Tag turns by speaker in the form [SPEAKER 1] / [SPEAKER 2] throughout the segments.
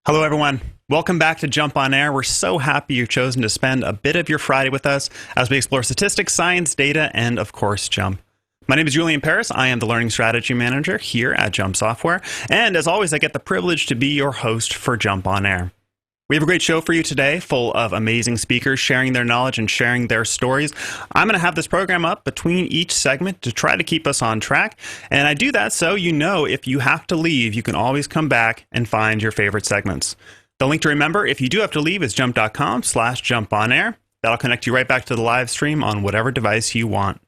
[SPEAKER 1] Hello, everyone. Welcome back to Jump On Air. We're so happy you've chosen to spend a bit of your Friday with us as we explore statistics, science, data, and, of course, Jump. My name is Julian Paris. I am the Learning Strategy Manager here at Jump Software. And as always, I get the privilege to be your host for Jump On Air. We have a great show for you today, full of amazing speakers sharing their knowledge and sharing their stories. I'm going to have this program up between each segment to try to keep us on track. And I do that so you know if you have to leave, you can always come back and find your favorite segments. The link to remember if you do have to leave is jump.com/jumponair. That'll connect you right back to the live stream on whatever device you want.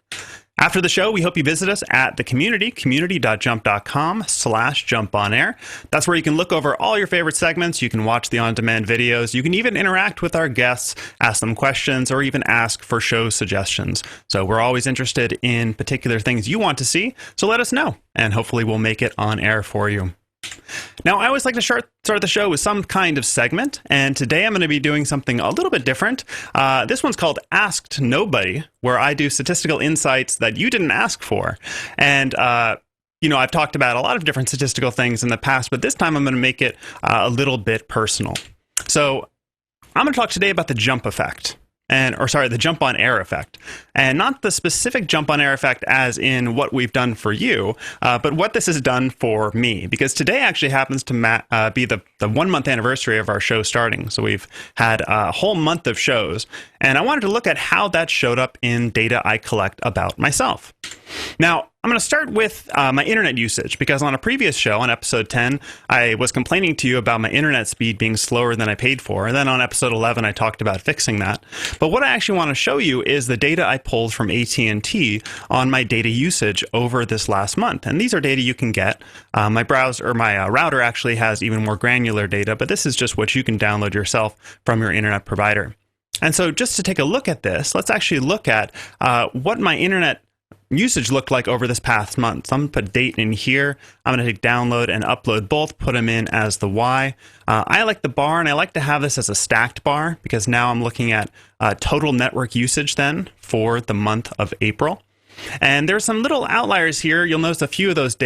[SPEAKER 1] After the show, we hope you visit us at the community, community.jump.com/jumponair. That's where you can look over all your favorite segments. You can watch the on-demand videos. You can even interact with our guests, ask them questions, or even ask for show suggestions. So we're always interested in particular things you want to see. So let us know, and hopefully we'll make it on air for you. Now, I always like to start the show with some kind of segment, and today I'm going to be doing something a little bit different. This one's called Asked Nobody, where I do statistical insights that you didn't ask for. And, I've talked about a lot of different statistical things in the past, but this time I'm going to make it a little bit personal. So I'm going to talk today about the jump effect. The jump on air effect, and not the specific jump on air effect as in what we've done for you, but what this has done for me, because today actually happens to be the 1 month anniversary of our show starting. So we've had a whole month of shows, and I wanted to look at how that showed up in data I collect about myself. Now, I'm going to start with my internet usage, because on a previous show, on episode 10, I was complaining to you about my internet speed being slower than I paid for. And then on episode 11, I talked about fixing that. But what I actually want to show you is the data I pulled from AT&T on my data usage over this last month. And these are data you can get. My router actually has even more granular data, but this is just what you can download yourself from your internet provider. And so just to take a look at this, let's actually look at what my internet usage looked like over this past month. So I'm going to put date in here. I'm going to take download and upload both, put them in as the Y. I like the bar, and I like to have this as a stacked bar, because now I'm looking at total network usage then for the month of April. And there's some little outliers here. You'll notice a few of those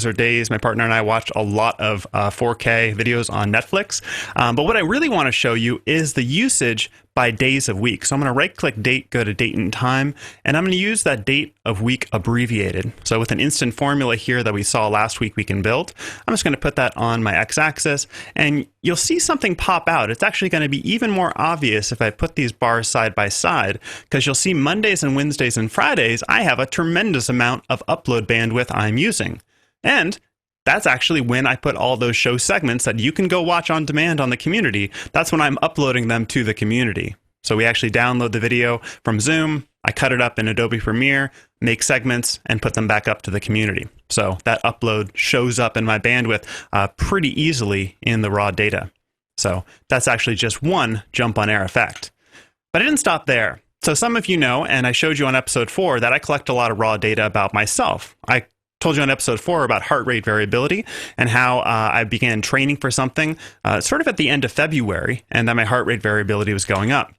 [SPEAKER 1] are days my partner and I watched a lot of 4K videos on Netflix. But what I really want to show you is the usage by days of week. So I'm going to right-click date, go to date and time, and I'm going to use that date of week abbreviated. So with an instant formula here that we saw last week we can build, I'm just going to put that on my x-axis, and you'll see something pop out. It's actually going to be even more obvious if I put these bars side by side, because you'll see Mondays and Wednesdays and Fridays, I have a tremendous amount of upload bandwidth I'm using. And that's actually when I put all those show segments that you can go watch on demand on the community. That's when I'm uploading them to the community. So we actually download the video from Zoom. I cut it up in Adobe Premiere, make segments, and put them back up to the community. So that upload shows up in my bandwidth pretty easily in the raw data. So that's actually just one jump on air effect. But I didn't stop there. So some of you know, and I showed you on episode 4, that I collect a lot of raw data about myself. I told you on episode 4 about heart rate variability and how I began training for something sort of at the end of February, and that my heart rate variability was going up.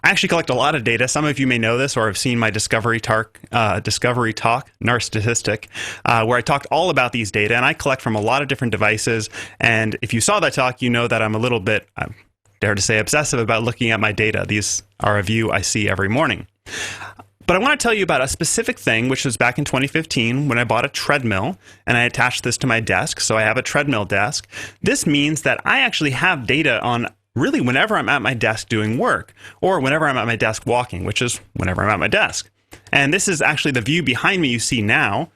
[SPEAKER 1] I actually collect a lot of data. Some of you may know this or have seen my Discovery Talk, NAR Statistic, where I talked all about these data, and I collect from a lot of different devices. And if you saw that talk, you know that I'm a little bit, I dare to say, obsessive about looking at my data. These are a view I see every morning. But I want to tell you about a specific thing, which was back in 2015 when I bought a treadmill and I attached this to my desk. So I have a treadmill desk. This means that I actually have data on really whenever I'm at my desk doing work, or whenever I'm at my desk walking, which is whenever I'm at my desk. And this is actually the view behind me you see now.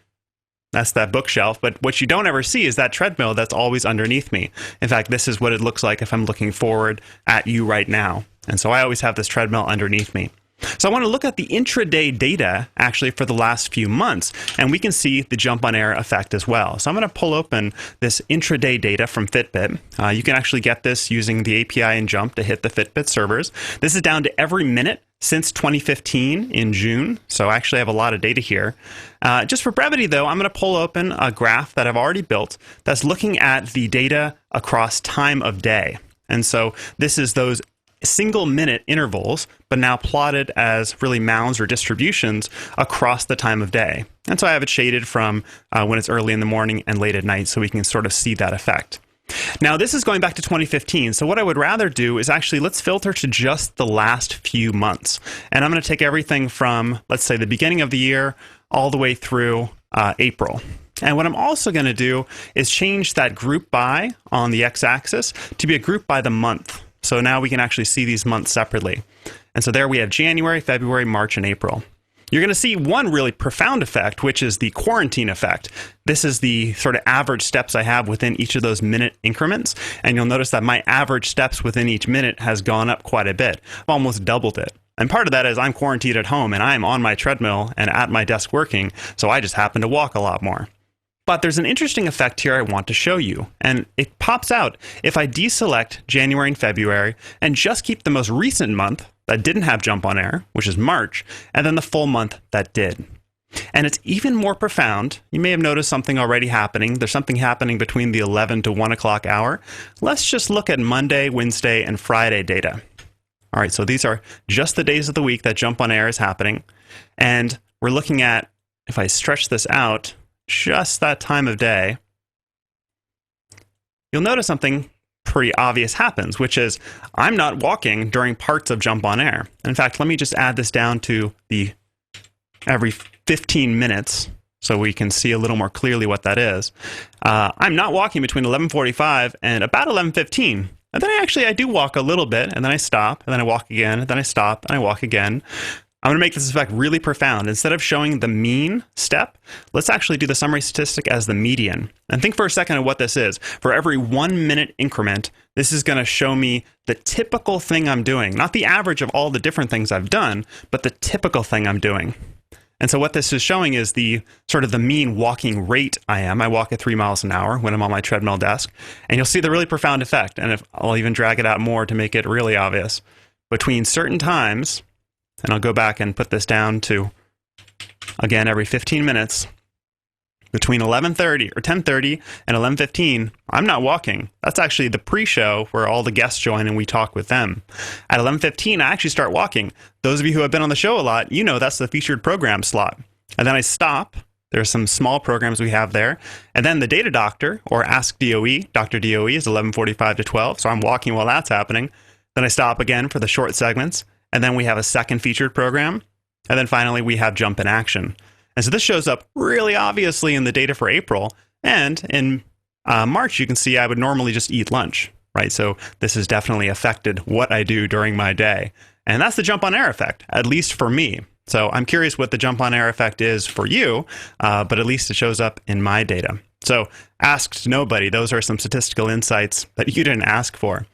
[SPEAKER 1] That's that bookshelf. But what you don't ever see is that treadmill that's always underneath me. In fact, this is what it looks like if I'm looking forward at you right now. And so I always have this treadmill underneath me. So I want to look at the intraday data actually for the last few months, and we can see the jump on air effect as well. So I'm going to pull open this intraday data from Fitbit. You can actually get this using the API and Jump to hit the Fitbit servers. This is down to every minute since 2015 in June. So I actually have a lot of data here. Just for brevity, though, I'm going to pull open a graph that I've already built that's looking at the data across time of day. And so this is those single minute intervals, but now plotted as really mounds or distributions across the time of day. And so I have it shaded from when it's early in the morning and late at night, so we can sort of see that effect. Now, this is going back to 2015, so what I would rather do is actually let's filter to just the last few months. And I'm going to take everything from, let's say, the beginning of the year all the way through April. And what I'm also going to do is change that group by on the x-axis to be a group by the month. So now we can actually see these months separately. And so there we have January, February, March, and April. You're going to see one really profound effect, which is the quarantine effect. This is the sort of average steps I have within each of those minute increments. And you'll notice that my average steps within each minute has gone up quite a bit. I've almost doubled it. And part of that is I'm quarantined at home and I'm on my treadmill and at my desk working. So I just happen to walk a lot more. But there's an interesting effect here I want to show you. And it pops out if I deselect January and February and just keep the most recent month that didn't have Jump On Air, which is March, and then the full month that did. And it's even more profound. You may have noticed something already happening. There's something happening between the 11 to 1 o'clock hour. Let's just look at Monday, Wednesday, and Friday data. All right, so these are just the days of the week that Jump On Air is happening. And we're looking at, if I stretch this out, just that time of day, you'll notice something pretty obvious happens, which is I'm not walking during parts of Jump On Air. In fact, let me just add this down to the every 15 minutes so we can see a little more clearly what that is. I'm not walking between 11:45 and about 11:15. And then I do walk a little bit, and then I stop, and then I walk again, and then I stop, and I walk again. I'm going to make this effect really profound. Instead of showing the mean step, let's actually do the summary statistic as the median. And think for a second of what this is. For every 1 minute increment, this is going to show me the typical thing I'm doing. Not the average of all the different things I've done, but the typical thing I'm doing. And so what this is showing is the sort of the mean walking rate I am. I walk at 3 miles an hour when I'm on my treadmill desk. And you'll see the really profound effect. And if I'll even drag it out more to make it really obvious. Between certain times, and I'll go back and put this down to, again, every 15 minutes, between 11:30 or 10:30 and 11:15, I'm not walking. That's actually the pre-show where all the guests join and we talk with them. At 11:15, I actually start walking. Those of you who have been on the show a lot, you know that's the featured program slot. And then I stop. There's some small programs we have there. And then the Data Doctor, or Ask DOE, Dr. DOE is 11:45 to 12, so I'm walking while that's happening. Then I stop again for the short segments. And then we have a second featured program. And then finally, we have Jump in Action. And so this shows up really obviously in the data for April. And in March, you can see I would normally just eat lunch, right? So this has definitely affected what I do during my day. And that's the Jump On Air effect, at least for me. So I'm curious what the Jump On Air effect is for you, but at least it shows up in my data. So asked nobody, those are some statistical insights that you didn't ask for.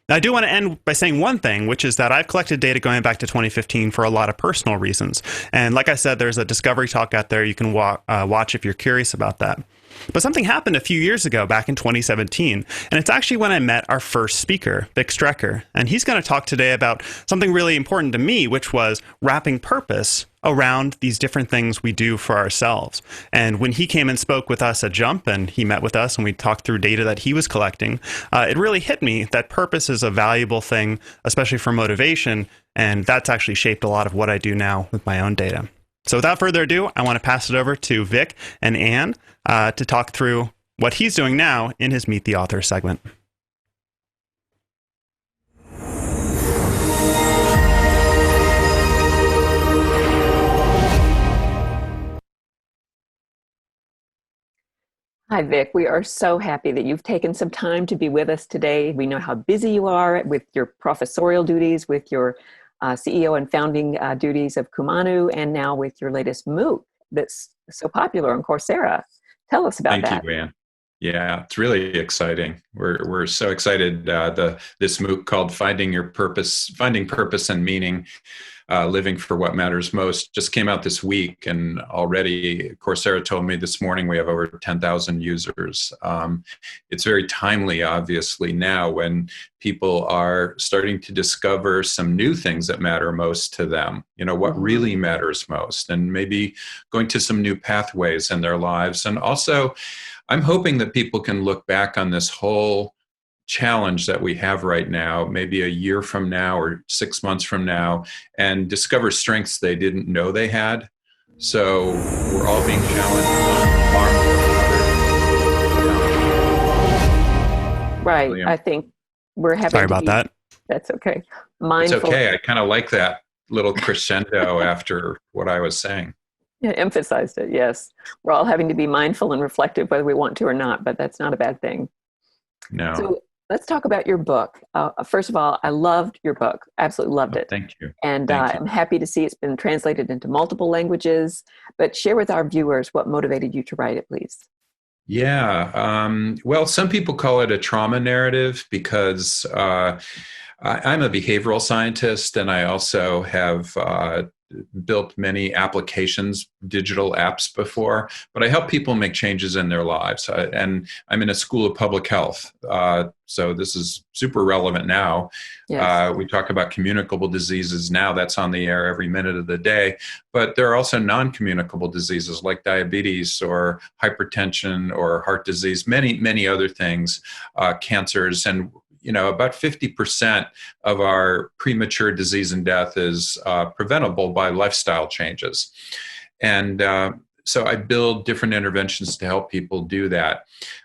[SPEAKER 1] Now, I do want to end by saying one thing, which is that I've collected data going back to 2015 for a lot of personal reasons. And like I said, there's a discovery talk out there you can watch if you're curious about that. But something happened a few years ago, back in 2017, and it's actually when I met our first speaker, Vic Strecher. And he's going to talk today about something really important to me, which was wrapping purpose around these different things we do for ourselves. And when he came and spoke with us at Jump, and he met with us and we talked through data that he was collecting, it really hit me that purpose is a valuable thing, especially for motivation, and that's actually shaped a lot of what I do now with my own data. So without further ado, I want to pass it over to Vic and Anne to talk through what he's doing now in his Meet the Author segment.
[SPEAKER 2] Hi, Vic. We are so happy that you've taken some time to be with us today. We know how busy you are with your professorial duties, with your CEO and founding duties of Kumanu, and now with your latest MOOC that's so popular on Coursera. Tell us about that.
[SPEAKER 3] Thank you, Anne. Yeah, it's really exciting. We're so excited. This MOOC called Finding Purpose and Meaning, Living for What Matters Most, just came out this week, and already Coursera told me this morning we have over 10,000 users. It's very timely, obviously, now when people are starting to discover some new things that matter most to them, you know, what really matters most, and maybe going to some new pathways in their lives. And also, I'm hoping that people can look back on this whole challenge that we have right now, maybe a year from now or 6 months from now, and discover strengths they didn't know they had. So we're all being challenged on far more than others.
[SPEAKER 2] Right.
[SPEAKER 3] William.
[SPEAKER 2] I think we're having
[SPEAKER 1] Sorry about that.
[SPEAKER 2] That's okay.
[SPEAKER 3] It's
[SPEAKER 2] Mindful.
[SPEAKER 3] okay. I kind of like that little crescendo after what I was saying.
[SPEAKER 2] Yeah, emphasized it. Yes. We're all having to be mindful and reflective whether we want to or not, but that's not a bad thing.
[SPEAKER 3] No.
[SPEAKER 2] So let's talk about your book. First of all, I loved your book. Absolutely loved it.
[SPEAKER 3] Thank you.
[SPEAKER 2] And
[SPEAKER 3] Thank you.
[SPEAKER 2] I'm happy to see it's been translated into multiple languages. But share with our viewers what motivated you to write it, please.
[SPEAKER 3] Yeah. Well, some people call it a trauma narrative because I'm a behavioral scientist, and I also have built many applications, digital apps before, but I help people make changes in their lives. And I'm in a school of public health. So this is super relevant now.
[SPEAKER 2] Yes.
[SPEAKER 3] We talk about communicable diseases now. That's on the air every minute of the day. But there are also non-communicable diseases like diabetes or hypertension or heart disease, many, many other things, cancers. And about 50% of our premature disease and death is preventable by lifestyle changes. And so I build different interventions to help people do that.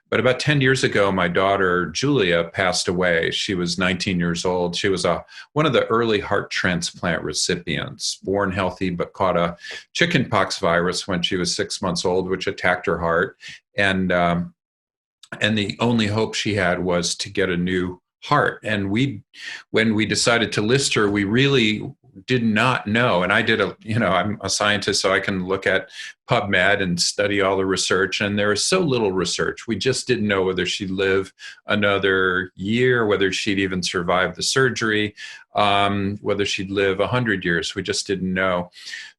[SPEAKER 3] But about 10 years ago, my daughter, Julia, passed away. She was 19 years old. She was one of the early heart transplant recipients, born healthy, but caught a chickenpox virus when she was 6 months old, which attacked her heart. And the only hope she had was to get a new heart. And when we decided to list her, we really did not know. And I did I'm a scientist, so I can look at PubMed and study all the research. And there is so little research. We just didn't know whether she'd live another year, whether she'd even survive the surgery, whether she'd live 100 years. We just didn't know.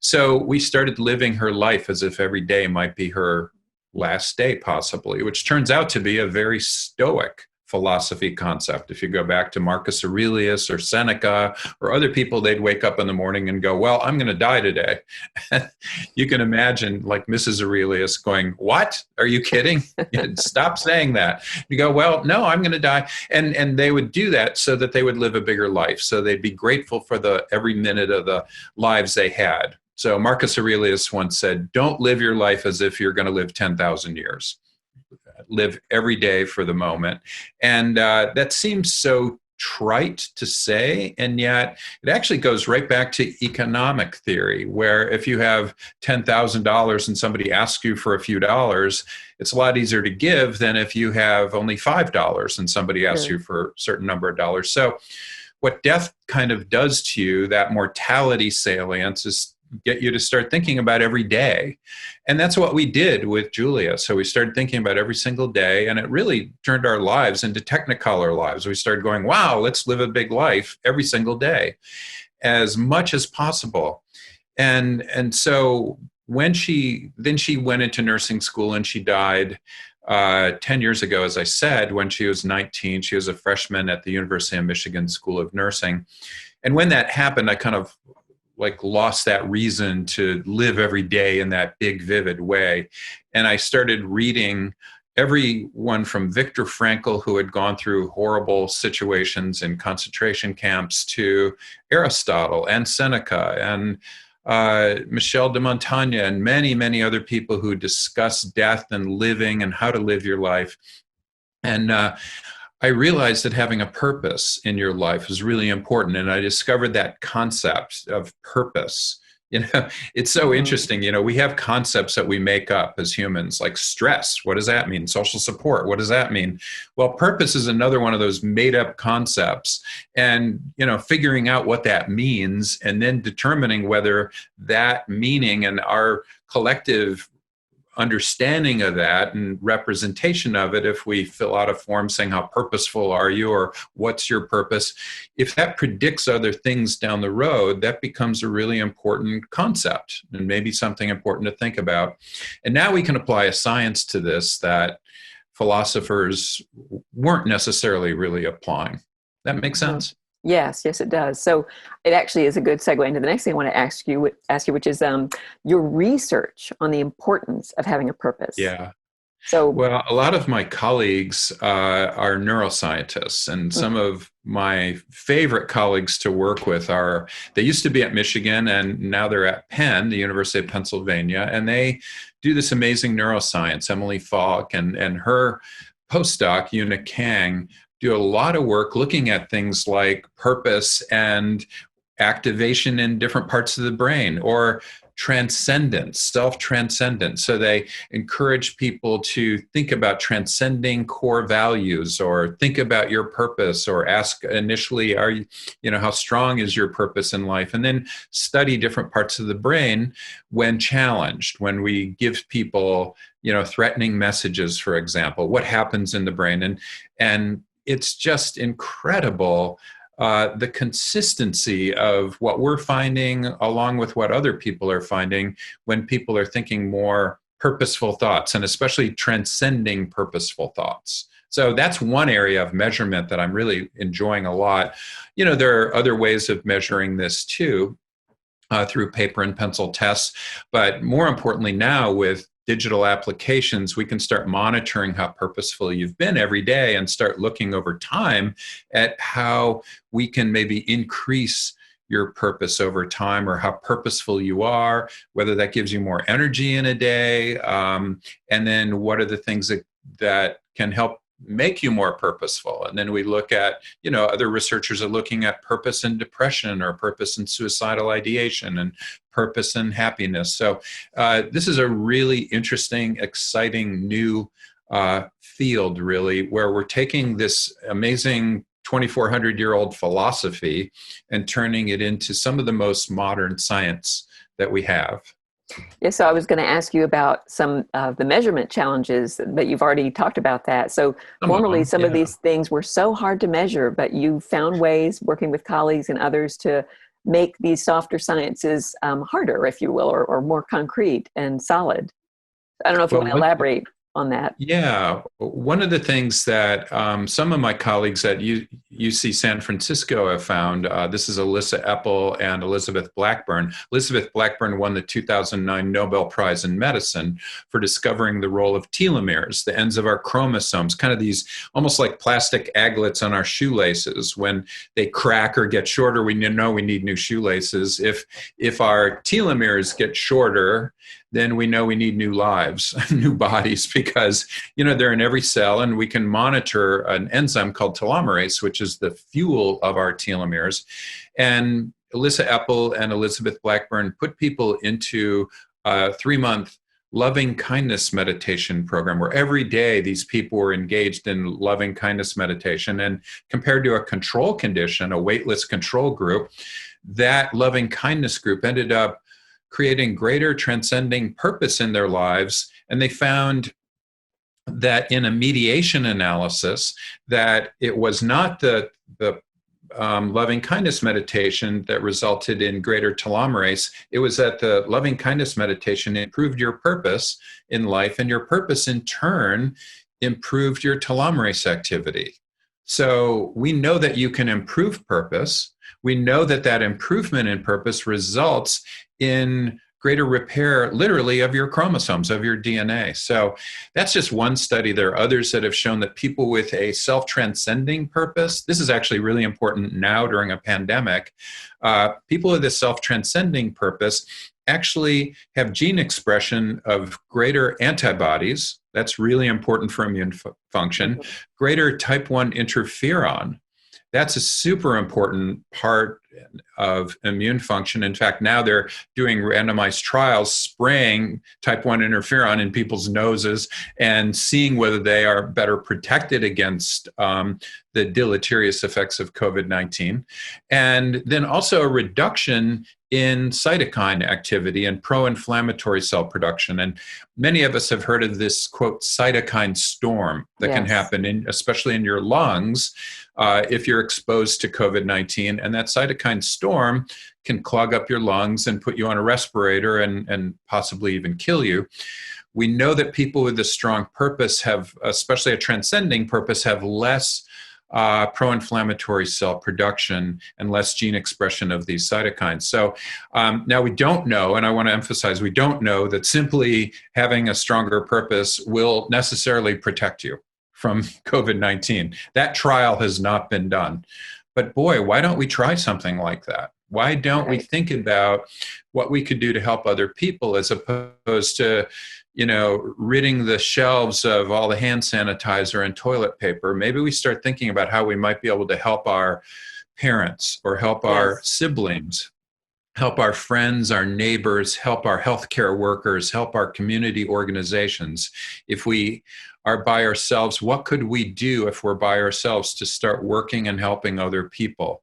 [SPEAKER 3] So we started living her life as if every day might be her last day, possibly, which turns out to be a very stoic philosophy concept. If you go back to Marcus Aurelius or Seneca or other people, they'd wake up in the morning and go, well, I'm going to die today. You can imagine like Mrs. Aurelius going, what? Are you kidding? Stop saying that. You go, well, no, I'm going to die. And they would do that so that they would live a bigger life. So they'd be grateful for every minute of the lives they had. So Marcus Aurelius once said, don't live your life as if you're going to live 10,000 years. Live every day for the moment. And that seems so trite to say, and yet it actually goes right back to economic theory, where if you have $10,000 and somebody asks you for a few dollars, it's a lot easier to give than if you have only $5 and somebody asks you for a certain number of dollars. So what death kind of does to you, that mortality salience, is get you to start thinking about every day. And that's what we did with Julia. So we started thinking about every single day, and it really turned our lives into Technicolor lives. We started going, wow, let's live a big life every single day as much as possible. And so when she went into nursing school and she died 10 years ago, as I said, when she was 19, she was a freshman at the University of Michigan School of Nursing. And when that happened, I kind of lost that reason to live every day in that big, vivid way. And I started reading everyone from Viktor Frankl, who had gone through horrible situations in concentration camps, to Aristotle and Seneca and Michel de Montaigne and many, many other people who discuss death and living and how to live your life. And I realized that having a purpose in your life is really important. And I discovered that concept of purpose. It's so interesting. We have concepts that we make up as humans, like stress. What does that mean? Social support. What does that mean? Well, purpose is another one of those made up concepts. And, figuring out what that means and then determining whether that meaning and our collective understanding of that and representation of it, if we fill out a form saying how purposeful are you or what's your purpose, if that predicts other things down the road, that becomes a really important concept and maybe something important to think about. And now we can apply a science to this that philosophers weren't necessarily really applying. That makes sense?
[SPEAKER 2] Yes, it does. So it actually is a good segue into the next thing I want to ask you, which is your research on the importance of having a purpose.
[SPEAKER 3] Yeah.
[SPEAKER 2] So,
[SPEAKER 3] well, a lot of my colleagues are neuroscientists, and some of my favorite colleagues to work with they used to be at Michigan, and now they're at Penn, the University of Pennsylvania, and they do this amazing neuroscience. Emily Falk and her postdoc, Yuna Kang, do a lot of work looking at things like purpose and activation in different parts of the brain, or transcendence, self-transcendence. So they encourage people to think about transcending core values, or think about your purpose, or ask initially, how strong is your purpose in life? And then study different parts of the brain when challenged, when we give people, threatening messages, for example, what happens in the brain. And it's just incredible, the consistency of what we're finding along with what other people are finding when people are thinking more purposeful thoughts, and especially transcending purposeful thoughts. So that's one area of measurement that I'm really enjoying a lot. There are other ways of measuring this too, through paper and pencil tests, but more importantly now with digital applications, we can start monitoring how purposeful you've been every day, and start looking over time at how we can maybe increase your purpose over time, or how purposeful you are, whether that gives you more energy in a day, and then what are the things that can help make you more purposeful. And then we look at, other researchers are looking at purpose in depression, or purpose in suicidal ideation, and purpose in happiness. So this is a really interesting, exciting new field, really, where we're taking this amazing 2,400-year-old philosophy and turning it into some of the most modern science that we have.
[SPEAKER 2] Yeah, so I was going to ask you about some of the measurement challenges, but you've already talked about that. So formerly, some of these things were so hard to measure, but you found ways, working with colleagues and others, to make these softer sciences harder, if you will, or more concrete and solid. I don't know if you want to elaborate on that.
[SPEAKER 3] Yeah, one of the things that some of my colleagues at UC San Francisco have found, this is Alyssa Epel and Elizabeth Blackburn. Elizabeth Blackburn won the 2009 Nobel Prize in Medicine for discovering the role of telomeres, the ends of our chromosomes, kind of these almost like plastic aglets on our shoelaces. When they crack or get shorter, we know we need new shoelaces. If our telomeres get shorter, then we know we need new lives, new bodies, because, they're in every cell, and we can monitor an enzyme called telomerase, which is the fuel of our telomeres. And Alyssa Epel and Elizabeth Blackburn put people into a 3-month loving kindness meditation program, where every day these people were engaged in loving kindness meditation. And compared to a control condition, a weightless control group, that loving kindness group ended up creating greater transcending purpose in their lives. And they found that in a mediation analysis, that it was not the loving kindness meditation that resulted in greater telomerase. It was that the loving kindness meditation improved your purpose in life, and your purpose in turn improved your telomerase activity. So we know that you can improve purpose. We know that that improvement in purpose results in greater repair, literally, of your chromosomes, of your DNA. So that's just one study. There are others that have shown that people with a self-transcending purpose, this is actually really important now during a pandemic, people with a self-transcending purpose actually have gene expression of greater antibodies. That's really important for immune function. Greater type 1 interferon. That's a super important part of immune function. In fact, now they're doing randomized trials spraying type 1 interferon in people's noses and seeing whether they are better protected against the deleterious effects of COVID-19. And then also a reduction in cytokine activity and pro-inflammatory cell production. And many of us have heard of this, quote, cytokine storm that can happen, especially in your lungs, if you're exposed to COVID-19. And that cytokine storm can clog up your lungs and put you on a respirator and possibly even kill you. We know that people with a strong purpose have, especially a transcending purpose, have less pro-inflammatory cell production and less gene expression of these cytokines. So now we don't know, and I want to emphasize, we don't know that simply having a stronger purpose will necessarily protect you from COVID-19. That trial has not been done. But boy, why don't we try something like that? Why don't we think about what we could do to help other people, as opposed to ridding the shelves of all the hand sanitizer and toilet paper, maybe we start thinking about how we might be able to help our parents or help our siblings, help our friends, our neighbors, help our healthcare workers, help our community organizations. If we are by ourselves, what could we do if we're by ourselves to start working and helping other people?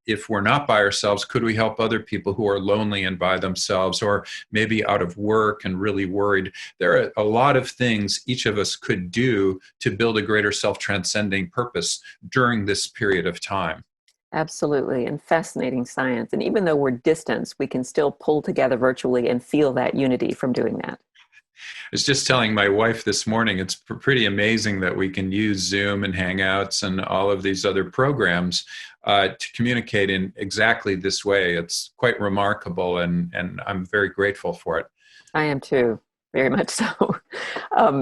[SPEAKER 3] If we're not by ourselves, could we help other people who are lonely and by themselves, or maybe out of work and really worried? There are a lot of things each of us could do to build a greater self-transcending purpose during this period of time.
[SPEAKER 2] Absolutely, and fascinating science. And even though we're distant, we can still pull together virtually and feel that unity from doing that.
[SPEAKER 3] I was just telling my wife this morning, it's pretty amazing that we can use Zoom and Hangouts and all of these other programs to communicate in exactly this way. It's quite remarkable, and I'm very grateful for it.
[SPEAKER 2] I am too, very much so.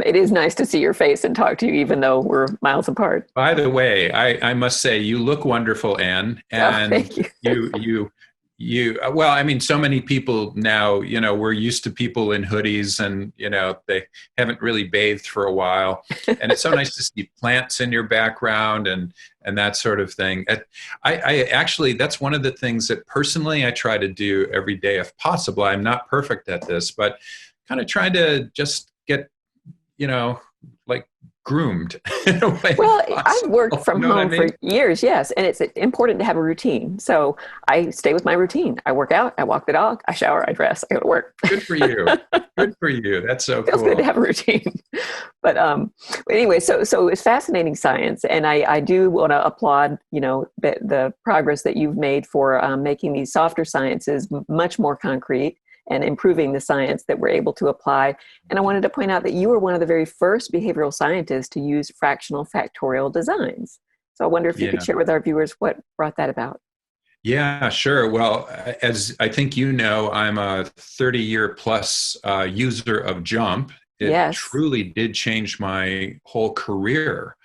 [SPEAKER 2] It is nice to see your face and talk to you, even though we're miles apart.
[SPEAKER 3] By the way, I must say, you look wonderful, Anne, and
[SPEAKER 2] thank you.
[SPEAKER 3] Well, I mean, so many people now, we're used to people in hoodies and, they haven't really bathed for a while. And it's so nice to see plants in your background and that sort of thing. I actually, that's one of the things that personally I try to do every day if possible. I'm not perfect at this, but kind of trying to just get, like groomed in a way.
[SPEAKER 2] Well, I've worked from home for years, yes, and it's important to have a routine. So I stay with my routine. I work out, I walk the dog, I shower, I dress, I go to work.
[SPEAKER 3] Good for you. Good for you. That's so cool.
[SPEAKER 2] Feels good to have a routine. But anyway, so it's fascinating science, and I do want to applaud, the progress that you've made for making these softer sciences much more concrete and improving the science that we're able to apply. And I wanted to point out that you were one of the very first behavioral scientists to use fractional factorial designs. So I wonder if you could share with our viewers what brought that about.
[SPEAKER 3] Yeah, sure. Well, as I think I'm a 30-year plus user of JMP. It truly did change my whole career.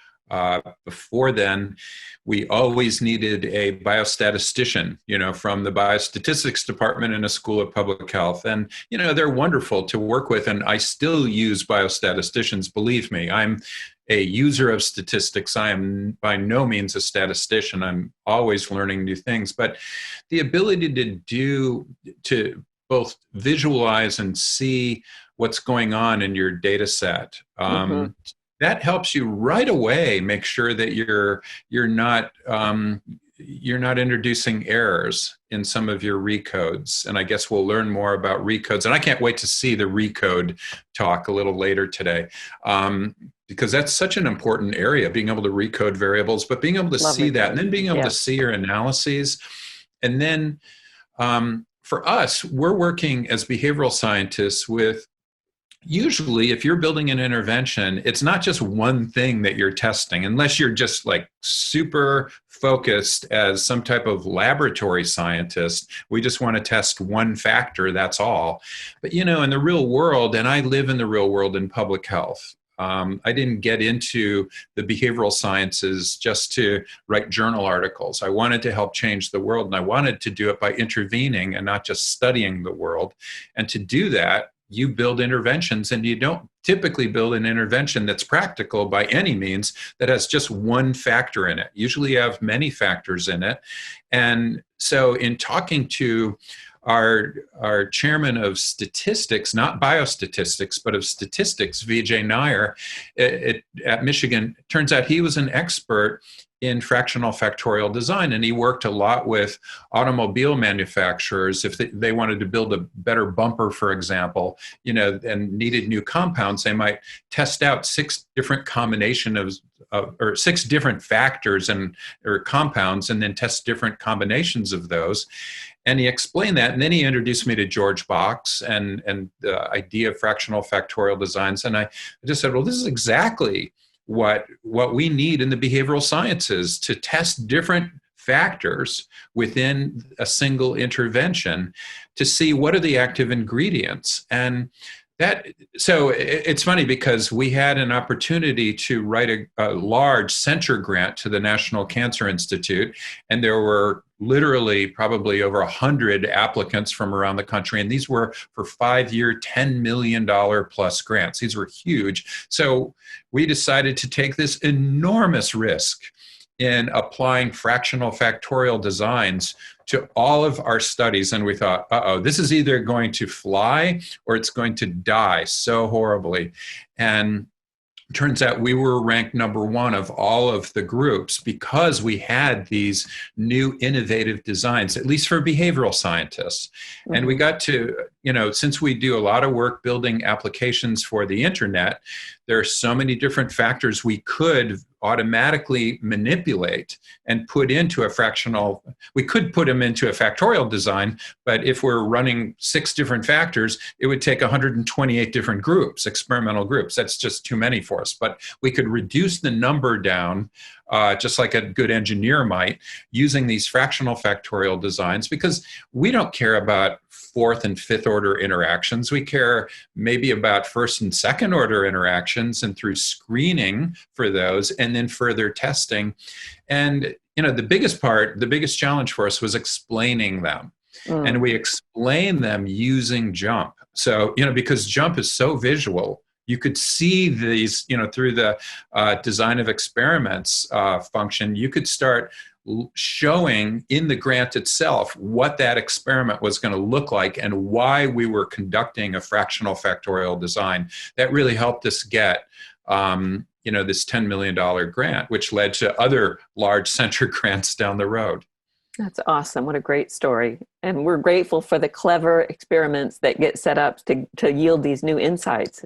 [SPEAKER 3] Before then, we always needed a biostatistician, from the biostatistics department in a school of public health. And, they're wonderful to work with. And I still use biostatisticians. Believe me, I'm a user of statistics. I am by no means a statistician. I'm always learning new things. But the ability to both visualize and see what's going on in your data set, that helps you right away make sure that you're not introducing errors in some of your recodes. And I guess we'll learn more about recodes. And I can't wait to see the Recode talk a little later today, because that's such an important area, being able to recode variables, but being able to see that and then being able to see your analyses. And then for us, we're working as behavioral scientists with, usually, if you're building an intervention, it's not just one thing that you're testing, unless you're just like super focused as some type of laboratory scientist. We just want to test one factor, that's all. But, in the real world, and I live in the real world in public health, I didn't get into the behavioral sciences just to write journal articles. I wanted to help change the world, and I wanted to do it by intervening and not just studying the world. And to do that, you build interventions, and you don't typically build an intervention that's practical by any means that has just one factor in it. Usually you have many factors in it. And so in talking to our chairman of statistics, not biostatistics, but of statistics, Vijay Nair at Michigan, turns out he was an expert in fractional factorial design. And he worked a lot with automobile manufacturers. If they wanted to build a better bumper, for example, and needed new compounds, they might test out 6 different combinations or 6 different factors or compounds, and then test different combinations of those. And he explained that. And then he introduced me to George Box and the idea of fractional factorial designs. And I just said, well, this is exactly what we need in the behavioral sciences, to test different factors within a single intervention to see what are the active ingredients. And It's funny because we had an opportunity to write a large censure grant to the National Cancer Institute, and there were literally probably over 100 applicants from around the country, and these were for 5-year, $10 million plus grants. These were huge. So we decided to take this enormous risk in applying fractional factorial designs to all of our studies. And we thought, this is either going to fly or it's going to die so horribly. And turns out we were ranked number one of all of the groups because we had these new innovative designs, at least for behavioral scientists. Mm-hmm. And we got to, since we do a lot of work building applications for the internet, there are so many different factors we could automatically manipulate and put into a fractional. We could put them into a factorial design, but if we're running 6 different factors, it would take 128 different groups, experimental groups. That's just too many for us. But we could reduce the number down, just like a good engineer might, using these fractional factorial designs, because we don't care about 4th and 5th order interactions. We care maybe about 1st and 2nd order interactions, and through screening for those and then further testing. And, the biggest challenge for us was explaining them. And we explain them using JMP. So, because JMP is so visual, you could see these, through the design of experiments function, you could start showing in the grant itself what that experiment was going to look like and why we were conducting a fractional factorial design. That really helped us get this $10 million grant, which led to other large censure grants down the road.
[SPEAKER 2] That's awesome. What a great story. And we're grateful for the clever experiments that get set up to yield these new insights.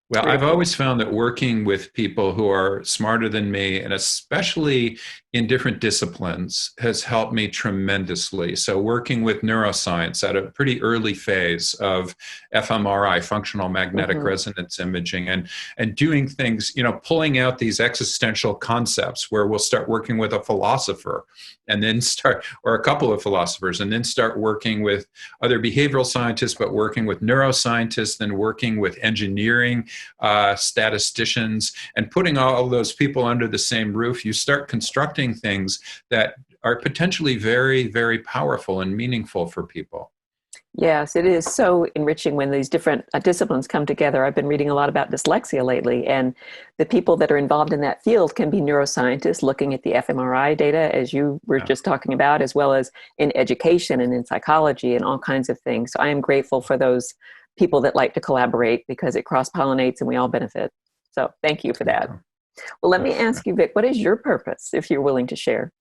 [SPEAKER 3] Well, I've always found that working with people who are smarter than me, and especially in different disciplines, has helped me tremendously. So working with neuroscience at a pretty early phase of fMRI, functional magnetic resonance imaging, and doing things, pulling out these existential concepts where we'll start working with a philosopher and then or a couple of philosophers, and then start working with other behavioral scientists, but working with neuroscientists, and working with engineering statisticians, and putting all of those people under the same roof, you start constructing things that are potentially very, very powerful and meaningful for people.
[SPEAKER 2] Yes, it is so enriching when these different disciplines come together. I've been reading a lot about dyslexia lately, and the people that are involved in that field can be neuroscientists looking at the fMRI data, as you were just talking about, as well as in education and in psychology and all kinds of things. So I am grateful for those people that like to collaborate, because it cross-pollinates and we all benefit. So thank you for that. Well, let me ask you, Vic, what is your purpose, if you're willing to share?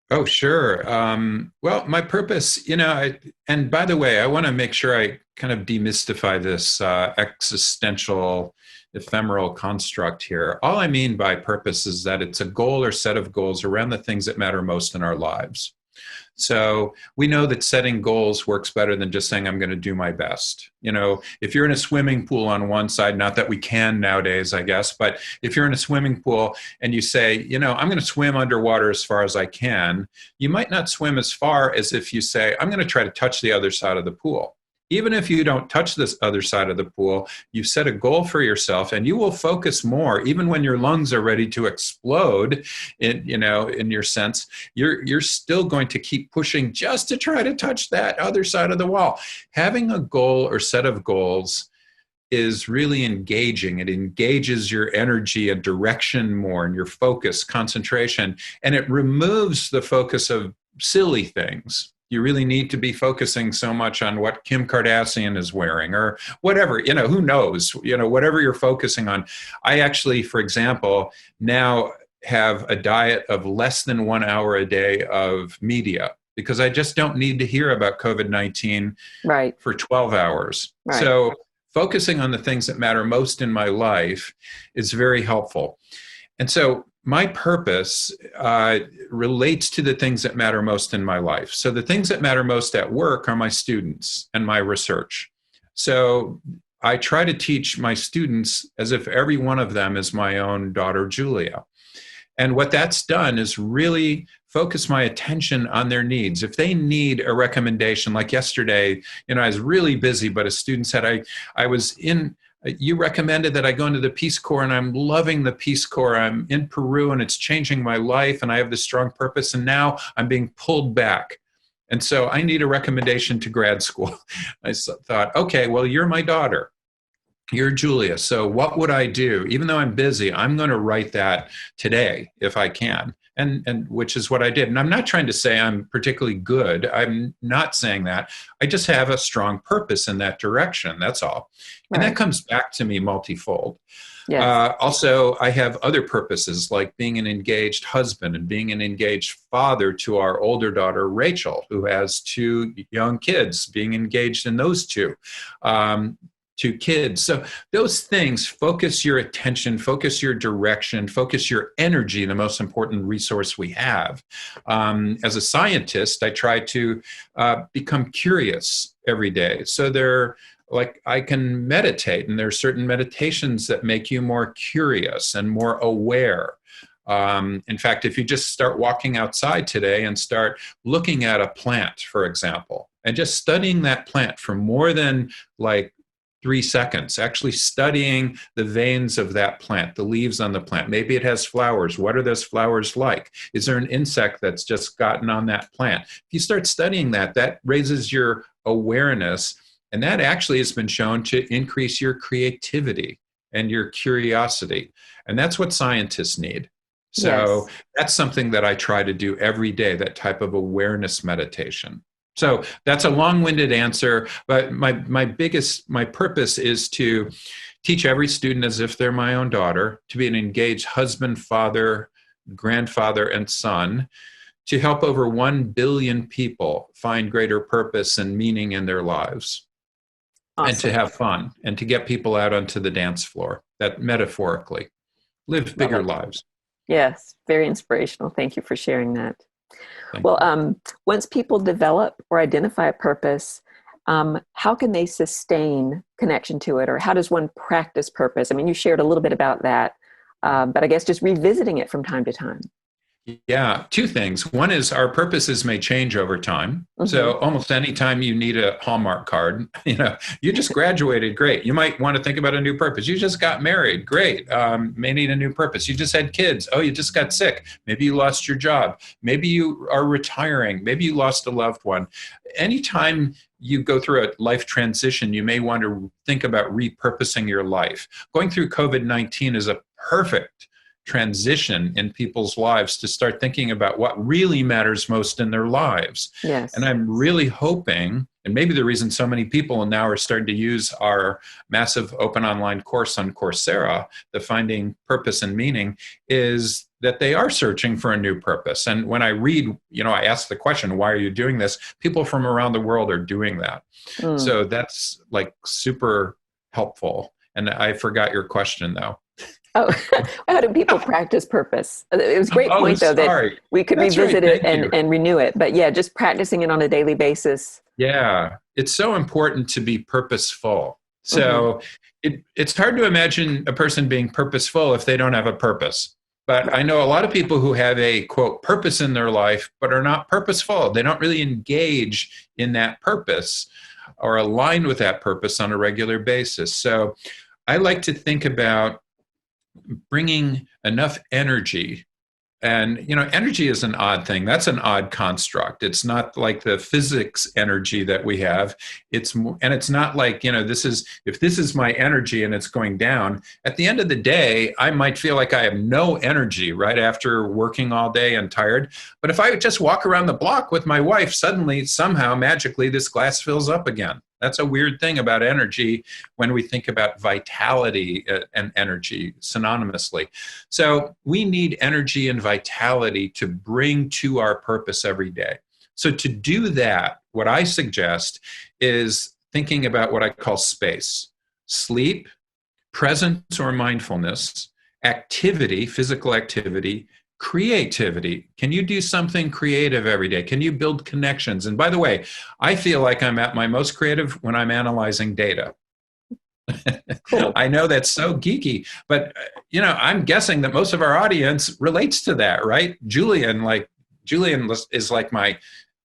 [SPEAKER 3] Oh, sure. Well, my purpose, and by the way, I want to make sure I kind of demystify this existential, ephemeral construct here. All I mean by purpose is that it's a goal or set of goals around the things that matter most in our lives. So we know that setting goals works better than just saying, I'm going to do my best. If you're in a swimming pool on one side, not that we can nowadays, I guess, but if you're in a swimming pool and you say, I'm going to swim underwater as far as I can, you might not swim as far as if you say, I'm going to try to touch the other side of the pool. Even if you don't touch this other side of the pool, you've set a goal for yourself, and you will focus more, even when your lungs are ready to explode. In your sense, you're still going to keep pushing just to try to touch that other side of the wall. Having a goal or set of goals is really engaging. It engages your energy and direction more, and your focus, concentration, and it removes the focus of silly things. You really need to be focusing so much on what Kim Kardashian is wearing or whatever, who knows, whatever you're focusing on. I actually, for example, now have a diet of less than 1 hour a day of media, because I just don't need to hear about COVID-19 for 12 hours. Right. So focusing on the things that matter most in my life is very helpful. And so my purpose relates to the things that matter most in my life. So the things that matter most at work are my students and my research. So I try to teach my students as if every one of them is my own daughter, Julia. And what that's done is really focus my attention on their needs. If they need a recommendation, like yesterday, I was really busy, but a student said, you recommended that I go into the Peace Corps, and I'm loving the Peace Corps. I'm in Peru and it's changing my life, and I have this strong purpose, and now I'm being pulled back. And so I need a recommendation to grad school. I thought, okay, well, you're my daughter. You're Julia. So what would I do? Even though I'm busy, I'm going to write that today if I can. And which is what I did. And I'm not trying to say I'm particularly good. I'm not saying that. I just have a strong purpose in that direction. That's all. Right. And that comes back to me multifold. Yes. Also, I have other purposes like being an engaged husband and being an engaged father to our older daughter, Rachel, who has 2 young kids, being engaged in those 2 kids. So those things, focus your attention, focus your direction, focus your energy, the most important resource we have. As a scientist, I try to become curious every day. So I can meditate, and there are certain meditations that make you more curious and more aware. In fact, if you just start walking outside today and start looking at a plant, for example, and just studying that plant for more than 3 seconds, actually studying the veins of that plant, the leaves on the plant. Maybe it has flowers. What are those flowers like? Is there an insect that's just gotten on that plant? If you start studying that raises your awareness, and that actually has been shown to increase your creativity and your curiosity. And that's what scientists need. So That's something that I try to do every day, that type of awareness meditation. So that's a long-winded answer, but my purpose is to teach every student as if they're my own daughter, to be an engaged husband, father, grandfather, and son, to help over 1 billion people find greater purpose and meaning in their lives. Awesome. And to have fun, and to get people out onto the dance floor, that metaphorically, live bigger lives.
[SPEAKER 2] Yes, very inspirational. Thank you for sharing that. Well, once people develop or identify a purpose, how can they sustain connection to it? Or how does one practice purpose? I mean, you shared a little bit about that, but I guess just revisiting it from time to time.
[SPEAKER 3] Yeah, 2 things. One is our purposes may change over time. Mm-hmm. So almost any time you need a Hallmark card, you just graduated, great. You might want to think about a new purpose. You just got married, great. May need a new purpose. You just had kids. Oh, you just got sick. Maybe you lost your job. Maybe you are retiring. Maybe you lost a loved one. Anytime you go through a life transition, you may want to think about repurposing your life. Going through COVID-19 is a perfect transition in people's lives to start thinking about what really matters most in their lives. Yes. And I'm really hoping, and maybe the reason so many people now are starting to use our massive open online course on Coursera, the Finding Purpose and Meaning, is that they are searching for a new purpose. And when I read, I ask the question, why are you doing this? People from around the world are doing that. So that's super helpful. And I forgot your question though.
[SPEAKER 2] Oh, how do people practice purpose? It was a great point, though, that we could revisit it and renew it. But yeah, just practicing it on a daily basis.
[SPEAKER 3] Yeah, it's so important to be purposeful. So it's hard to imagine a person being purposeful if they don't have a purpose. But I know a lot of people who have a, quote, purpose in their life, but are not purposeful. They don't really engage in that purpose or align with that purpose on a regular basis. So I like to think about bringing enough energy. And, energy is an odd thing. That's an odd construct. It's not like the physics energy that we have. It's not like, if this is my energy and it's going down, at the end of the day, I might feel like I have no energy right after working all day and tired. But if I would just walk around the block with my wife, suddenly, somehow, magically, this glass fills up again. That's a weird thing about energy when we think about vitality and energy synonymously. So we need energy and vitality to bring to our purpose every day. So to do that, what I suggest is thinking about what I call space: sleep, presence or mindfulness, activity, physical activity, creativity. Can you do something creative every day? Can you build connections? And by the way, I feel like I'm at my most creative when I'm analyzing data.
[SPEAKER 2] Cool.
[SPEAKER 3] I know that's so geeky, but I'm guessing that most of our audience relates to that, right? Julian is like my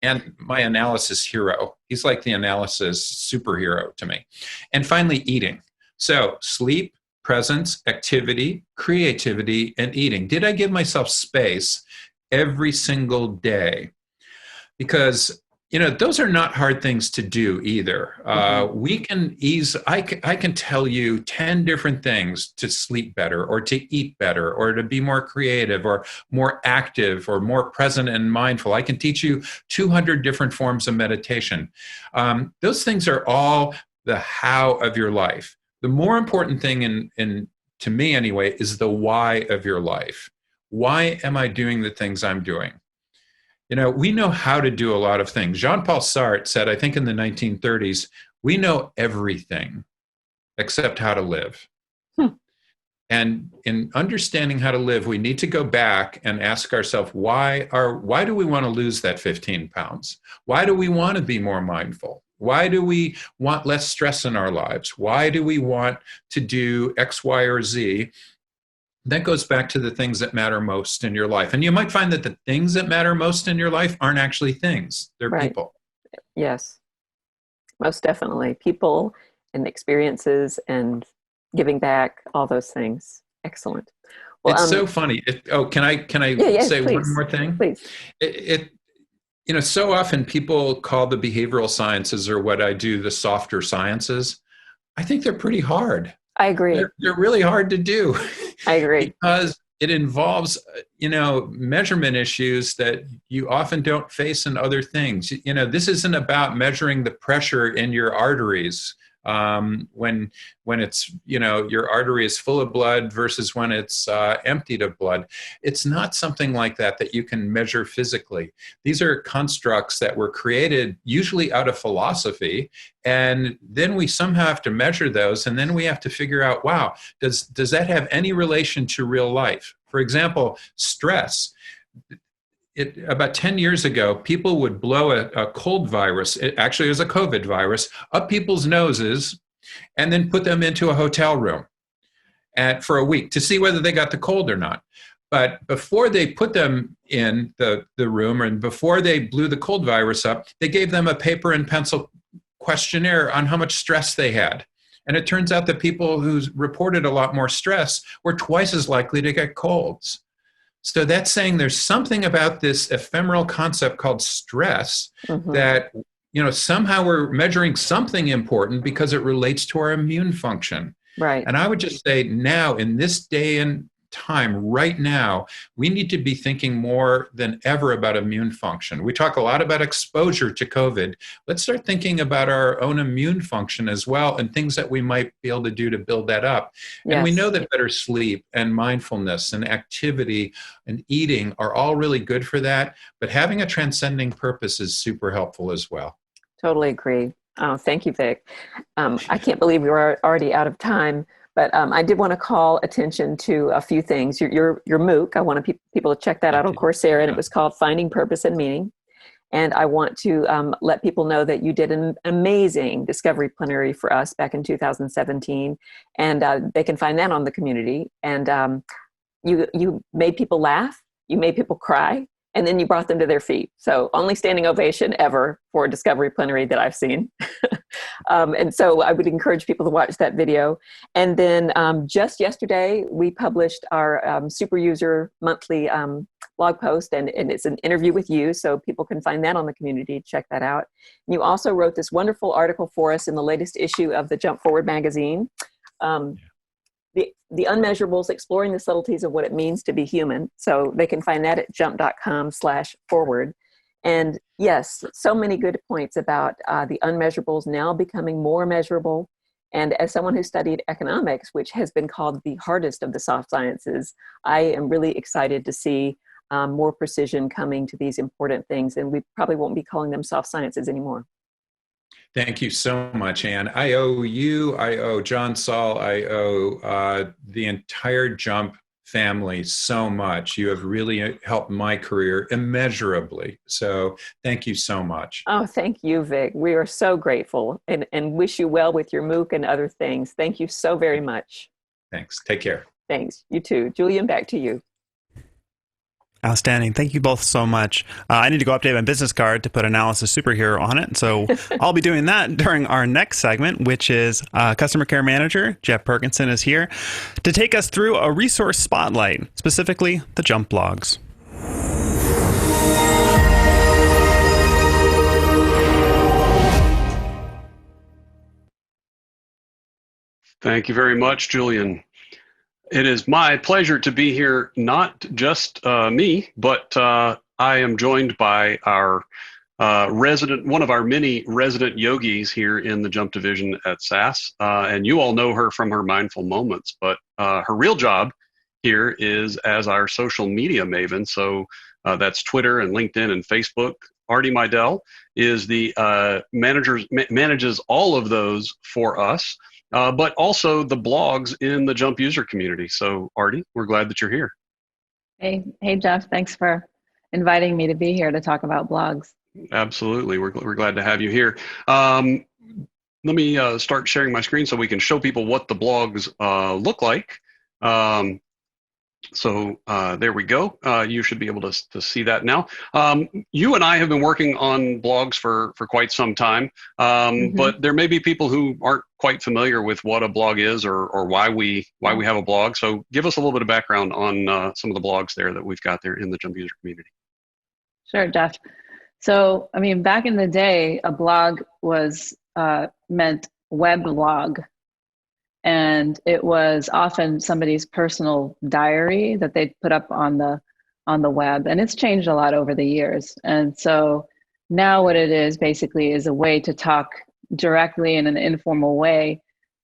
[SPEAKER 3] analysis hero. He's like the analysis superhero to me. And finally, eating. So sleep, presence, activity, creativity, and eating. Did I give myself space every single day? Because those are not hard things to do either. I can tell you 10 different things to sleep better or to eat better or to be more creative or more active or more present and mindful. I can teach you 200 different forms of meditation. Those things are all the how of your life. The more important thing to me anyway, is the why of your life. Why am I doing the things I'm doing? We know how to do a lot of things. Jean-Paul Sartre said, I think in the 1930s, we know everything except how to live. And in understanding how to live, we need to go back and ask ourselves, why do we want to lose that 15 pounds? Why do we want to be more mindful? Why do we want less stress in our lives? Why do we want to do X, Y, or Z? That goes back to the things that matter most in your life. And you might find that the things that matter most in your life aren't actually things. They're
[SPEAKER 2] Right.
[SPEAKER 3] people.
[SPEAKER 2] Yes, most definitely. People and experiences and giving back, all those things. Excellent. Well,
[SPEAKER 3] It's so funny. Can I say
[SPEAKER 2] please.
[SPEAKER 3] one more thing?
[SPEAKER 2] Please.
[SPEAKER 3] So often people call the behavioral sciences, or what I do, the softer sciences. I think they're pretty hard.
[SPEAKER 2] I agree.
[SPEAKER 3] They're really hard to do.
[SPEAKER 2] I agree.
[SPEAKER 3] Because it involves, measurement issues that you often don't face in other things. This isn't about measuring the pressure in your arteries when it's, your artery is full of blood versus when it's emptied of blood. It's not something like that you can measure physically. These are constructs that were created usually out of philosophy, and then we somehow have to measure those, and then we have to figure out, wow, does that have any relation to real life? For example, stress. About 10 years ago, people would blow a cold virus, actually it was a COVID virus, up people's noses and then put them into a hotel room for a week to see whether they got the cold or not. But before they put them in the room and before they blew the cold virus up, they gave them a paper and pencil questionnaire on how much stress they had. And it turns out that people who reported a lot more stress were twice as likely to get colds. So that's saying there's something about this ephemeral concept called stress that, somehow we're measuring something important because it relates to our immune function.
[SPEAKER 2] Right.
[SPEAKER 3] And I would just say now, in this day and time, right now, we need to be thinking more than ever about immune function. We talk a lot about exposure to COVID. Let's start thinking about our own immune function as well, and things that we might be able to do to build that up. Yes. And we know that better sleep and mindfulness and activity and eating are all really good for that, but having a transcending purpose is super helpful as well.
[SPEAKER 2] Totally agree. Oh, thank you, Vic. I can't believe we're already out of time. But I did want to call attention to a few things. Your MOOC, I want people to check that out on Coursera, and it was called Finding Purpose and Meaning. And I want to let people know that you did an amazing discovery plenary for us back in 2017, and they can find that on the community. And you made people laugh, you made people cry, and then you brought them to their feet. So only standing ovation ever for a discovery plenary that I've seen. And so I would encourage people to watch that video. And then just yesterday, we published our super user monthly blog post, and it's an interview with you. So people can find that on the community. Check that out. And you also wrote this wonderful article for us in the latest issue of the Jump Forward magazine. The Unmeasurables, Exploring the Subtleties of What It Means to Be Human. So they can find that at jump.com/forward. And yes, so many good points about the unmeasurables now becoming more measurable. And as someone who studied economics, which has been called the hardest of the soft sciences, I am really excited to see more precision coming to these important things. And we probably won't be calling them soft sciences anymore.
[SPEAKER 3] Thank you so much, Anne. I owe you, I owe John Saul, I owe the entire Jump family so much. You have really helped my career immeasurably. So thank you so much.
[SPEAKER 2] Oh, thank you, Vic. We are so grateful and wish you well with your MOOC and other things. Thank you so very much.
[SPEAKER 3] Thanks. Take care.
[SPEAKER 2] Thanks. You too. Julian, back to you.
[SPEAKER 1] Outstanding. Thank you both so much. I need to go update my business card to put Analysis Superhero on it. So I'll be doing that during our next segment, which is Customer Care Manager. Jeff Perkinson is here to take us through a resource spotlight, specifically the JMP blogs.
[SPEAKER 4] Thank you very much, Julian. It is my pleasure to be here, not just me, but I am joined by our one of our many resident yogis here in the JMP division at SAS. And you all know her from her Mindful Moments, but her real job here is as our social media maven. So that's Twitter and LinkedIn and Facebook. Artie Meidel is the manages all of those for us. But also the blogs in the JMP user community. So Artie, we're glad that you're here.
[SPEAKER 5] Hey, Jeff, thanks for inviting me to be here to talk about blogs.
[SPEAKER 4] Absolutely, we're glad to have you here. Let me start sharing my screen so we can show people what the blogs look like. So there we go. You should be able to see that now. You and I have been working on blogs for quite some time, but there may be people who aren't quite familiar with what a blog is or why we have a blog. So give us a little bit of background on some of the blogs there that we've got there in the JMP user community.
[SPEAKER 5] Sure, Jeff. So, I mean, back in the day, a blog was meant web log. And it was often somebody's personal diary that they'd put up on the web. And it's changed a lot over the years. And so now what it is basically is a way to talk directly in an informal way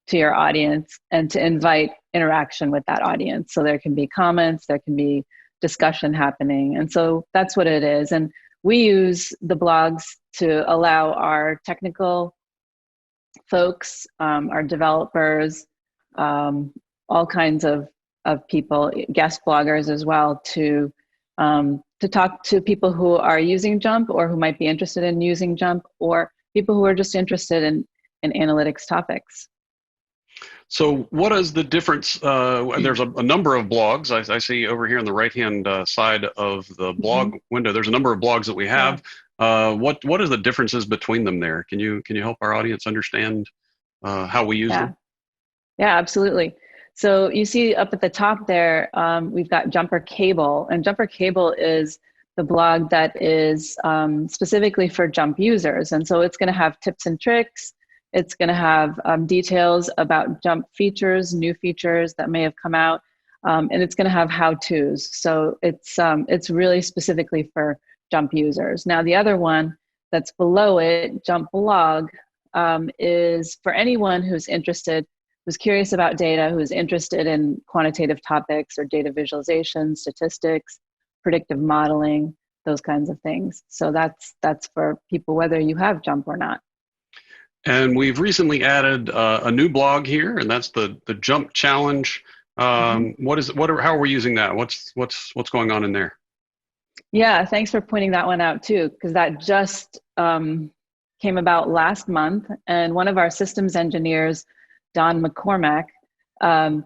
[SPEAKER 5] to your audience and to invite interaction with that audience. So there can be comments, there can be discussion happening. And so that's what it is. And we use the blogs to allow our technical folks, our developers, all kinds of people, guest bloggers as well, to talk to people who are using JMP or who might be interested in using JMP, or people who are just interested in analytics topics.
[SPEAKER 4] So what is the difference? There's a number of blogs. I see over here on the right-hand side of the blog window, there's a number of blogs that we have. What are the differences between them there? Can you help our audience understand how we use them?
[SPEAKER 5] Yeah, absolutely. So you see up at the top there, we've got Jumper Cable, and Jumper Cable is the blog that is specifically for JMP users. And so it's going to have tips and tricks. It's going to have details about JMP features, new features that may have come out, and it's going to have how-tos. So it's really specifically for JMP users. Now the other one that's below it, JMP Blog, is for anyone who's interested, who's curious about data, who's interested in quantitative topics or data visualization, statistics, predictive modeling, those kinds of things. So that's for people whether you have JMP or not.
[SPEAKER 4] And we've recently added a new blog here, and that's the JMP Challenge. How are we using that? What's going on in there?
[SPEAKER 5] Yeah, thanks for pointing that one out too, because that just came about last month, and one of our systems engineers, Don McCormack,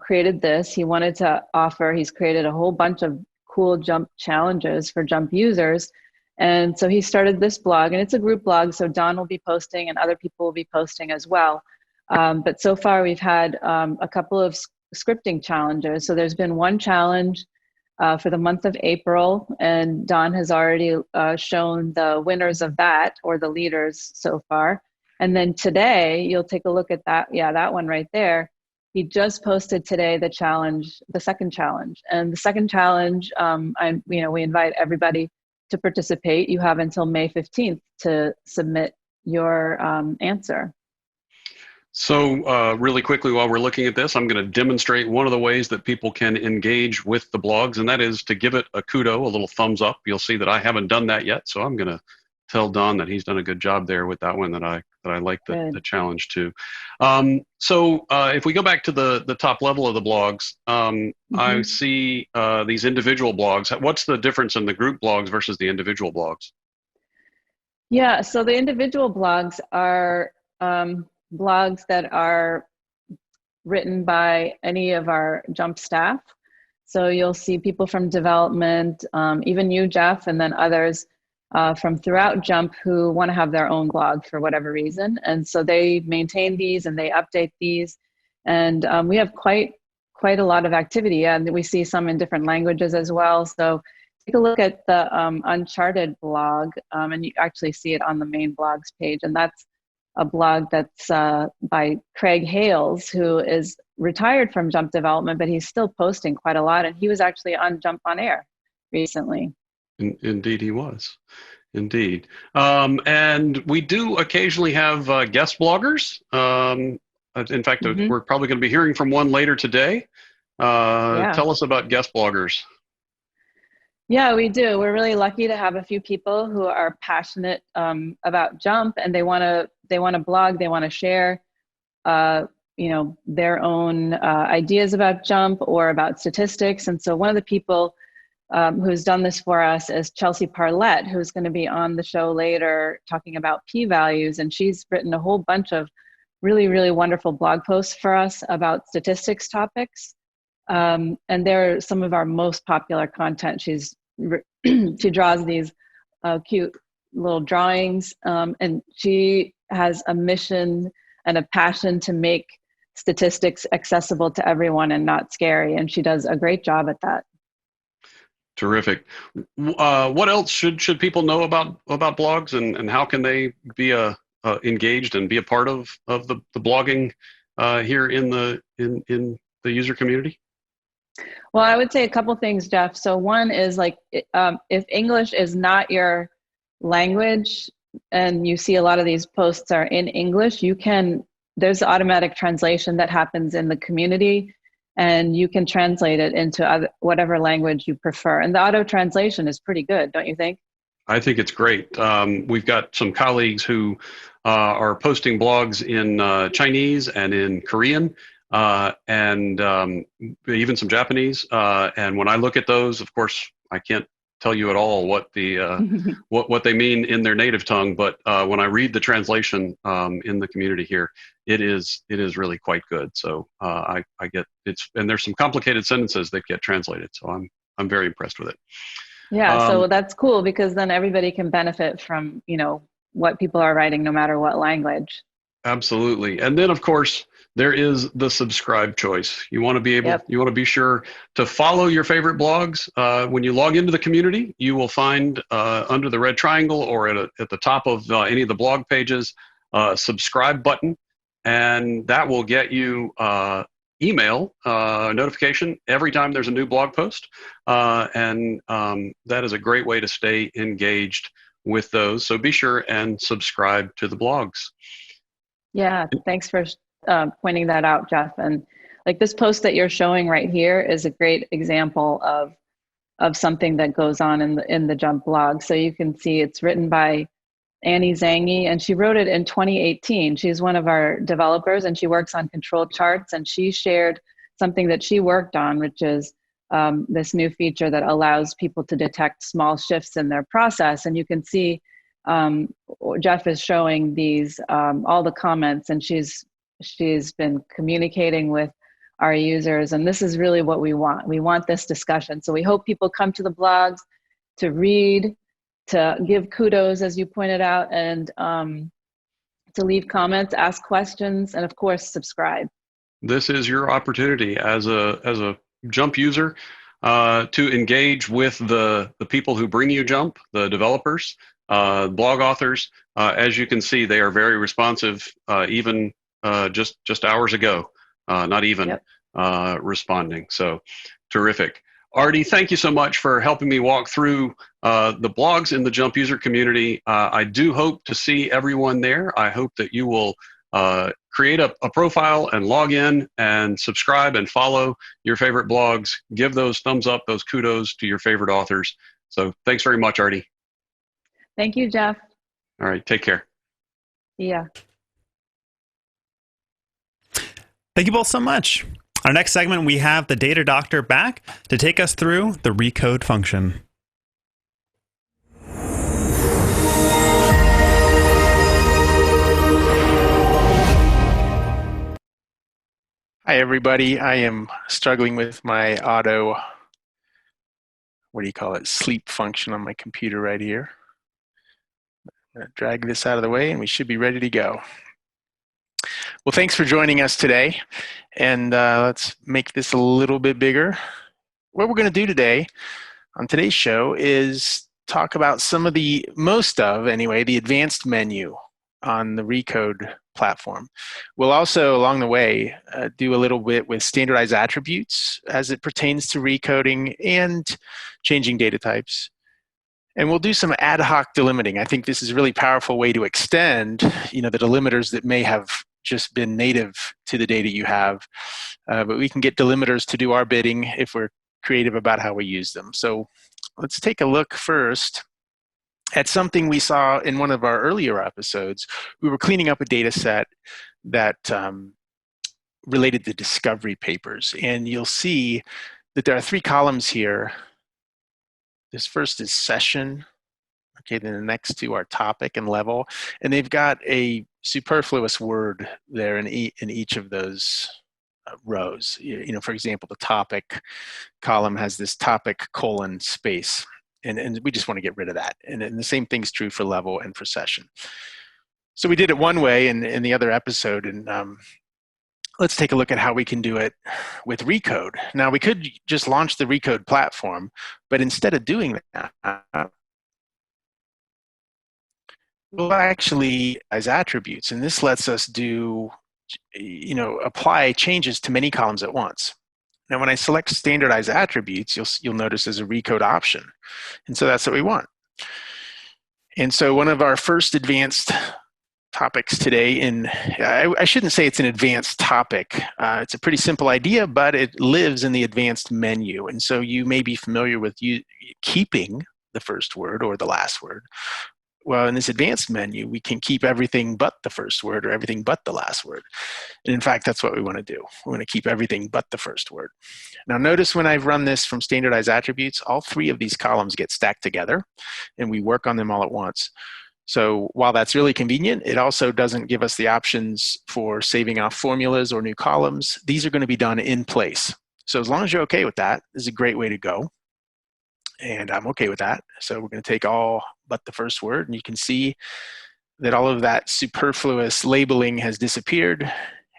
[SPEAKER 5] created this. He wanted to offer, he's created a whole bunch of cool JMP challenges for JMP users. And so he started this blog, and it's a group blog, so Don will be posting and other people will be posting as well. But so far we've had a couple of scripting challenges. So there's been one challenge for the month of April, and Don has already shown the winners of that, or the leaders so far. And then today, you'll take a look at that. Yeah, that one right there. He just posted today the challenge, the second challenge. And the second challenge, we invite everybody to participate. You have until May 15th to submit your answer.
[SPEAKER 4] So really quickly, while we're looking at this, I'm going to demonstrate one of the ways that people can engage with the blogs, and that is to give it a kudo, a little thumbs up. You'll see that I haven't done that yet, so I'm going to tell Don that he's done a good job there with that one. That I like the challenge too. So if we go back to the top level of the blogs, I see these individual blogs. What's the difference in the group blogs versus the individual blogs?
[SPEAKER 5] Yeah, so the individual blogs are blogs that are written by any of our JMP staff. So you'll see people from development, even you, Jeff, and then others from throughout JMP who want to have their own blog for whatever reason. And so they maintain these and they update these. And we have quite a lot of activity. And we see some in different languages as well. So take a look at the Uncharted blog, and you actually see it on the main blogs page. And that's a blog that's by Craig Hales, who is retired from JMP development, but he's still posting quite a lot. And he was actually on JMP On Air recently.
[SPEAKER 4] Indeed, he was. Indeed. And we do occasionally have guest bloggers. In fact, we're probably going to be hearing from one later today. Tell us about guest bloggers.
[SPEAKER 5] Yeah, we do. We're really lucky to have a few people who are passionate about JMP, and they want to blog, they want to share, their own ideas about JMP or about statistics. And so one of the people who's done this for us is Chelsea Parlett, who's going to be on the show later talking about p-values, and she's written a whole bunch of really, really wonderful blog posts for us about statistics topics. And they're some of our most popular content. She draws these cute little drawings, and she has a mission and a passion to make statistics accessible to everyone and not scary. And she does a great job at that.
[SPEAKER 4] Terrific. What else should people know about blogs, and how can they be engaged and be a part of the blogging here in the user community?
[SPEAKER 5] Well, I would say a couple things, Jeff. So one is if English is not your language and you see a lot of these posts are in English, there's automatic translation that happens in the community, and you can translate it into whatever language you prefer. And the auto translation is pretty good, don't you think?
[SPEAKER 4] I think it's great. We've got some colleagues who are posting blogs in Chinese and in Korean. And even some Japanese. And when I look at those, of course, I can't tell you at all what what they mean in their native tongue. But when I read the translation in the community here, it is really quite good. So I get and there's some complicated sentences that get translated. So I'm very impressed with it.
[SPEAKER 5] Yeah. So that's cool, because then everybody can benefit from what people are writing, no matter what language.
[SPEAKER 4] Absolutely. And then, of course, there is the subscribe choice. You want to be able, you want to be sure to follow your favorite blogs. When you log into the community, you will find under the red triangle or at the top of any of the blog pages, subscribe button. And that will get you email notification every time there's a new blog post. And that is a great way to stay engaged with those. So be sure and subscribe to the blogs.
[SPEAKER 5] Yeah, thanks for pointing that out, Jeff. And this post that you're showing right here is a great example of something that goes on in the JMP blog. So you can see it's written by Annie Zangi, and she wrote it in 2018. She's one of our developers, and she works on control charts. And she shared something that she worked on, which is this new feature that allows people to detect small shifts in their process. And you can see Jeff is showing these all the comments, and she's been communicating with our users, and this is really what we want. We want this discussion. So we hope people come to the blogs to read, to give kudos, as you pointed out, and to leave comments, ask questions, and of course, subscribe.
[SPEAKER 4] This is your opportunity as a JMP user to engage with the people who bring you JMP, the developers, blog authors. As you can see, they are very responsive, even just hours ago, not even responding. So terrific. Artie, thank you so much for helping me walk through the blogs in the JMP user community. I do hope to see everyone there. I hope that you will create a profile and log in and subscribe and follow your favorite blogs. Give those thumbs up, those kudos to your favorite authors. So thanks very much, Artie.
[SPEAKER 5] Thank you, Jeff.
[SPEAKER 4] All right, take care.
[SPEAKER 5] Yeah.
[SPEAKER 1] Thank you both so much. Our next segment, we have the data doctor back to take us through the Recode function.
[SPEAKER 6] Hi, everybody. I am struggling with my auto, sleep function on my computer right here. I'm going to drag this out of the way and we should be ready to go. Well, thanks for joining us today. And let's make this a little bit bigger. What we're going to do today on today's show is talk about the advanced menu on the Recode platform. We'll also, along the way, do a little bit with standardized attributes as it pertains to recoding and changing data types. And we'll do some ad hoc delimiting. I think this is a really powerful way to extend, the delimiters that may have just been native to the data you have. But we can get delimiters to do our bidding if we're creative about how we use them. So let's take a look first at something we saw in one of our earlier episodes. We were cleaning up a data set that related to discovery papers. And you'll see that there are 3 columns here. This first is session. Okay, then the next 2 are topic and level. And they've got a superfluous word there in each of those rows. For example, the topic column has this topic : space. And we just want to get rid of that. And the same thing's true for level and for session. So we did it one way in the other episode, and let's take a look at how we can do it with Recode. Now, we could just launch the Recode platform, but instead of doing that, we'll actually as attributes, and this lets us do, apply changes to many columns at once. Now, when I select standardized attributes, you'll notice there's a Recode option. And so that's what we want. And so one of our first advanced topics today, I shouldn't say it's an advanced topic. It's a pretty simple idea, but it lives in the advanced menu. And so you may be familiar with keeping the first word or the last word. Well, in this advanced menu, we can keep everything but the first word or everything but the last word. And in fact, that's what we want to do. We want to keep everything but the first word. Now, notice when I've run this from standardized attributes, all 3 of these columns get stacked together, and we work on them all at once. So while that's really convenient, it also doesn't give us the options for saving off formulas or new columns. These are going to be done in place. So as long as you're okay with that, this is a great way to go. And I'm okay with that. So we're going to take all but the first word, and you can see that all of that superfluous labeling has disappeared.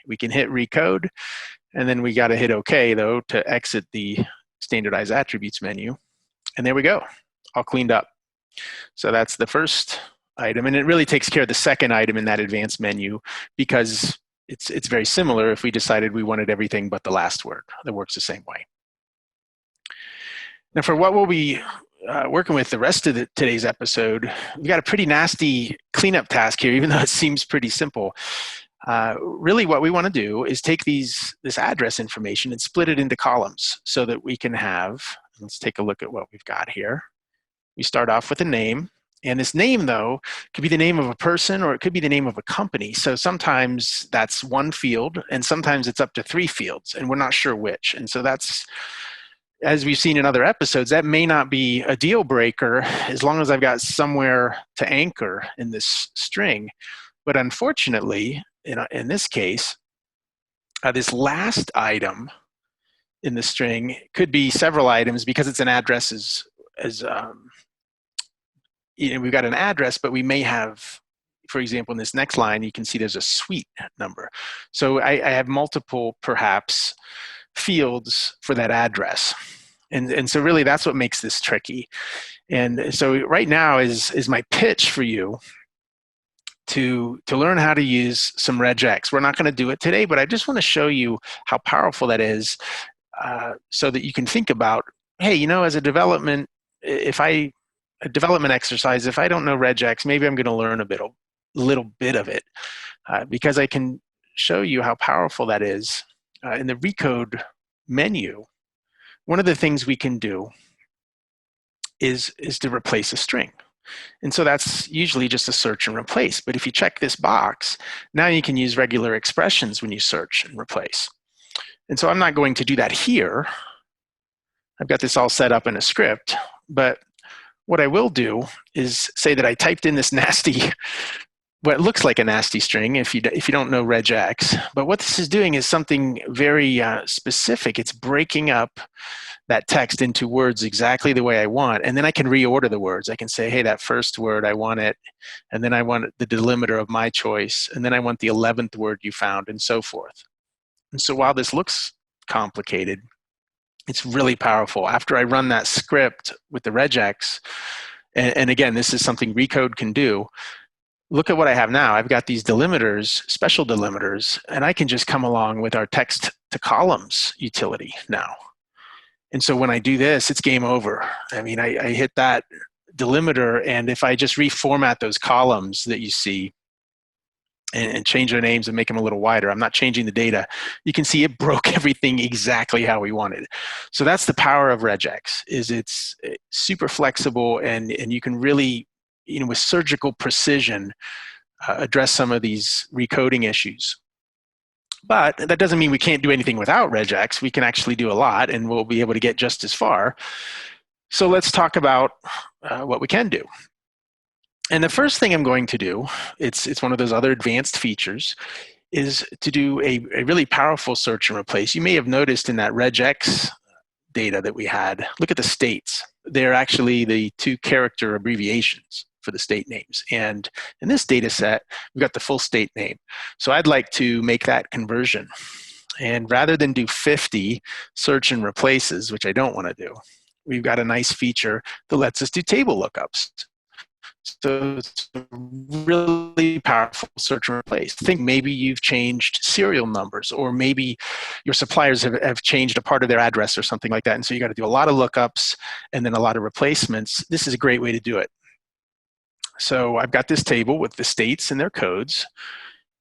[SPEAKER 6] We can hit Recode, and then we got to hit OK, though, to exit the standardized attributes menu. And there we go, all cleaned up. So that's the first item, and it really takes care of the second item in that advanced menu because it's very similar if we decided we wanted everything but the last word. That works the same way. Now, for what we'll be working with the rest of today's episode, we've got a pretty nasty cleanup task here, even though it seems pretty simple. Really, what we want to do is take this address information and split it into columns so that we can have, let's take a look at what we've got here. We start off with a name. And this name, though, could be the name of a person or it could be the name of a company. So sometimes that's 1 field, and sometimes it's up to 3 fields, and we're not sure which. And so that's, as we've seen in other episodes, that may not be a deal breaker as long as I've got somewhere to anchor in this string. But unfortunately, in this case, this last item in the string could be several items because it's an address we've got an address, but we may have, for example, in this next line, you can see there's a suite number. So I have multiple, perhaps, fields for that address. And so really that's what makes this tricky. And so right now is my pitch for you to learn how to use some regex. We're not going to do it today, but I just want to show you how powerful that is so that you can think about, hey, as a development exercise, if I don't know regex, maybe I'm going to learn a little bit of it because I can show you how powerful that is. In the Recode menu, one of the things we can do is to replace a string. And so that's usually just a search and replace. But if you check this box, now you can use regular expressions when you search and replace. And so I'm not going to do that here. I've got this all set up in a script, but what I will do is say that I typed in this nasty, what looks like a nasty string if you don't know regex. But what this is doing is something very specific. It's breaking up that text into words exactly the way I want, and then I can reorder the words. I can say, hey, that first word, I want it, and then I want the delimiter of my choice, and then I want the 11th word you found, and so forth. And so while this looks complicated, it's really powerful. After I run that script with the regex, and again, this is something Recode can do, look at what I have now. I've got these delimiters, special delimiters, and I can just come along with our text to columns utility now. And so when I do this, it's game over. I mean, I hit that delimiter, and if I just reformat those columns that you see and change their names and make them a little wider, I'm not changing the data, you can see it broke everything exactly how we wanted. So that's the power of regex, is it's super flexible, and you can really, with surgical precision, address some of these recoding issues. But that doesn't mean we can't do anything without regex. We can actually do a lot, and we'll be able to get just as far. So let's talk about what we can do. And the first thing I'm going to do, it's one of those other advanced features, is to do a really powerful search and replace. You may have noticed in that regex data that we had, look at the states. They're actually the 2-character abbreviations for the state names. And in this data set, we've got the full state name. So I'd like to make that conversion. And rather than do 50 search and replaces, which I don't want to do, we've got a nice feature that lets us do table lookups. So it's a really powerful search and replace. Think maybe you've changed serial numbers, or maybe your suppliers have changed a part of their address or something like that. And so you got to do a lot of lookups and then a lot of replacements. This is a great way to do it. So I've got this table with the states and their codes.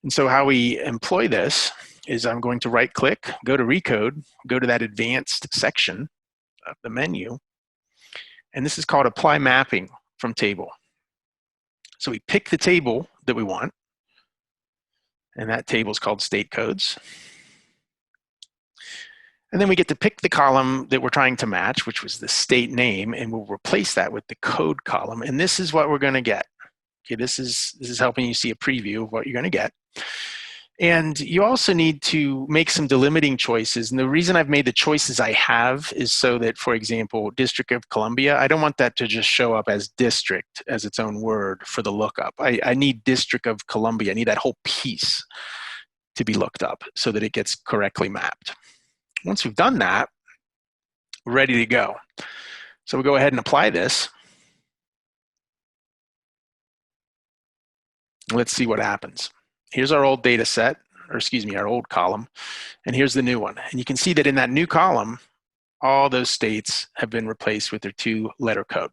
[SPEAKER 6] And so how we employ this is I'm going to right click, go to Recode, go to that advanced section of the menu. And this is called apply mapping from table. So we pick the table that we want, and that table is called state codes. And then we get to pick the column that we're trying to match, which was the state name, and we'll replace that with the code column. And this is what we're going to get. Okay, this is helping you see a preview of what you're going to get. And you also need to make some delimiting choices. And the reason I've made the choices I have is so that, for example, District of Columbia, I don't want that to just show up as district as its own word for the lookup. I need District of Columbia. I need that whole piece to be looked up so that it gets correctly mapped. Once we've done that, we're ready to go. So we'll go ahead and apply this. Let's see what happens. Here's our old data set, or excuse me, our old column, and here's the new one. And you can see that in that new column, all those states have been replaced with their 2-letter code.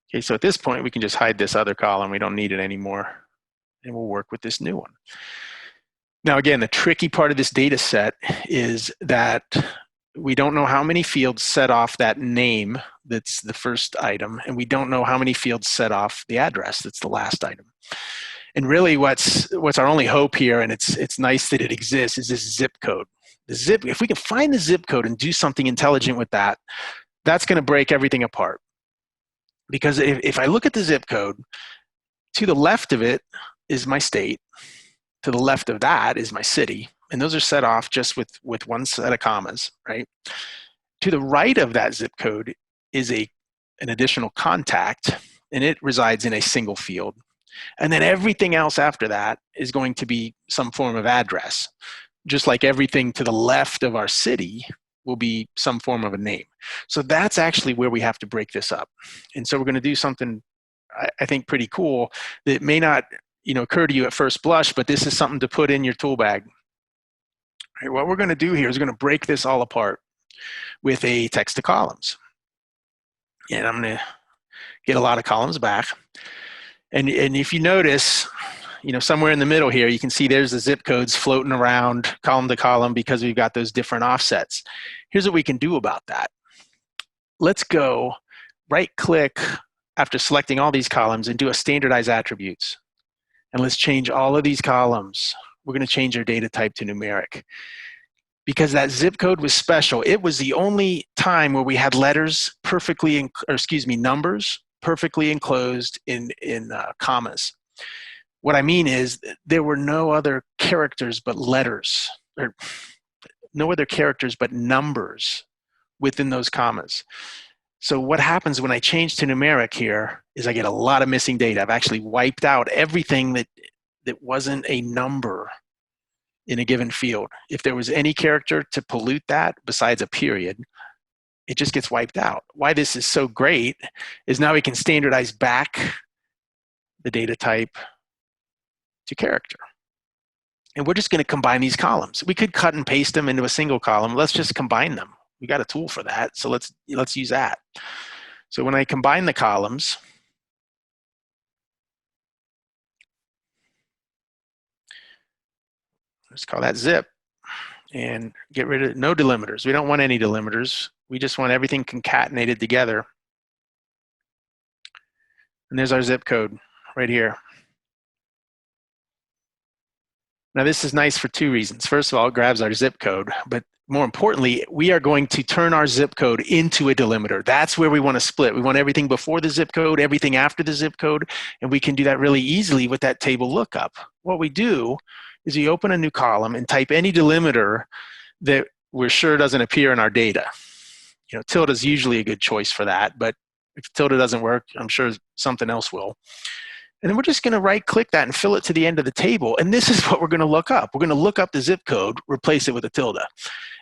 [SPEAKER 6] Okay, so at this point, we can just hide this other column. We don't need it anymore, and we'll work with this new one. Now, again, the tricky part of this data set is that we don't know how many fields set off that name that's the first item, and we don't know how many fields set off the address that's the last item. And really what's our only hope here, and it's nice that it exists, is this zip code. If we can find the zip code and do something intelligent with that, that's going to break everything apart. Because if I look at the zip code, to the left of it is my state, to the left of that is my city, and those are set off just with one set of commas, right? To the right of that zip code is an additional contact, and it resides in a single field. And then everything else after that is going to be some form of address, just like everything to the left of our city will be some form of a name. So that's actually where we have to break this up. And so we're going to do something, I think, pretty cool that may not occur to you at first blush, but this is something to put in your tool bag. Right, what we're going to do here is we're going to break this all apart with a text to columns. And I'm going to get a lot of columns back. And if you notice, somewhere in the middle here, you can see there's the zip codes floating around column to column because we've got those different offsets. Here's what we can do about that. Let's go right click after selecting all these columns, and do a standardize attributes. And let's change all of these columns. We're going to change our data type to numeric. Because that zip code was special. It was the only time where we had letters perfectly, numbers perfectly enclosed in commas. What I mean is there were no other characters but letters, or no other characters but numbers within those commas. So what happens when I change to numeric here is I get a lot of missing data. I've actually wiped out everything that wasn't a number in a given field. If there was any character to pollute that besides a period, it just gets wiped out. Why this is so great is now we can standardize back the data type to character. And we're just going to combine these columns. We could cut and paste them into a single column. Let's just combine them. We got a tool for that, so let's use that. So when I combine the columns, let's call that zip, and get rid of no delimiters. We don't want any delimiters. We just want everything concatenated together. And there's our zip code right here. Now this is nice for two reasons. First of all, it grabs our zip code, but more importantly, we are going to turn our zip code into a delimiter. That's where we want to split. We want everything before the zip code, everything after the zip code, and we can do that really easily with that table lookup. What we do is we open a new column and type any delimiter that we're sure doesn't appear in our data. You know, tilde is usually a good choice for that, but if tilde doesn't work, I'm sure something else will. And then we're just going to right-click that and fill it to the end of the table. And this is what we're going to look up. We're going to look up the zip code, replace it with a tilde.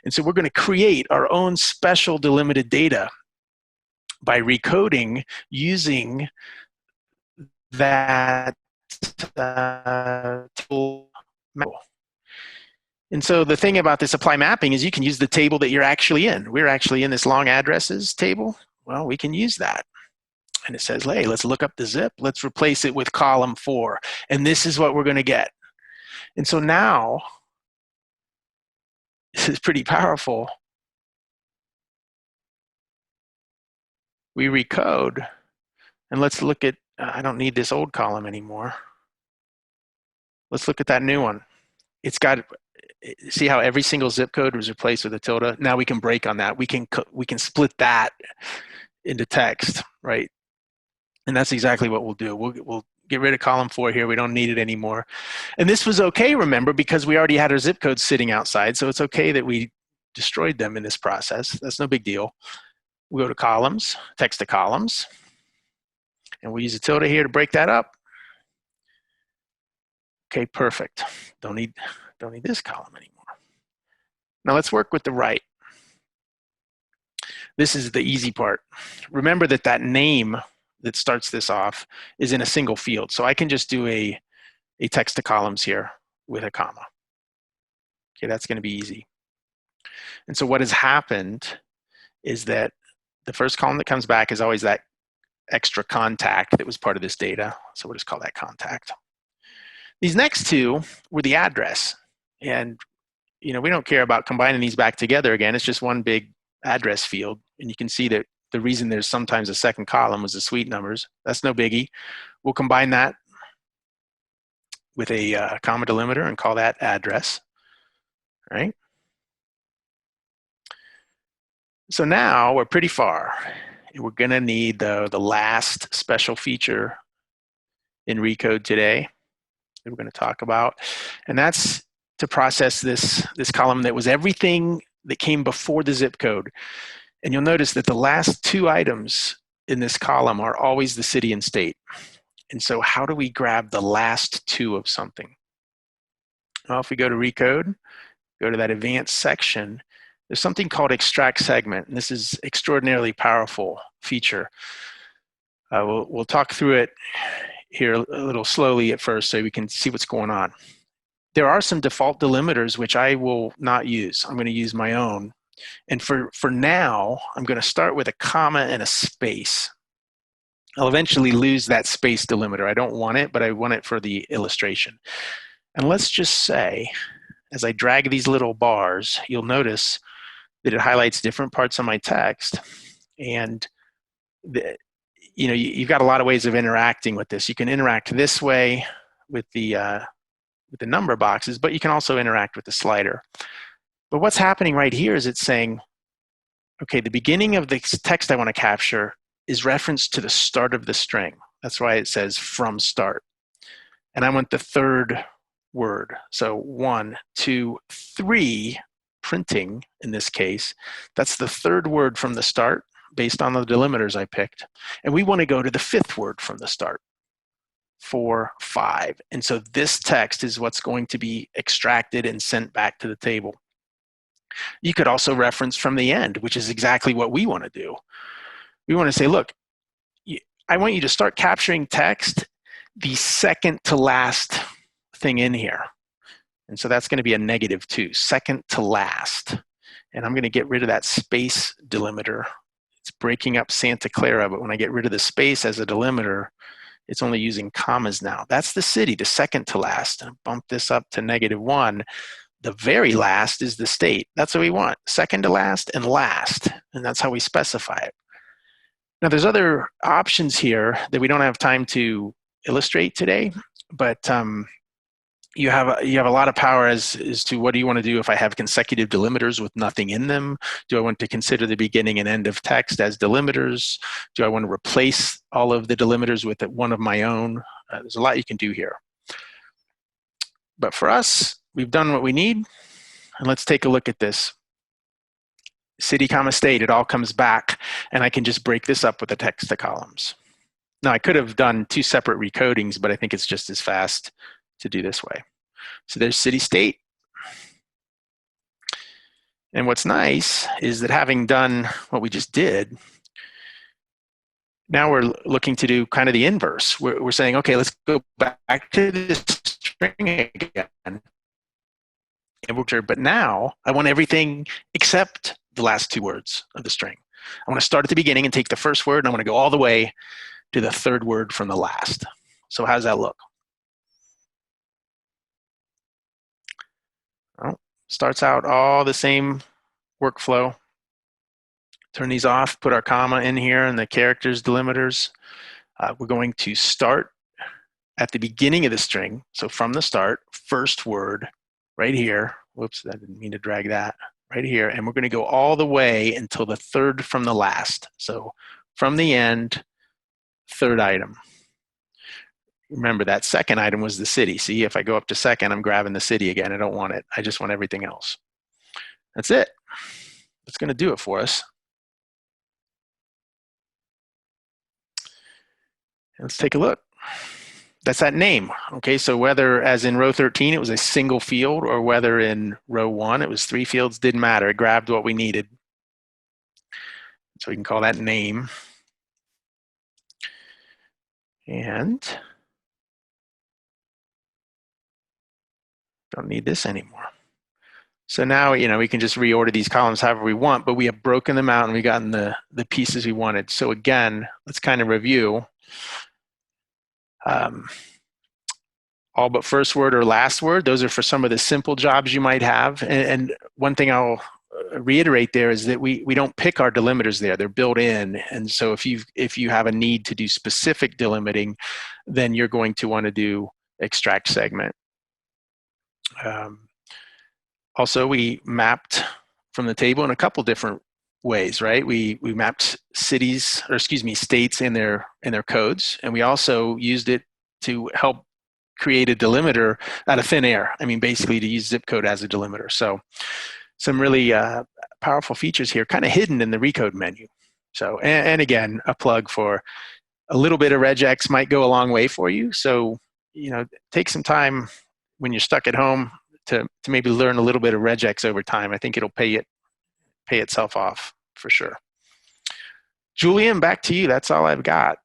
[SPEAKER 6] And so we're going to create our own special delimited data by recoding using that tool. And so the thing about this apply mapping is you can use the table that you're actually in. We're actually in this long addresses table. Well, we can use that. And it says, hey, let's look up the zip. Let's replace it with column 4. And this is what we're going to get. And so now, this is pretty powerful. We recode. And let's look at, I don't need this old column anymore. Let's look at that new one. It's got, see how every single zip code was replaced with a tilde? Now we can break on that. We can split that into text, right? And that's exactly what we'll do. We'll get rid of column 4 here. We don't need it anymore. And this was okay, remember, because we already had our zip codes sitting outside. So it's okay that we destroyed them in this process. That's no big deal. We go to columns, text to columns. And we use a tilde here to break that up. Okay, perfect. Don't need this column anymore. Now let's work with the right. This is the easy part. Remember that name that starts this off is in a single field. So I can just do a text to columns here with a comma. Okay, that's going to be easy. And so what has happened is that the first column that comes back is always that extra contact that was part of this data. So we'll just call that contact. These next two were the address. And you know, we don't care about combining these back together again. It's just one big address field. And you can see that the reason there's sometimes a second column was the suite numbers. That's no biggie. We'll combine that with a comma delimiter and call that address, right? So now we're pretty far. We're gonna need the last special feature in Recode today that we're gonna talk about. And that's to process this column that was everything that came before the zip code. And you'll notice that the last 2 items in this column are always the city and state. And so how do we grab the last 2 of something? Well, if we go to Recode, go to that advanced section, there's something called extract segment. And this is extraordinarily powerful feature. We'll talk through it here a little slowly at first so we can see what's going on. There are some default delimiters which I will not use. I'm going to use my own. And for now, I'm going to start with a comma and a space. I'll eventually lose that space delimiter. I don't want it, but I want it for the illustration. And let's just say, as I drag these little bars, you'll notice that it highlights different parts of my text. And you've got a lot of ways of interacting with this. You can interact this way with the number boxes, but you can also interact with the slider. But what's happening right here is it's saying, okay, the beginning of the text I want to capture is referenced to the start of the string. That's why it says from start. And I want the third word. So 1, 2, 3, printing in this case. That's the third word from the start based on the delimiters I picked. And we want to go to the fifth word from the start. 4, 5. And so this text is what's going to be extracted and sent back to the table. You could also reference from the end, which is exactly what we want to do. We want to say, look, I want you to start capturing text, the second to last thing in here. And so that's going to be a -2, second to last. And I'm going to get rid of that space delimiter. It's breaking up Santa Clara, but when I get rid of the space as a delimiter, it's only using commas now. That's the city, the second to last. And bump this up to -1. The very last is the state. That's what we want, second to last and last. And that's how we specify it. Now there's other options here that we don't have time to illustrate today, but you have a lot of power as to what do you want to do if I have consecutive delimiters with nothing in them? Do I want to consider the beginning and end of text as delimiters? Do I want to replace all of the delimiters with one of my own? There's a lot you can do here. But for us, we've done what we need, and let's take a look at this. City, comma, state, it all comes back, and I can just break this up with the text to columns. Now, I could have done 2 separate recodings, but I think it's just as fast to do this way. So there's city, state. And what's nice is that having done what we just did, now we're looking to do kind of the inverse. We're saying, okay, let's go back to this string again. But now I want everything except the last 2 words of the string. I want to start at the beginning and take the first word, and I want to go all the way to the third word from the last. So how does that look? Well, starts out all the same workflow. Turn these off, put our comma in here and the characters delimiters. We're going to start at the beginning of the string. So from the start, first word right here. Whoops, I didn't mean to drag that. Right here. And we're going to go all the way until the third from the last. So from the end, third item. Remember that second item was the city. See, if I go up to second, I'm grabbing the city again. I don't want it. I just want everything else. That's it. That's going to do it for us. Let's take a look. That's that name. Okay, so whether as in row 13 it was a single field or whether in row 1 it was 3 fields, didn't matter. It grabbed what we needed. So we can call that name. And don't need this anymore. So now, we can just reorder these columns however we want, but we have broken them out and we've gotten the pieces we wanted. So again, let's kind of review. All but first word or last word, those are for some of the simple jobs you might have. And one thing I'll reiterate there is that we don't pick our delimiters there, they're built in. And so if you have a need to do specific delimiting, then you're going to want to do extract segment. Also, we mapped from the table in a couple different ways, right? We mapped states in their codes, and we also used it to help create a delimiter out of thin air. I mean, basically to use zip code as a delimiter. So some really powerful features here, kind of hidden in the Recode menu. So, and again, a plug for a little bit of regex might go a long way for you. So, take some time when you're stuck at home to maybe learn a little bit of regex over time. I think it'll pay itself off for sure. Julian, back to you. That's all I've got.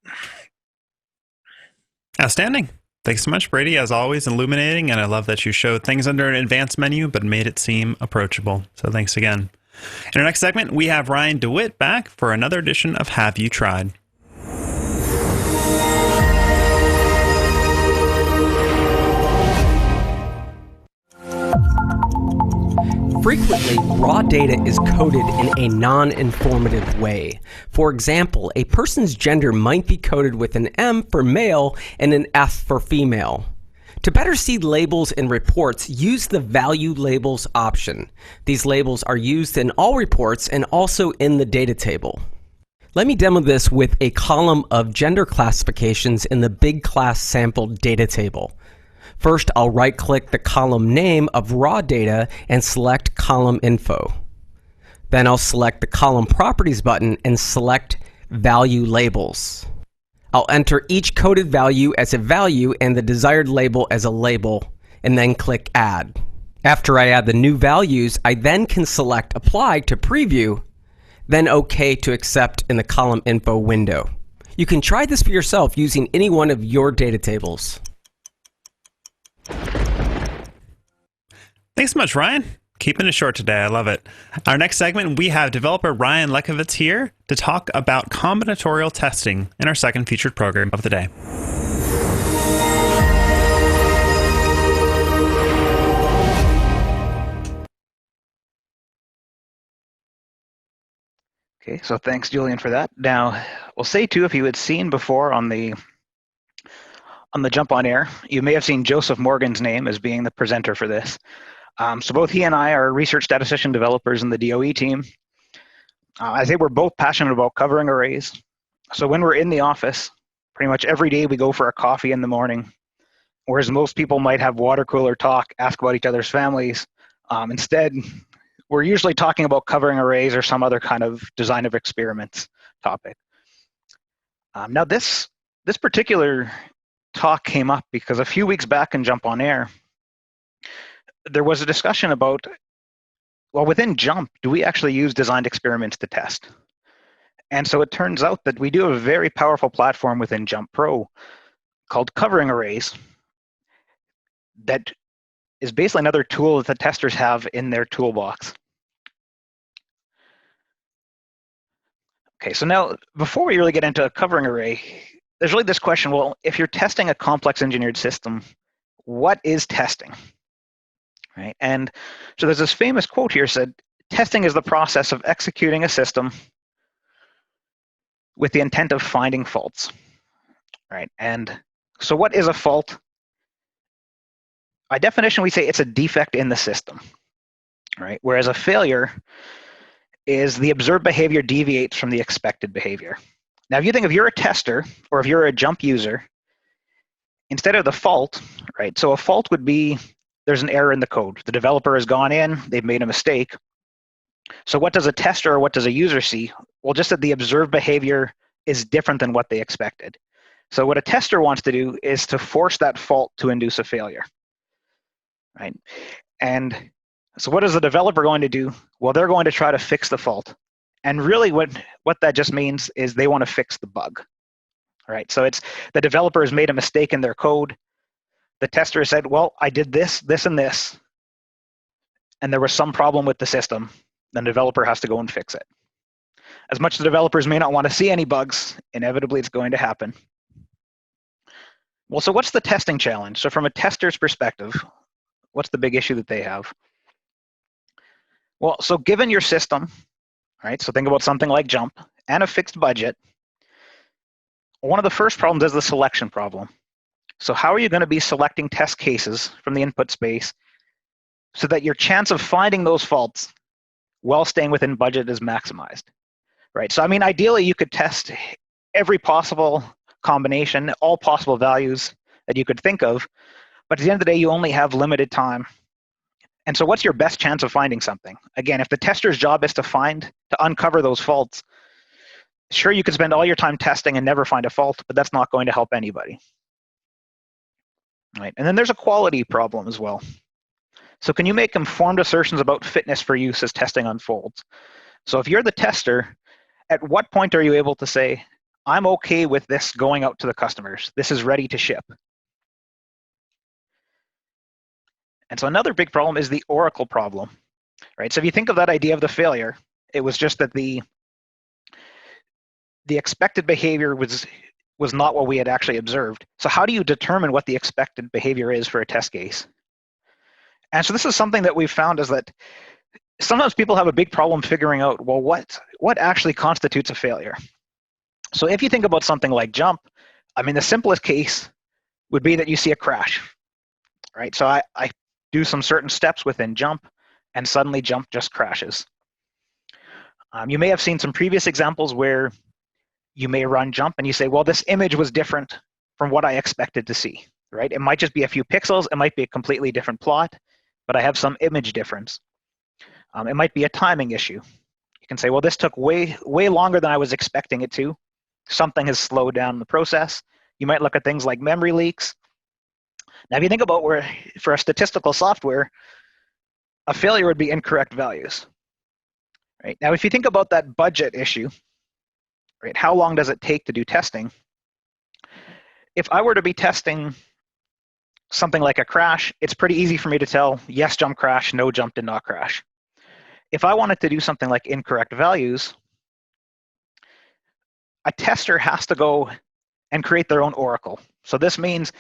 [SPEAKER 6] Outstanding.
[SPEAKER 1] Thanks so much, Brady, as always, illuminating, and I love that you showed things under an advanced menu, but made it seem approachable. So thanks again. In our next segment, we have Ryan DeWitt back for another edition of Have You Tried?
[SPEAKER 7] Frequently, raw data is coded in a non-informative way. For example, a person's gender might be coded with an M for male and an F for female. To better see labels in reports, use the Value Labels option. These labels are used in all reports and also in the data table. Let me demo this with a column of gender classifications in the big class sample data table. First, I'll right-click the column name of raw data and select Column Info. Then I'll select the Column Properties button and select Value Labels. I'll enter each coded value as a value and the desired label as a label, and then click Add. After I add the new values, I then can select Apply to preview, then OK to accept in the Column Info window. You can try this for yourself using any one of your data tables.
[SPEAKER 1] Thanks so much, Ryan. Keeping it short today. I love it. Our next segment, we have developer Ryan Lekovitz here to talk about combinatorial testing in our second featured program of the day.
[SPEAKER 8] Okay, so thanks, Julian, for that. Now, we'll say, too, if you had seen before on the Jump On Air, you may have seen Joseph Morgan's name as being the presenter for this. So both he and I are research statistician developers in the DOE team. I think we're both passionate about covering arrays. So when we're in the office, pretty much every day we go for a coffee in the morning, whereas most people might have water cooler talk, ask about each other's families. Instead, we're usually talking about covering arrays or some other kind of design of experiments topic. Now this particular talk came up because a few weeks back in Jump On Air, there was a discussion about, well, within Jump, do we actually use designed experiments to test? And so it turns out that we do have a very powerful platform within Jump Pro called Covering Arrays that is basically another tool that the testers have in their toolbox. Okay, so now before we really get into a covering array, there's really this question, well, if you're testing a complex engineered system, what is testing? Right? And so there's this famous quote here said, testing is the process of executing a system with the intent of finding faults. Right? And so what is a fault? By definition, we say it's a defect in the system. Right? Whereas a failure is the observed behavior deviates from the expected behavior. Now, if you think if you're a tester or if you're a Jump user, instead of the fault, right? So a fault would be there's an error in the code. The developer has gone in, they've made a mistake. So what does a tester or what does a user see? Well, just that the observed behavior is different than what they expected. So what a tester wants to do is to force that fault to induce a failure, right? And so what is the developer going to do? Well, they're going to try to fix the fault. And really what that just means is they want to fix the bug, right? So it's the developer has made a mistake in their code. The tester said, well, I did this, this, and this, and there was some problem with the system. Then the developer has to go and fix it. As much as the developers may not want to see any bugs, inevitably it's going to happen. Well, so what's the testing challenge? So from a tester's perspective, what's the big issue that they have? Well, so given your system, right? So think about something like Jump and a fixed budget. One of the first problems is the selection problem. So how are you going to be selecting test cases from the input space so that your chance of finding those faults while staying within budget is maximized, right? So I mean, ideally you could test every possible combination, all possible values that you could think of, but at the end of the day, you only have limited time. And so what's your best chance of finding something? Again, if the tester's job is to uncover those faults, sure, you could spend all your time testing and never find a fault, but that's not going to help anybody. Right? And then there's a quality problem as well. So can you make informed assertions about fitness for use as testing unfolds? So if you're the tester, at what point are you able to say, I'm okay with this going out to the customers. This is ready to ship. And so another big problem is the Oracle problem, right? So if you think of that idea of the failure, it was just that the expected behavior was not what we had actually observed. So how do you determine what the expected behavior is for a test case? And so this is something that we've found is that sometimes people have a big problem figuring out, well, what actually constitutes a failure? So if you think about something like jump, I mean, the simplest case would be that you see a crash, right? So I do some certain steps within jump, and suddenly jump just crashes. You may have seen some previous examples where you may run jump and you say, well, this image was different from what I expected to see, right? It might just be a few pixels. It might be a completely different plot, but I have some image difference. It might be a timing issue. You can say, well, this took way longer than I was expecting it to. Something has slowed down the process. You might look at things like memory leaks. Now, if you think about where, for a statistical software, a failure would be incorrect values. Right? Now, if you think about that budget issue, right, how long does it take to do testing? If I were to be testing something like a crash, it's pretty easy for me to tell, yes, jump crashed, no, jump did not crash. If I wanted to do something like incorrect values, a tester has to go and create their own oracle. So this means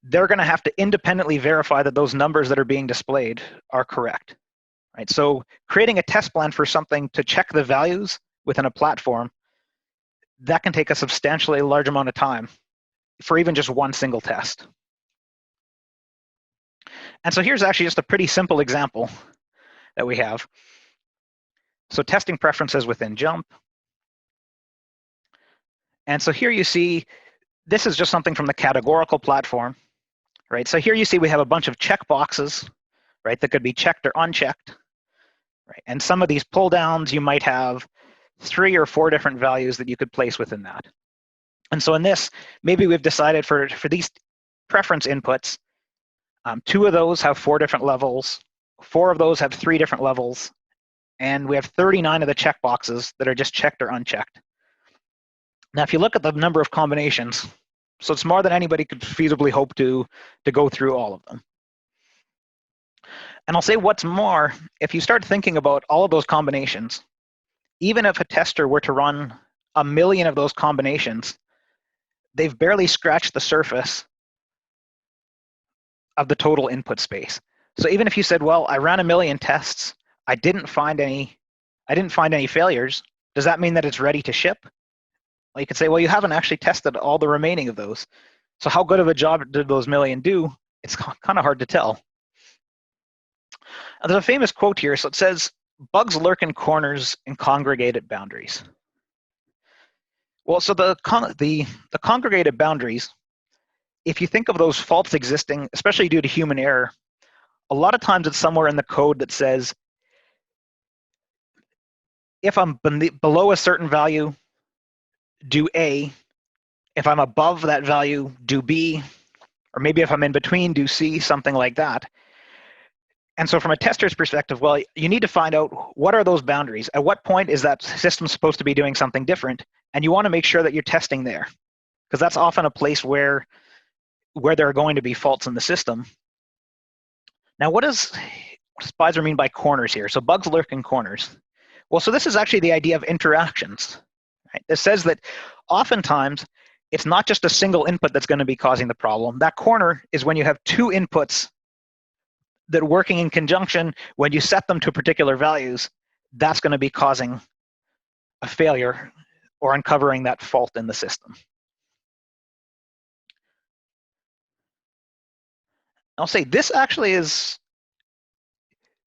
[SPEAKER 8] they're going to have to independently verify that those numbers that are being displayed are correct. Right? So creating a test plan for something to check the values within a platform, that can take a substantially large amount of time for even just one single test. And so here's actually just a pretty simple example that we have. So testing preferences within jump. And so here you see, this is just something from the Categorical platform, right? So here you see we have a bunch of checkboxes, right, that could be checked or unchecked, right? And some of these pull downs, you might have 3 or 4 different values that you could place within that. And so in this, maybe we've decided for these preference inputs, 2 of those have 4 different levels, 4 of those have 3 different levels, and we have 39 of the checkboxes that are just checked or unchecked. Now, if you look at the number of combinations, so it's more than anybody could feasibly hope to go through all of them. And I'll say what's more, if you start thinking about all of those combinations, even if a tester were to run 1 million of those combinations, they've barely scratched the surface of the total input space. So even if you said, well, I ran 1 million tests, I didn't find any failures, does that mean that it's ready to ship? Well, you could say, well, you haven't actually tested all the remaining of those. So how good of a job did those 1 million do? It's kind of hard to tell. There's a famous quote here. So it says, bugs lurk in corners and congregated boundaries. Well, so the congregated boundaries, if you think of those faults existing, especially due to human error, a lot of times it's somewhere in the code that says, if I'm below a certain value, do A. If I'm above that value, do B. Or maybe if I'm in between, do C, something like that. And so from a tester's perspective, well, you need to find out what are those boundaries? At what point is that system supposed to be doing something different? And you want to make sure that you're testing there, because that's often a place where there are going to be faults in the system. Now, what does Spicer mean by corners here? So bugs lurk in corners. Well, so this is actually the idea of interactions. Right? It says that oftentimes it's not just a single input that's going to be causing the problem. That corner is when you have 2 inputs that are working in conjunction. When you set them to particular values, that's going to be causing a failure or uncovering that fault in the system. I'll say this actually is,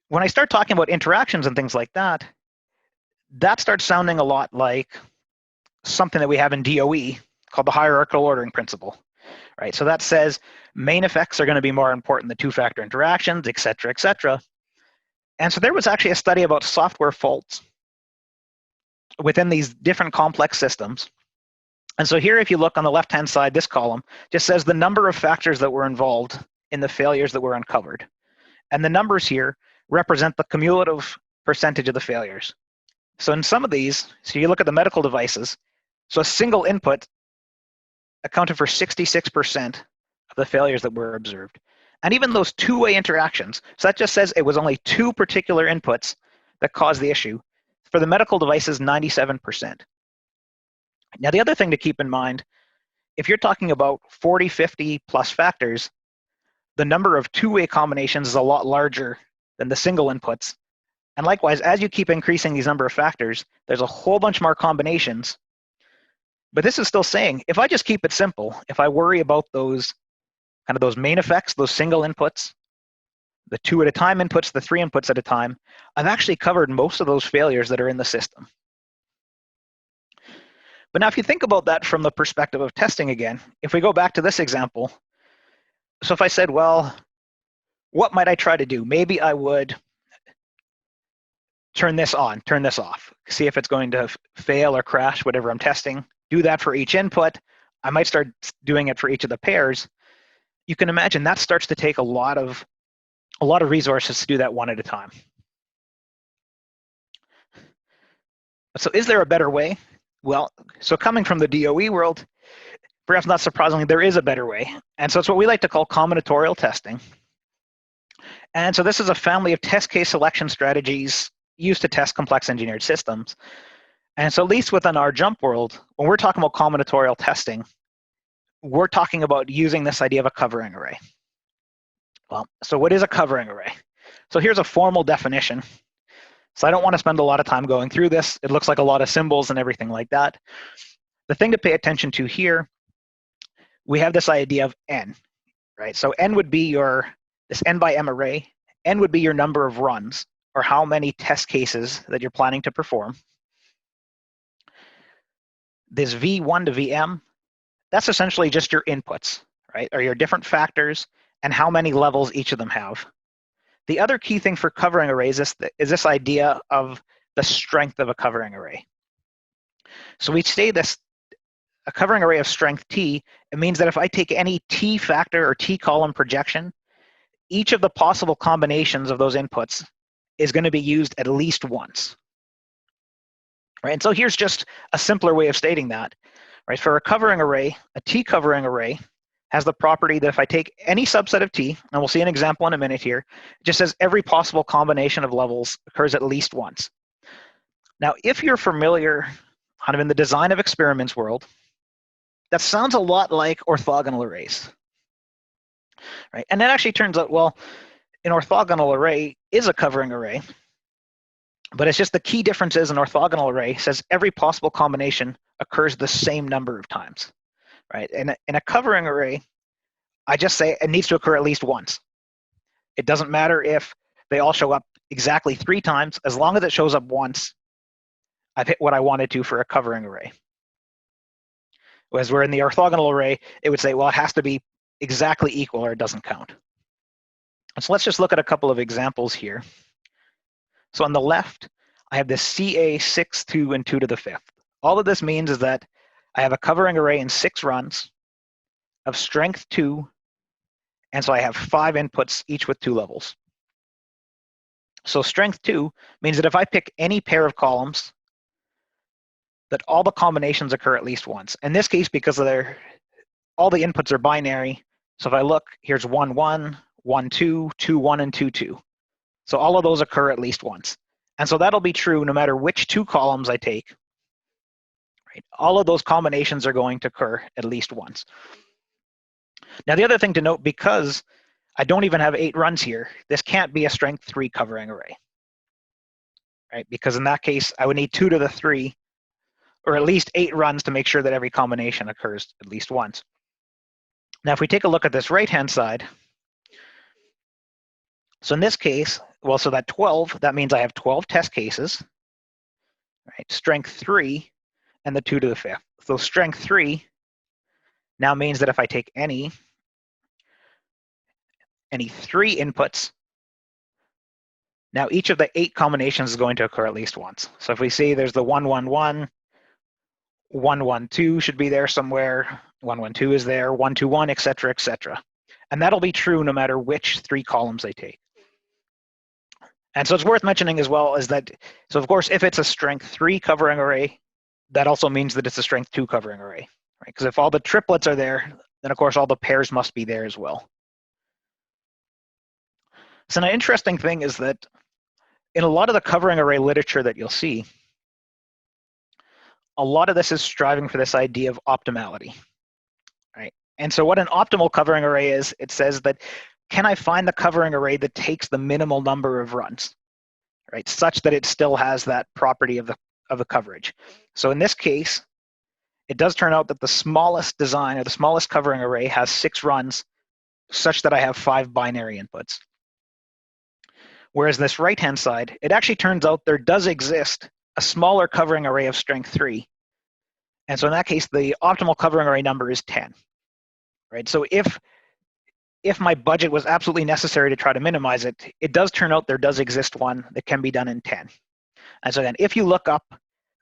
[SPEAKER 8] when I start talking about interactions and things like that, that starts sounding a lot like something that we have in DOE called the hierarchical ordering principle, right? So that says main effects are going to be more important than 2-factor interactions, et cetera, et cetera. And so there was actually a study about software faults within these different complex systems. And so here, if you look on the left-hand side, this column just says the number of factors that were involved in the failures that were uncovered. And the numbers here represent the cumulative percentage of the failures. So in some of these, so you look at the medical devices, so a single input accounted for 66% of the failures that were observed. And even those 2-way interactions, so that just says it was only 2 particular inputs that caused the issue. For the medical devices, 97%. Now, the other thing to keep in mind, if you're talking about 40, 50 plus factors, the number of 2-way combinations is a lot larger than the single inputs. And likewise, as you keep increasing these number of factors, there's a whole bunch more combinations. But this is still saying, if I just keep it simple, if I worry about those kind of those main effects, those single inputs, the 2 at a time inputs, the 3 inputs at a time, I've actually covered most of those failures that are in the system. But now if you think about that from the perspective of testing again, if we go back to this example, so if I said, well, what might I try to do? Maybe I would turn this on, turn this off, see if it's going to fail or crash, whatever I'm testing. Do that for each input. I might start doing it for each of the pairs. You can imagine that starts to take a lot of resources to do that one at a time. So is there a better way? Well, so coming from the DOE world, perhaps not surprisingly, there is a better way. And so it's what we like to call combinatorial testing. And so this is a family of test case selection strategies used to test complex engineered systems. And so at least within our JMP world, when we're talking about combinatorial testing, we're talking about using this idea of a covering array. Well, so what is a covering array? So here's a formal definition. So I don't want to spend a lot of time going through this. It looks like a lot of symbols and everything like that. The thing to pay attention to here, we have this idea of n, right? So n would be this n by m array. N would be your number of runs, or how many test cases that you're planning to perform. This v1 to vm, that's essentially just your inputs, right? Or your different factors and how many levels each of them have. The other key thing for covering arrays is this idea of the strength of a covering array. So we say this, a covering array of strength t, it means that if I take any t factor or t column projection, each of the possible combinations of those inputs is going to be used at least once. Right? And so here's just a simpler way of stating that. Right? For a covering array, a t covering array has the property that if I take any subset of t, and we'll see an example in a minute here, it just says every possible combination of levels occurs at least once. Now, if you're familiar kind of in the design of experiments world, that sounds a lot like orthogonal arrays. Right? And it actually turns out, well, an orthogonal array is a covering array, but it's just the key difference is an orthogonal array says every possible combination occurs the same number of times, right? And in a covering array, I just say it needs to occur at least once. It doesn't matter if they all show up exactly 3 times, as long as it shows up once, I've hit what I wanted to for a covering array. Whereas we're in the orthogonal array, it would say, well, it has to be exactly equal or it doesn't count. So let's just look at a couple of examples here. So on the left, I have this CA 6, 2, and 2 to the 5th. All of this means is that I have a covering array in 6 runs of strength 2, and so I have 5 inputs, each with 2 levels. So strength 2 means that if I pick any pair of columns, that all the combinations occur at least once. In this case, because all the inputs are binary, so if I look, here's 1, 1, 1, 2, 2, 1, and 2, 2. So all of those occur at least once. And so that'll be true no matter which 2 columns I take. Right? All of those combinations are going to occur at least once. Now the other thing to note, because I don't even have 8 runs here, this can't be a strength 3 covering array. Right? Because in that case, I would need 2 to the 3, or at least 8 runs to make sure that every combination occurs at least once. Now if we take a look at this right-hand side, so in this case, well, so that 12, that means I have 12 test cases, right? Strength 3 and the 2 to the 5th. So strength 3 now means that if I take any 3 inputs, now each of the 8 combinations is going to occur at least once. So if we see there's the 1, 1, 1, 1, 1, 2 should be there somewhere, 1, 1, 2 is there, 1, 2, 1, et cetera, et cetera. And that'll be true no matter which 3 columns I take. And so it's worth mentioning as well is that, so of course, if it's a strength 3 covering array, that also means that it's a strength 2 covering array, right? Because if all the triplets are there, then of course all the pairs must be there as well. So an interesting thing is that in a lot of the covering array literature that you'll see, a lot of this is striving for this idea of optimality, right? And so what an optimal covering array is, it says that, can I find the covering array that takes the minimal number of runs? right, such that it still has that property of the coverage. So in this case, it does turn out that the smallest design or the smallest covering array has 6 runs such that I have 5 binary inputs. Whereas this right-hand side, it actually turns out there does exist a smaller covering array of strength 3. And so in that case, the optimal covering array number is 10. Right? So if my budget was absolutely necessary to try to minimize it, it does turn out there does exist one that can be done in 10. And so then if you look up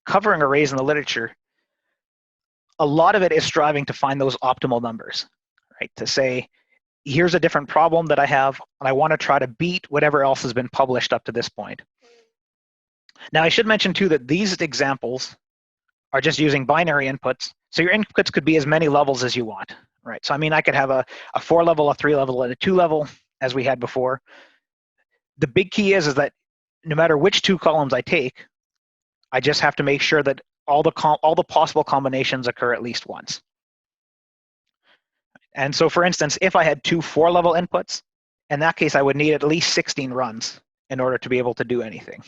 [SPEAKER 8] covering arrays in the literature, a lot of it is striving to find those optimal numbers, right? To say, here's a different problem that I have, and I want to try to beat whatever else has been published up to this point. Now, I should mention, too, that these examples are just using binary inputs. So your inputs could be as many levels as you want, right? So, I mean, I could have a 4-level, a 3-level, and a 2-level, as we had before. The big key is that no matter which 2 columns I take, I just have to make sure that all the possible combinations occur at least once. And so, for instance, if I had 2 4-level inputs, in that case, I would need at least 16 runs in order to be able to do anything.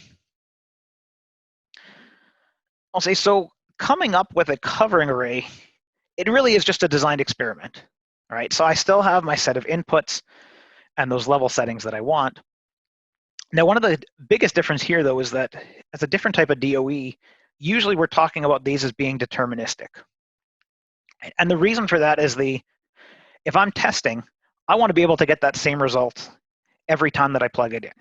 [SPEAKER 8] I'll say, so coming up with a covering array, it really is just a designed experiment, all right? So I still have my set of inputs and those level settings that I want. Now, one of the biggest difference here, though, is that as a different type of DOE, usually we're talking about these as being deterministic. And the reason for that is if I'm testing, I want to be able to get that same result every time that I plug it in,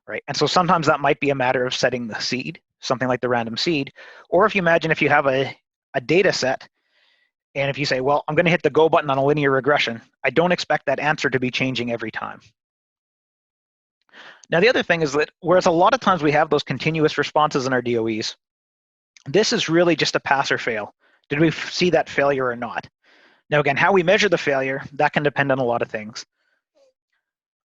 [SPEAKER 8] right? And so sometimes that might be a matter of setting the seed, something like the random seed. Or if you imagine if you have a data set, and if you say, well, I'm going to hit the go button on a linear regression, I don't expect that answer to be changing every time. Now, the other thing is that whereas a lot of times we have those continuous responses in our DOEs, this is really just a pass or fail. Did we see that failure or not? Now, again, how we measure the failure, that can depend on a lot of things.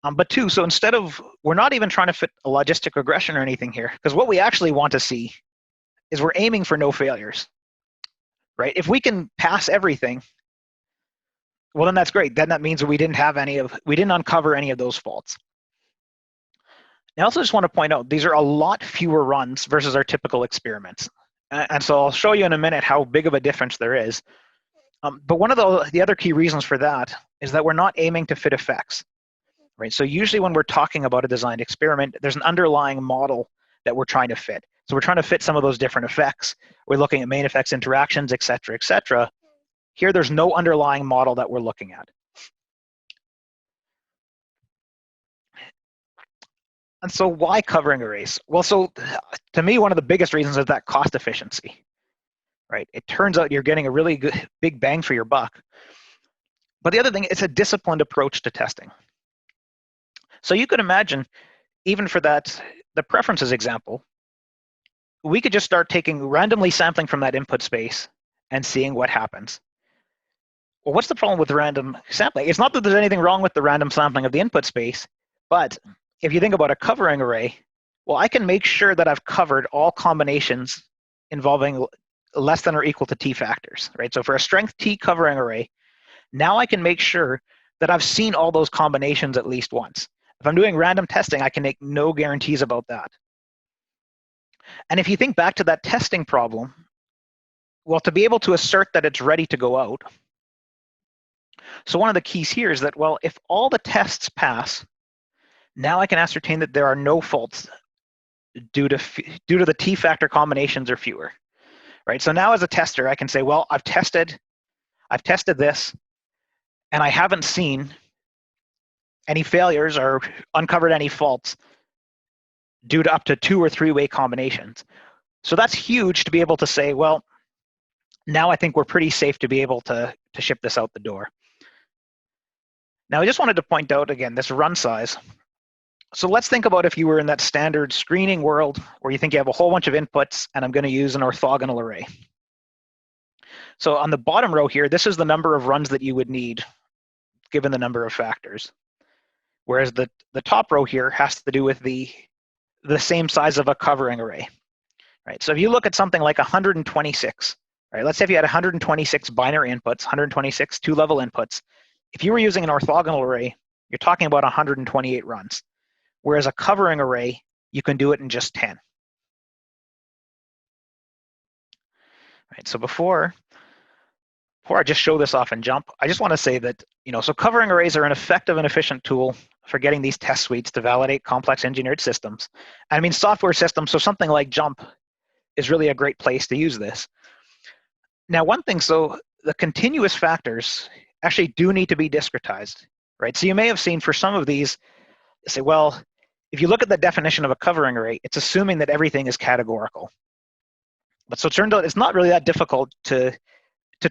[SPEAKER 8] But two, so instead of, we're not even trying to fit a logistic regression or anything here, because what we actually want to see is we're aiming for no failures, right? If we can pass everything, well, then that's great. Then that means we didn't uncover any of those faults. Now, I also just want to point out, these are a lot fewer runs versus our typical experiments. And so I'll show you in a minute how big of a difference there is. But one of the other key reasons for that is that we're not aiming to fit effects, right? So usually when we're talking about a designed experiment, there's an underlying model that we're trying to fit. So we're trying to fit some of those different effects. We're looking at main effects, interactions, et cetera, et cetera. Here, there's no underlying model that we're looking at. And so why covering arrays? Well, so to me, one of the biggest reasons is that cost efficiency, right? It turns out you're getting a really good big bang for your buck. But the other thing, it's a disciplined approach to testing. So you could imagine, even for the preferences example, we could just start randomly sampling from that input space and seeing what happens. Well, what's the problem with random sampling? It's not that there's anything wrong with the random sampling of the input space, but if you think about a covering array, well, I can make sure that I've covered all combinations involving less than or equal to t factors, right? So for a strength t covering array, now I can make sure that I've seen all those combinations at least once. If I'm doing random testing, I can make no guarantees about that. And if you think back to that testing problem, well, to be able to assert that it's ready to go out, so one of the keys here is that, well, if all the tests pass, now I can ascertain that there are no faults due to the t-factor combinations or fewer, right? So now as a tester, I can say, well, I've tested this, and I haven't seen any failures or uncovered any faults due to up to 2- or 3-way combinations. So that's huge to be able to say, well, now I think we're pretty safe to be able to ship this out the door. Now, I just wanted to point out, again, this run size. So let's think about if you were in that standard screening world where you think you have a whole bunch of inputs and I'm going to use an orthogonal array. So on the bottom row here, this is the number of runs that you would need given the number of factors. Whereas the top row here has to do with the same size of a covering array, right? So if you look at something like 126, right? Let's say if you had 126 binary inputs, 126 2-level inputs. If you were using an orthogonal array, you're talking about 128 runs. Whereas a covering array, you can do it in just 10. Right, so before I just show this off and jump, I just want to say that, so covering arrays are an effective and efficient tool for getting these test suites to validate complex engineered systems. I mean, software systems, so something like JMP is really a great place to use this. Now, one thing, so the continuous factors actually do need to be discretized, right? So you may have seen for some of these, say, well, if you look at the definition of a covering array, it's assuming that everything is categorical. But so it turns out it's not really that difficult to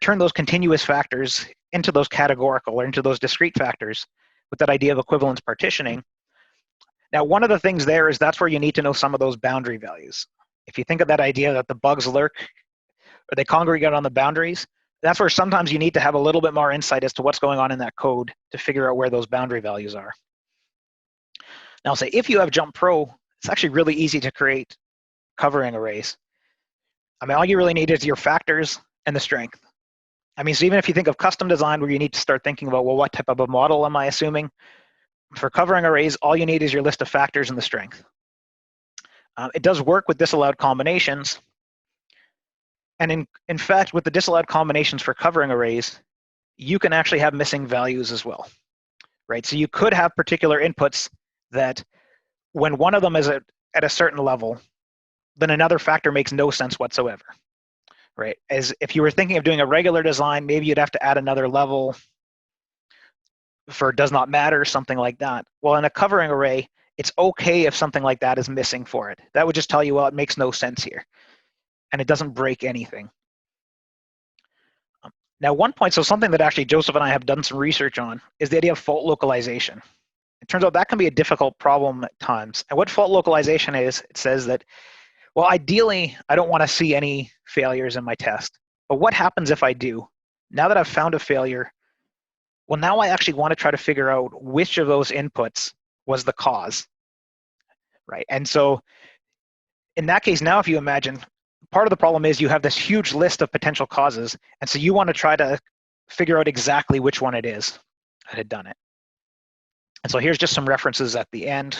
[SPEAKER 8] turn those continuous factors into those categorical or into those discrete factors with that idea of equivalence partitioning. Now, one of the things there is that's where you need to know some of those boundary values. If you think of that idea that the bugs lurk or they congregate on the boundaries, that's where sometimes you need to have a little bit more insight as to what's going on in that code to figure out where those boundary values are. Now, say if you have JMP Pro, it's actually really easy to create covering arrays. I mean, all you really need is your factors and the strength. I mean, so even if you think of custom design where you need to start thinking about, well, what type of a model am I assuming? For covering arrays, all you need is your list of factors and the strength. It does work with disallowed combinations. And in fact, with the disallowed combinations for covering arrays, you can actually have missing values as well, right? So you could have particular inputs that when one of them is at a certain level, then another factor makes no sense whatsoever, right? As if you were thinking of doing a regular design, maybe you'd have to add another level for does not matter, something like that. Well, in a covering array, it's okay if something like that is missing for it. That would just tell you, well, it makes no sense here. And it doesn't break anything. Now, one point, so something that actually Joseph and I have done some research on is the idea of fault localization. It turns out that can be a difficult problem at times. And what fault localization is, it says that, well, ideally, I don't want to see any failures in my test. But what happens if I do? Now that I've found a failure, well, now I actually want to try to figure out which of those inputs was the cause, right? And so in that case, now if you imagine, part of the problem is you have this huge list of potential causes, and so you want to try to figure out exactly which one it is that had done it. And so here's just some references at the end.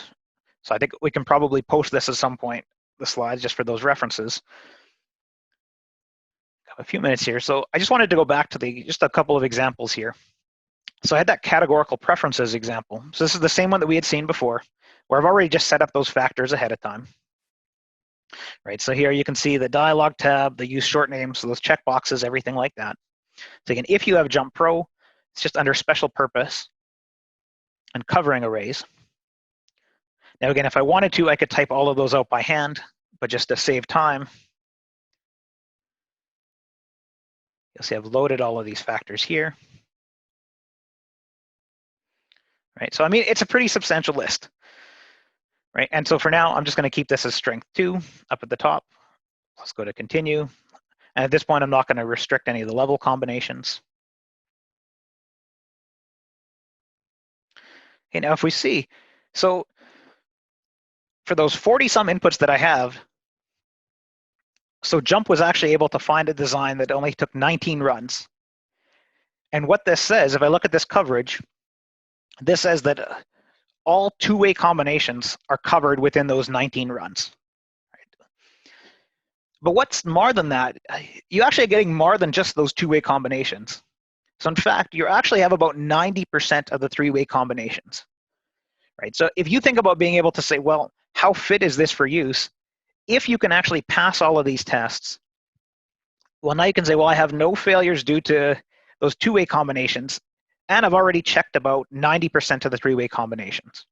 [SPEAKER 8] So I think we can probably post this at some point, the slides, just for those references. Got a few minutes here. So I just wanted to go back to just a couple of examples here. So I had that categorical preferences example. So this is the same one that we had seen before, where I've already just set up those factors ahead of time. Right, so here you can see the dialog tab, the use short names, so those checkboxes, everything like that. So again, if you have JMP Pro, it's just under special purpose and covering arrays. Now again, if I wanted to, I could type all of those out by hand, but just to save time, you'll see I've loaded all of these factors here. Right, so I mean, it's a pretty substantial list. Right, and so for now, I'm just going to keep this as strength 2 up at the top. Let's go to continue. And at this point, I'm not going to restrict any of the level combinations. Okay, now if we see, so for those 40-some inputs that I have, so JMP was actually able to find a design that only took 19 runs. And what this says, if I look at this coverage, this says that all two-way combinations are covered within those 19 runs. Right? But what's more than that, you actually are getting more than just those two-way combinations. So in fact, you actually have about 90% of the three-way combinations. Right? So if you think about being able to say, well, how fit is this for use? If you can actually pass all of these tests, well, now you can say, well, I have no failures due to those two-way combinations, and I've already checked about 90% of the three-way combinations.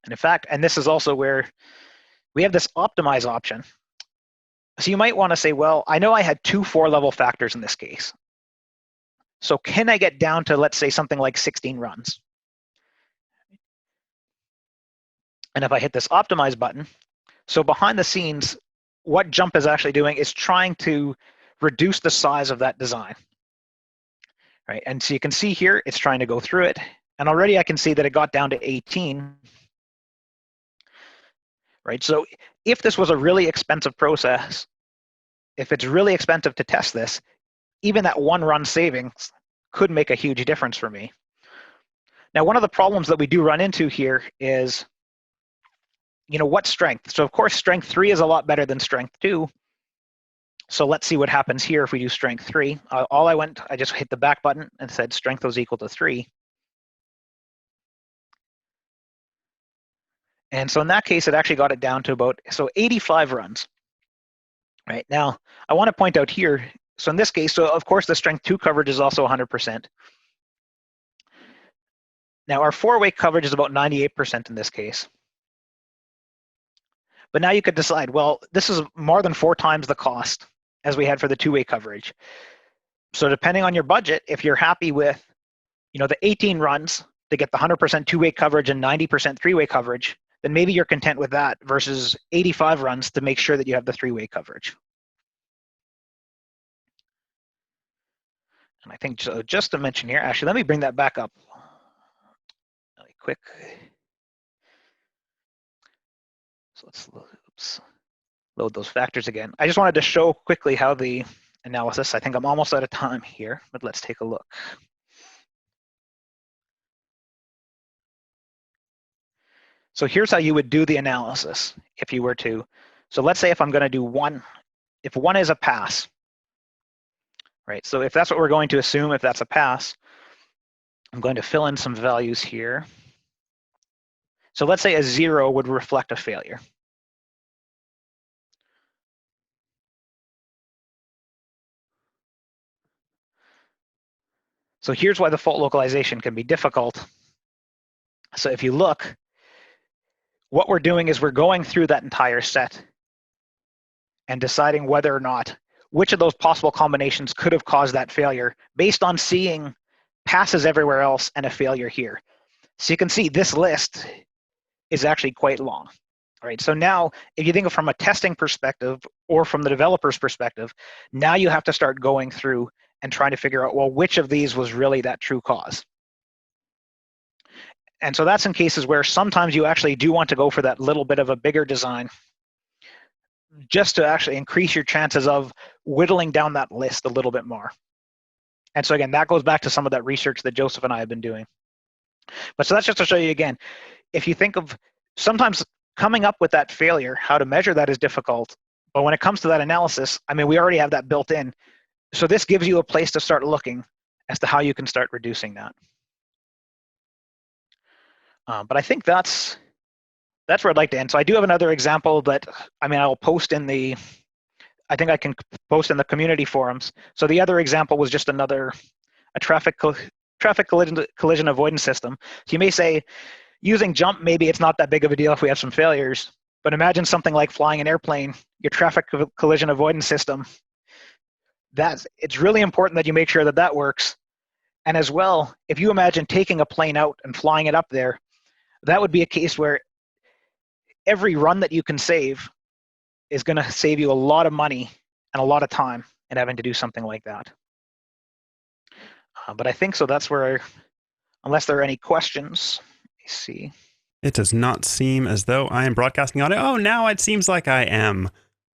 [SPEAKER 8] And in fact, and this is also where we have this optimize option. So you might want to say, well, I know I had 2 4-level factors in this case. So can I get down to, let's say, something like 16 runs? And if I hit this optimize button, so behind the scenes, what JMP is actually doing is trying to reduce the size of that design. Right, and so you can see here, it's trying to go through it. And already I can see that it got down to 18. Right, so if this was a really expensive process, if it's really expensive to test this, even that 1 run savings could make a huge difference for me. Now, one of the problems that we do run into here is what strength? So of course, strength 3 is a lot better than strength 2. So let's see what happens here if we do strength 3. I just hit the back button and said strength was equal to 3. And so in that case, it actually got it down to about 85 runs. Right now, I want to point out here, so in this case, so of course the strength 2 coverage is also 100%. Now our 4-way coverage is about 98% in this case. But now you could decide, well, this is more than 4 times the cost as we had for the 2-way coverage. So depending on your budget, if you're happy with, the 18 runs to get the 100% 2-way coverage and 90% 3-way coverage, then maybe you're content with that versus 85 runs to make sure that you have the 3-way coverage. And I think just to mention here, actually, let me bring that back up really quick. So let's load those factors again. I just wanted to show quickly how the analysis, I think I'm almost out of time here, but let's take a look. So here's how you would do the analysis if you were to. So let's say if I'm going to do 1, if 1 is a pass, right? So if that's what we're going to assume, if that's a pass, I'm going to fill in some values here. So let's say a 0 would reflect a failure. So here's why the fault localization can be difficult. So if you look, what we're doing is we're going through that entire set and deciding whether or not, which of those possible combinations could have caused that failure based on seeing passes everywhere else and a failure here. So you can see this list is actually quite long. All right, so now if you think of from a testing perspective or from the developer's perspective, now you have to start going through and trying to figure out, well, which of these was really that true cause? And so that's in cases where sometimes you actually do want to go for that little bit of a bigger design just to actually increase your chances of whittling down that list a little bit more. And so again, that goes back to some of that research that Joseph and I have been doing. But so that's just to show you again, if you think of sometimes coming up with that failure, how to measure that is difficult. But when it comes to that analysis, I mean, we already have that built in. So this gives you a place to start looking as to how you can start reducing that. But I think that's where I'd like to end. So I do have another example that, I mean, I'll post in the, I think I can post in the community forums. So the other example was just a traffic collision avoidance system. So you may say, using jump, maybe it's not that big of a deal if we have some failures. But imagine something like flying an airplane, your traffic collision avoidance system. It's really important that you make sure that that works. And as well, if you imagine taking a plane out and flying it up there, that would be a case where every run that you can save is going to save you a lot of money and a lot of time in having to do something like that. But I think so that's where, unless there are any questions, let me see.
[SPEAKER 1] It does not seem as though I am broadcasting audio. Oh, now it seems like I am.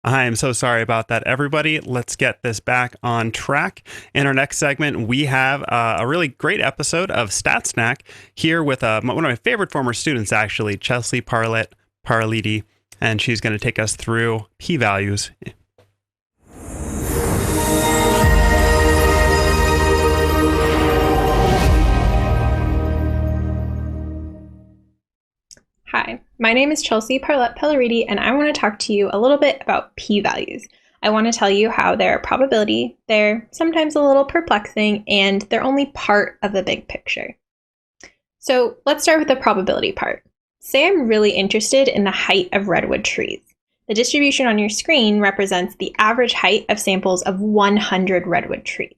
[SPEAKER 1] I am so sorry about that, everybody. Let's get this back on track. In our next segment, we have a really great episode of Stat Snack here with one of my favorite former students, actually, Chelsea Parlett Pelleriti, and she's going to take us through p-values.
[SPEAKER 9] Hi, my name is Chelsea Parlett Pelleriti, and I want to talk to you a little bit about p-values. I want to tell you how they're a probability, they're sometimes a little perplexing, and they're only part of the big picture. So let's start with the probability part. Say I'm really interested in the height of redwood trees. The distribution on your screen represents the average height of samples of 100 redwood trees.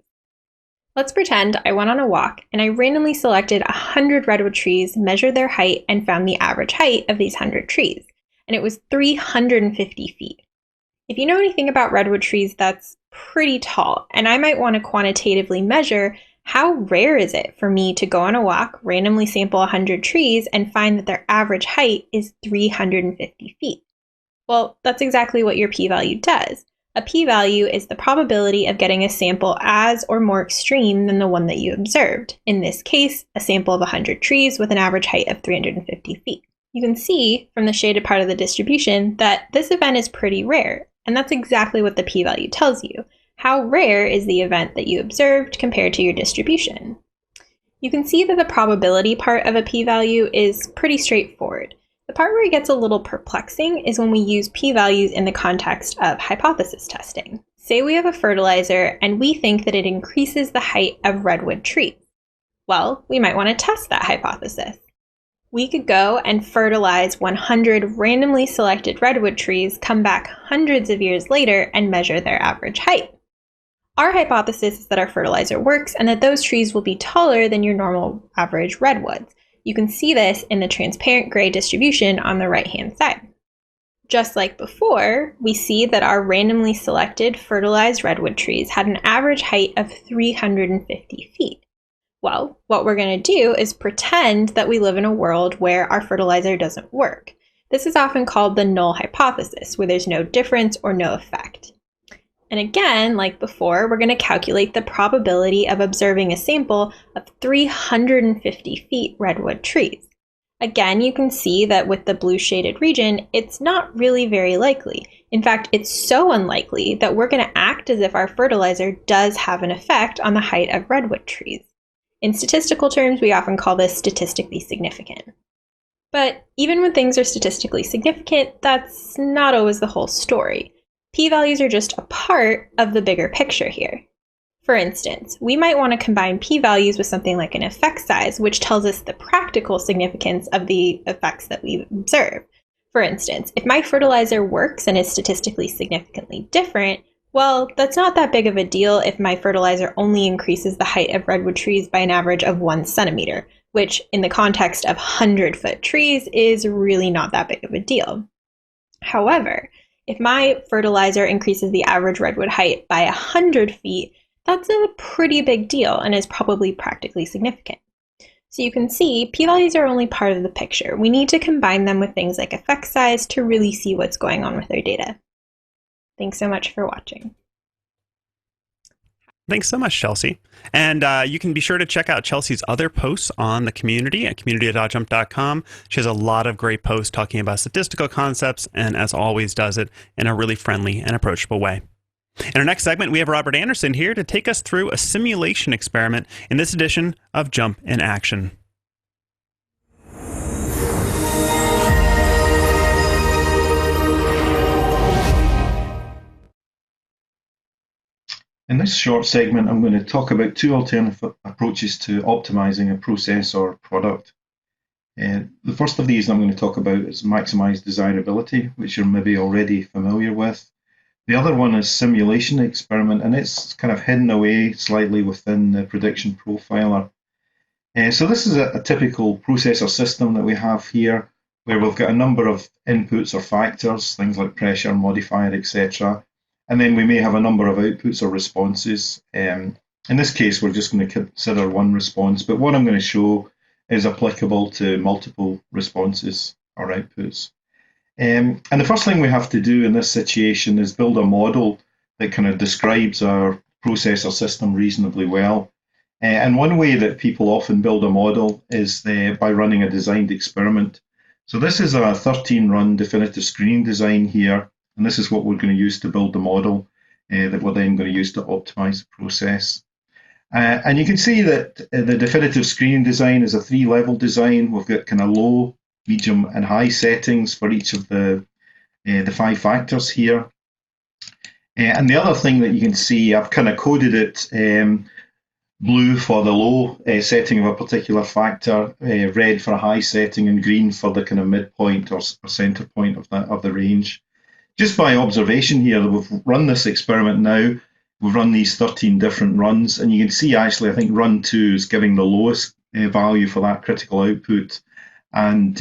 [SPEAKER 9] Let's pretend I went on a walk and I randomly selected 100 redwood trees, measured their height, and found the average height of these 100 trees, and it was 350 feet. If you know anything about redwood trees, that's pretty tall, and I might want to quantitatively measure how rare is it for me to go on a walk, randomly sample 100 trees, and find that their average height is 350 feet. Well, that's exactly what your p-value does. A p-value is the probability of getting a sample as or more extreme than the one that you observed. In this case, a sample of 100 trees with an average height of 350 feet. You can see from the shaded part of the distribution that this event is pretty rare, and that's exactly what the p-value tells you. How rare is the event that you observed compared to your distribution? You can see that the probability part of a p-value is pretty straightforward. The part where it gets a little perplexing is when we use p-values in the context of hypothesis testing. Say we have a fertilizer and we think that it increases the height of redwood trees. Well, we might want to test that hypothesis. We could go and fertilize 100 randomly selected redwood trees, come back hundreds of years later, and measure their average height. Our hypothesis is that our fertilizer works and that those trees will be taller than your normal average redwoods. You can see this in the transparent gray distribution on the right-hand side. Just like before, we see that our randomly selected fertilized redwood trees had an average height of 350 feet. Well, what we're going to do is pretend that we live in a world where our fertilizer doesn't work. This is often called the Null Hypothesis, where there's no difference or no effect. And again, like before, we're going to calculate the probability of observing a sample of 350 feet redwood trees. Again, you can see that with the blue shaded region, it's not really very likely. In fact, it's so unlikely that we're going to act as if our fertilizer does have an effect on the height of redwood trees. In statistical terms, we often call this statistically significant. But even when things are statistically significant, that's not always the whole story. P-values are just a part of the bigger picture here. For instance, we might want to combine p-values with something like an effect size, which tells us the practical significance of the effects that we observe. For instance, if my fertilizer works and is statistically significantly different, well, that's not that big of a deal if my fertilizer only increases the height of redwood trees by an average of 1 centimeter, which in the context of 100-foot trees is really not that big of a deal. However, if my fertilizer increases the average redwood height by 100 feet, that's a pretty big deal and is probably practically significant. So you can see p-values are only part of the picture. We need to combine them with things like effect size to really see what's going on with our data. Thanks so much for watching.
[SPEAKER 1] Thanks so much, Chelsea. And you can be sure to check out Chelsea's other posts on the community at community.jump.com. She has a lot of great posts talking about statistical concepts and, as always, does it in a really friendly and approachable way. In our next segment, we have Robert Anderson here to take us through a simulation experiment in this edition of Jump in Action.
[SPEAKER 10] In this short segment, I'm going to talk about two alternative approaches to optimizing a process or product. The first of these I'm going to talk about is maximize desirability, which you're maybe already familiar with. The other one is simulation experiment, and it's kind of hidden away slightly within the prediction profiler. So this is a typical processor system that we have here, where we've got a number of inputs or factors, things like pressure, modifier, etc. And then we may have a number of outputs or responses. In this case, we're just going to consider one response, but what I'm going to show is applicable to multiple responses or outputs. And the first thing we have to do in this situation is build a model that kind of describes our processor system reasonably well. And one way that people often build a model is by running a designed experiment. So this is a 13-run definitive screening design here. And this is what we're going to use to build the model that we're then going to use to optimize the process. And you can see that the definitive screening design is a 3-level design. We've got kind of low, medium, and high settings for each of the 5 factors here. And the other thing that you can see, I've kind of coded it blue for the low setting of a particular factor, red for a high setting, and green for the kind of midpoint or center point of the range. Just by observation here, we've run this experiment now. We've run these 13 different runs, and you can see actually, I think run 2 is giving the lowest value for that critical output, and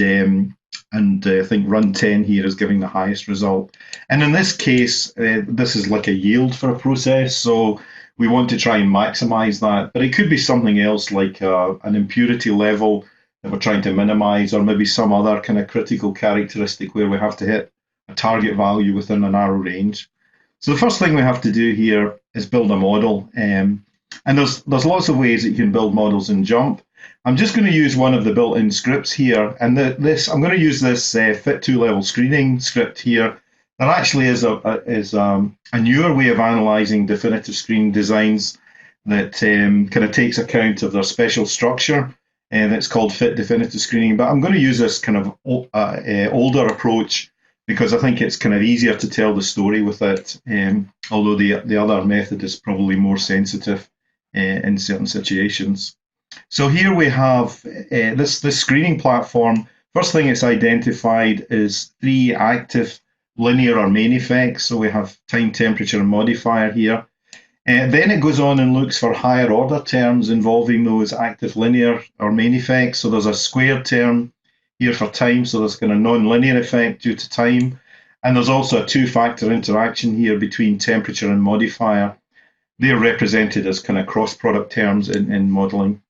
[SPEAKER 10] I think run 10 here is giving the highest result. And in this case, this is like a yield for a process, so we want to try and maximize that. But it could be something else like an impurity level that we're trying to minimize, or maybe some other kind of critical characteristic where we have to hit a target value within a narrow range. So the first thing we have to do here is build a model. And there's lots of ways that you can build models in JMP. I'm just going to use one of the built-in scripts here, and I'm going to use this fit2 level screening script here. That actually is a newer way of analyzing definitive screen designs that kind of takes account of their special structure, and it's called fit definitive screening. But I'm going to use this kind of older approach because I think it's kind of easier to tell the story with it, although the other method is probably more sensitive in certain situations. So here we have this screening platform. First thing it's identified is 3 active linear or main effects. So we have time, temperature, and modifier here. Then it goes on and looks for higher order terms involving those active linear or main effects. So there's a squared term here for time, so there's kind of non-linear effect due to time. And there's also a 2-factor interaction here between temperature and modifier. They're represented as kind of cross-product terms in modeling.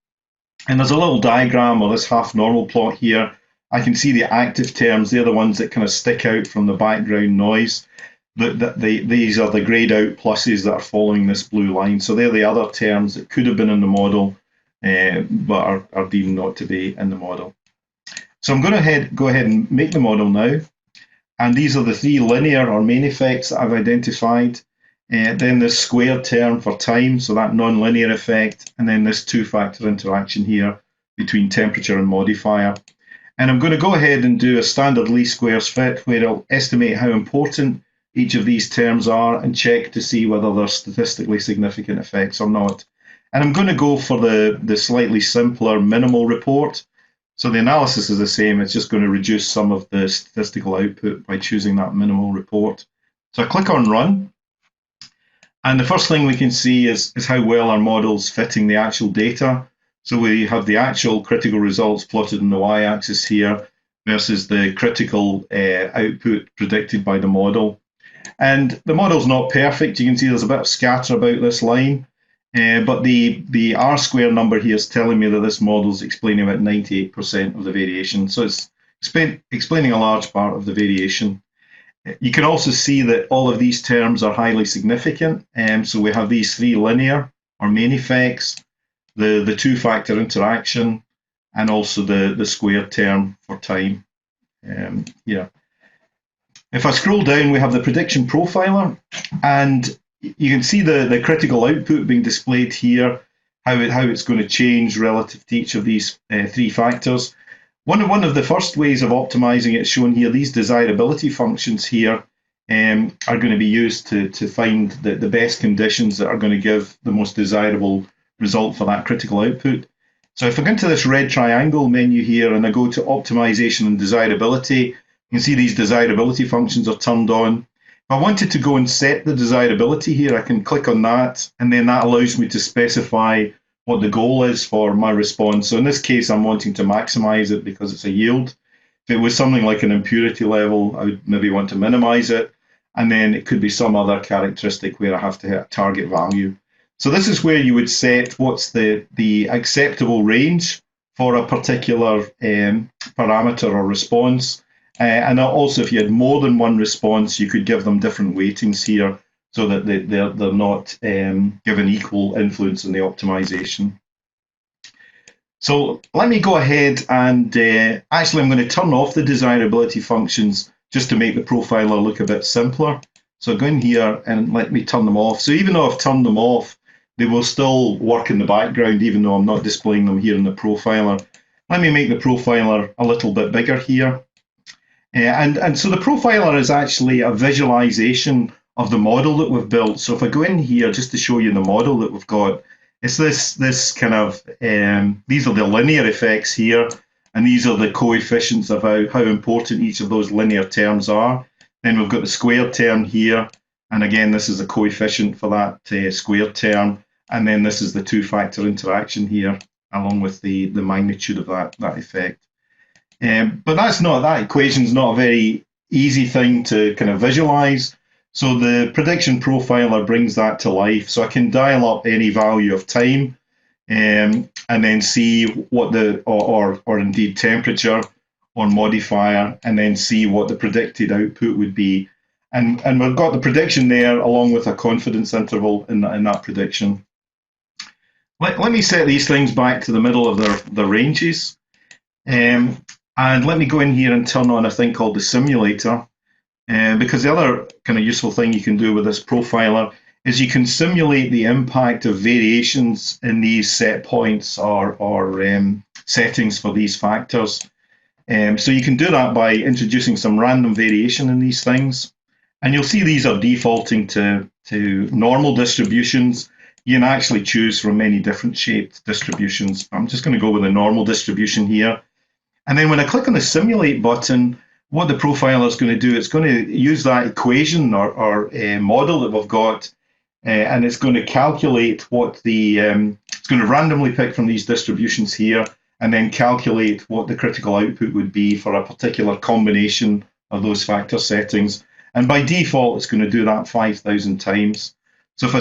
[SPEAKER 10] And there's a little diagram or this half-normal plot here. I can see the active terms. They're the ones that kind of stick out from the background noise. These are the grayed out pluses that are following this blue line. So they're the other terms that could have been in the model, but are deemed not to be in the model. So I'm going to go ahead and make the model now. And these are the 3 linear or main effects that I've identified. Then this squared term for time, so that non-linear effect, and then this 2-factor interaction here between temperature and modifier. And I'm going to go ahead and do a standard least squares fit where I'll estimate how important each of these terms are and check to see whether they're statistically significant effects or not. And I'm going to go for the slightly simpler minimal report. So the analysis is the same, it's just going to reduce some of the statistical output by choosing that minimal report. So I click on run. And the first thing we can see is how well our model's fitting the actual data. So we have the actual critical results plotted on the y-axis here versus the critical output predicted by the model. And the model's not perfect. You can see there's a bit of scatter about this line, but the R-square number here is telling me that this model's explaining about 98% of the variation. So it's explaining a large part of the variation. You can also see that all of these terms are highly significant. So we have these 3 linear or main effects, the 2-factor interaction, and also the squared term for time here. If I scroll down, we have the prediction profiler, and you can see the critical output being displayed here, how it's going to change relative to each of these 3 factors. One of the first ways of optimizing it is shown here. These desirability functions here are going to be used to find the best conditions that are going to give the most desirable result for that critical output. So if I go into this red triangle menu here and I go to optimization and desirability, you can see these desirability functions are turned on. If I wanted to go and set the desirability here, I can click on that, and then that allows me to specify what the goal is for my response. So in this case, I'm wanting to maximize it because it's a yield. If it was something like an impurity level, I would maybe want to minimize it. And then it could be some other characteristic where I have to hit a target value. So this is where you would set what's the acceptable range for a particular parameter or response. And also, if you had more than one response, you could give them different weightings here so that they're not given equal influence in the optimization. So let me go ahead and actually I'm going to turn off the desirability functions just to make the profiler look a bit simpler. So go in here and let me turn them off. So even though I've turned them off, they will still work in the background even though I'm not displaying them here in the profiler. Let me make the profiler a little bit bigger here. And so the profiler is actually a visualization of the model that we've built. So if I go in here just to show you the model that we've got, it's this kind of, these are the linear effects here, and these are the coefficients of how important each of those linear terms are. Then we've got the squared term here, and again, this is a coefficient for that squared term, and then this is the 2-factor interaction here, along with the magnitude of that effect. But that equation's not a very easy thing to kind of visualize. So the prediction profiler brings that to life. So I can dial up any value of time and then see what or indeed temperature or modifier, and then see what the predicted output would be. And we've got the prediction there along with a confidence interval in that prediction. Let me set these things back to the middle of their ranges. And let me go in here and turn on a thing called the simulator. Because the other kind of useful thing you can do with this profiler is you can simulate the impact of variations in these set points or settings for these factors. So you can do that by introducing some random variation in these things. And you'll see these are defaulting to normal distributions. You can actually choose from many different shaped distributions. I'm just going to go with a normal distribution here. And then when I click on the Simulate button, what the profiler is going to do, it's going to use that equation or model that we've got, and it's going to calculate what it's going to randomly pick from these distributions here, and then calculate what the critical output would be for a particular combination of those factor settings. And by default, it's going to do that 5,000 times. So if I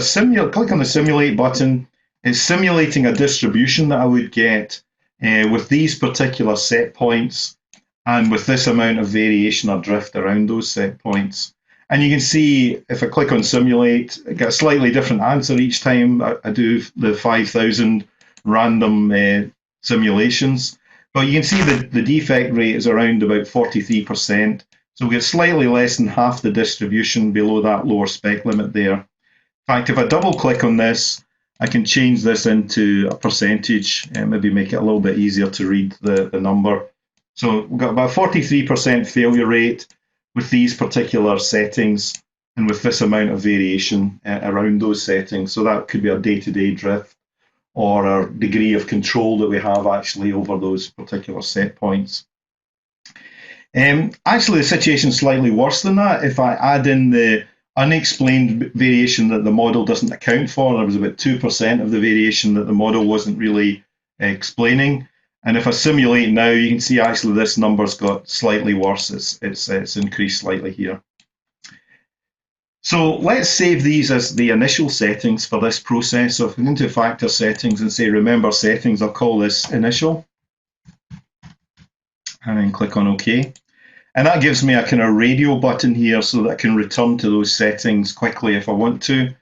[SPEAKER 10] click on the Simulate button, it's simulating a distribution that I would get with these particular set points and with this amount of variation or drift around those set points. And you can see if I click on Simulate, I get a slightly different answer each time I do the 5,000 random simulations. But you can see that the defect rate is around about 43%. So we get slightly less than half the distribution below that lower spec limit there. In fact, if I double click on this, I can change this into a percentage and maybe make it a little bit easier to read the number. So we've got about 43% failure rate with these particular settings and with this amount of variation around those settings. So that could be a day-to-day drift or a degree of control that we have actually over those particular set points. Actually, the situation is slightly worse than that. If I add in the unexplained variation that the model doesn't account for, there was about 2% of the variation that the model wasn't really explaining. And if I simulate now, you can see actually this number's got slightly worse. It's increased slightly here. So let's save these as the initial settings for this process. So if we go into factor settings and say remember settings, I'll call this initial. And then click on OK. And that gives me a kind of radio button here so that I can return to those settings quickly if I want to.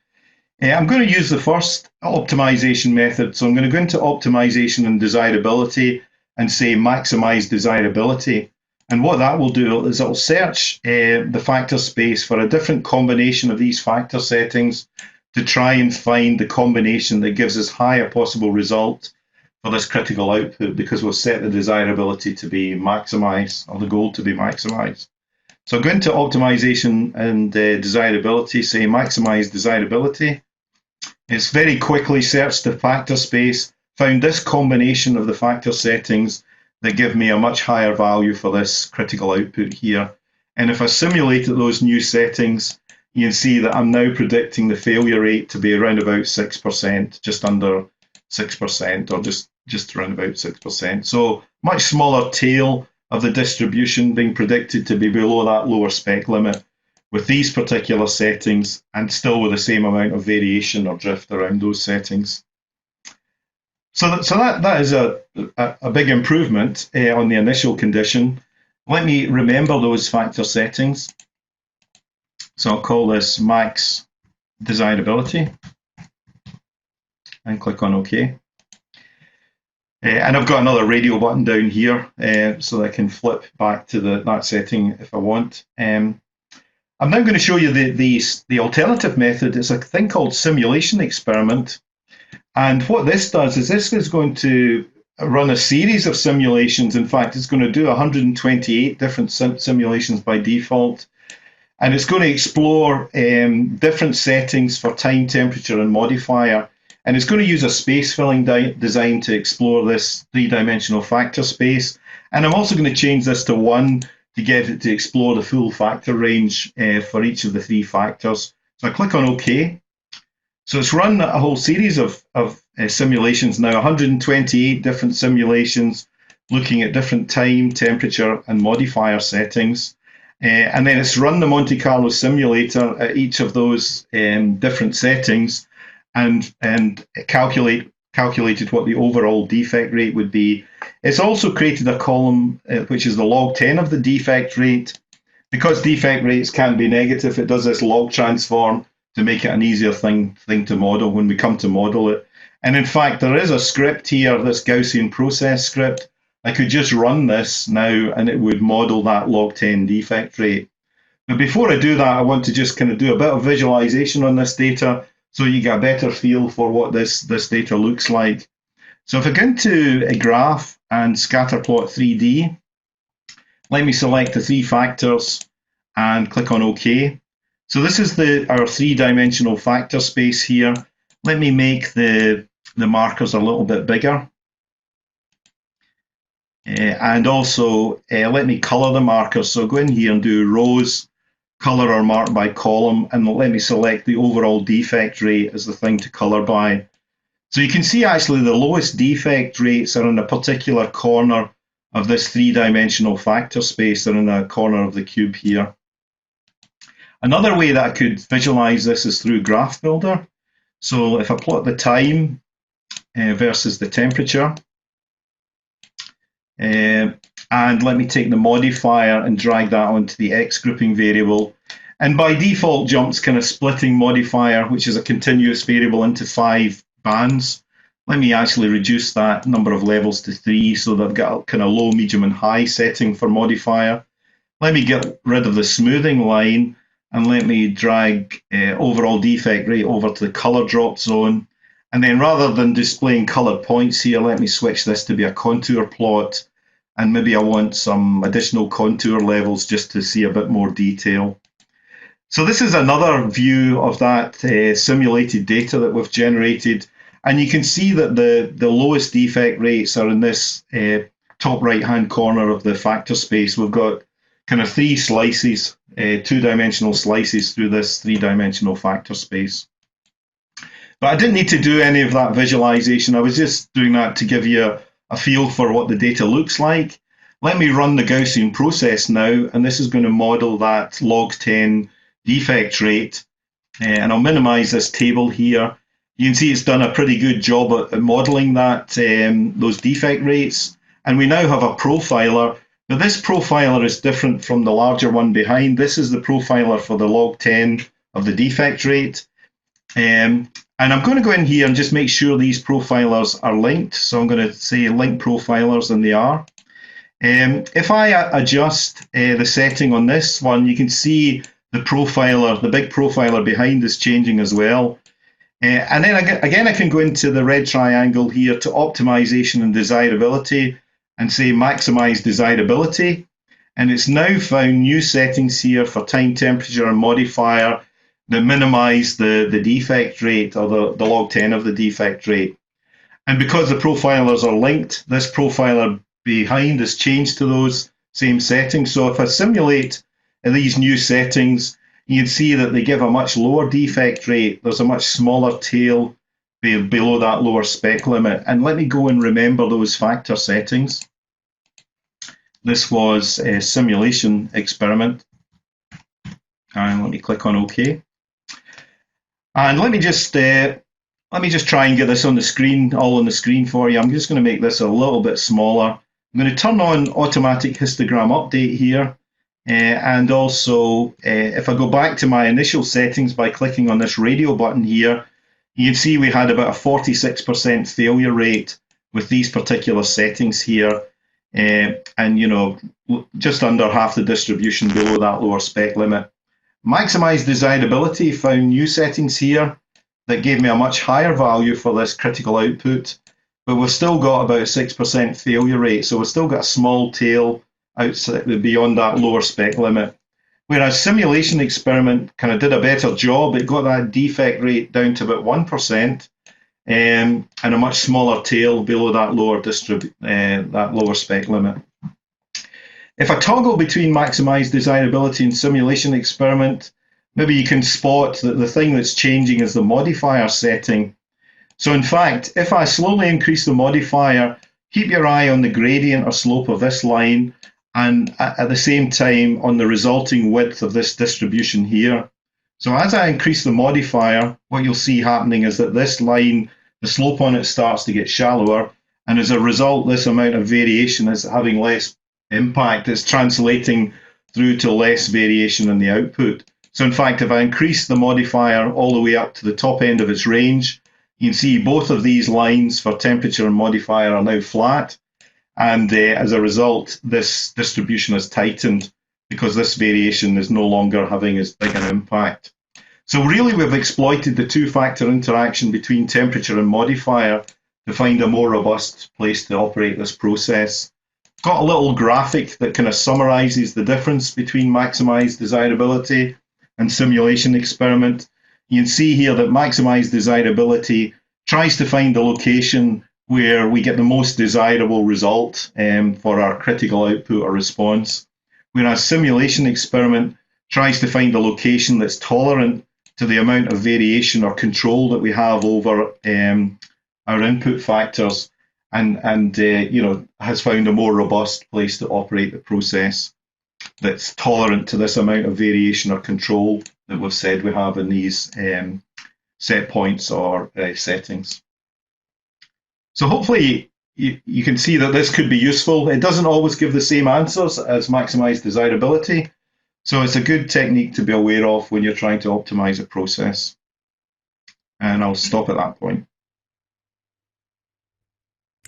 [SPEAKER 10] I'm going to use the first optimization method. So I'm going to go into optimization and desirability and say maximize desirability. And what that will do is it will search the factor space for a different combination of these factor settings to try and find the combination that gives us higher possible result for this critical output, because we've set the desirability to be maximized, or the goal to be maximized. So go into optimization and desirability, say maximize desirability. It's very quickly searched the factor space, found this combination of the factor settings that give me a much higher value for this critical output here. And if I simulated those new settings, you can see that I'm now predicting the failure rate to be around about 6%, just under 6%, or just around about 6%. So much smaller tail of the distribution being predicted to be below that lower spec limit with these particular settings, and still with the same amount of variation or drift around those settings. So that is a big improvement on the initial condition. Let me remember those factor settings. So I'll call this max desirability and click on OK. And I've got another radio button down here so that I can flip back to that setting if I want. I'm now going to show you the alternative method. It's a thing called simulation experiment. And what this does is this is going to run a series of simulations. In fact, it's going to do 128 different simulations by default. And it's going to explore different settings for time, temperature, and modifier. And it's going to use a space-filling design to explore this three-dimensional factor space. And I'm also going to change this to 1 to get it to explore the full factor range for each of the 3 factors. So I click on OK. So it's run a whole series of simulations now, 128 different simulations looking at different time, temperature, and modifier settings. And then it's run the Monte Carlo simulator at each of those different settings and calculated what the overall defect rate would be. It's also created a column which is the log 10 of the defect rate. Because defect rates can be negative, it does this log transform to make it an easier thing to model when we come to model it. And in fact, there is a script here, this Gaussian process script. I could just run this now and it would model that log 10 defect rate. But before I do that, I want to just kind of do a bit of visualization on this data so you get a better feel for what this data looks like. So if I go into a graph and scatter plot 3D, let me select the 3 factors and click on OK. So this is our 3-dimensional factor space here. Let me make the markers a little bit bigger. And also let me color the markers. So go in here and do rows, color or mark by column, and let me select the overall defect rate as the thing to color by. So you can see actually the lowest defect rates are in a particular corner of this 3-dimensional factor space. They're in a corner of the cube here. Another way that I could visualize this is through Graph Builder. So if I plot the time versus the temperature, and let me take the modifier and drag that onto the X grouping variable. And by default, JMP's kind of splitting modifier, which is a continuous variable, into 5 bands. Let me actually reduce that number of levels to 3 so that I've got a kind of low, medium, and high setting for modifier. Let me get rid of the smoothing line and let me drag overall defect rate over to the color drop zone. And then rather than displaying colored points here, let me switch this to be a contour plot. And maybe I want some additional contour levels just to see a bit more detail. So this is another view of that simulated data that we've generated. And you can see that the lowest defect rates are in this top right-hand corner of the factor space. We've got kind of 3 slices, 2-dimensional slices through this 3-dimensional factor space. But I didn't need to do any of that visualization. I was just doing that to give you a feel for what the data looks like. Let me run the Gaussian process now, and this is going to model that log 10 defect rate. And I'll minimize this table here. You can see it's done a pretty good job at modeling that those defect rates. And we now have a profiler. But this profiler is different from the larger one behind. This is the profiler for the log 10 of the defect rate. And I'm going to go in here and just make sure these profilers are linked. So I'm going to say link profilers, and they are. If I adjust the setting on this one, you can see the profiler, the big profiler behind is changing as well. And then again, I can go into the red triangle here to optimization and desirability and say maximize desirability. And it's now found new settings here for time, temperature, and modifier that minimize the defect rate, or the log 10 of the defect rate. And because the profilers are linked, this profiler behind is changed to those same settings. So if I simulate these new settings, you can see that they give a much lower defect rate. There's a much smaller tail below that lower spec limit. And let me go and remember those factor settings. This was a simulation experiment. And let me click on OK. And let me just try and get this on the screen, all on the screen for you. I'm just going to make this a little bit smaller. I'm going to turn on automatic histogram update here. And also, if I go back to my initial settings by clicking on this radio button here, you can see we had about a 46% failure rate with these particular settings here. And, you know, just under half the distribution below that lower spec limit. Maximize desirability found new settings here that gave me a much higher value for this critical output, but we've still got about a 6% failure rate, so we've still got a small tail outside beyond that lower spec limit. Whereas simulation experiment kind of did a better job. It got that defect rate down to about 1%, and a much smaller tail below that lower spec limit. If I toggle between maximize desirability and simulation experiment, maybe you can spot that the thing that's changing is the modifier setting. So in fact, if I slowly increase the modifier, keep your eye on the gradient or slope of this line, and at the same time on the resulting width of this distribution here. So as I increase the modifier, what you'll see happening is that this line, the slope on it starts to get shallower, and as a result, this amount of variation is having less impact. It's translating through to less variation in the output. So in fact, if I increase the modifier all the way up to the top end of its range, You can see both of these lines for temperature and modifier are now flat. And as a result, this distribution has tightened because this variation is no longer having as big an impact. So really, we've exploited the two-factor interaction between temperature and modifier to find a more robust place to operate this process. Got a little graphic that kind of summarizes the difference between maximized desirability and simulation experiment. You can see here that maximized desirability tries to find a location where we get the most desirable result for our critical output or response, whereas simulation experiment tries to find a location that's tolerant to the amount of variation or control that we have over our input factors, and has found a more robust place to operate the process that's tolerant to this amount of variation or control that we've said we have in these set points or settings. So hopefully you can see that this could be useful. It doesn't always give the same answers as maximized desirability, so it's a good technique to be aware of when you're trying to optimize a process. And I'll stop at that point.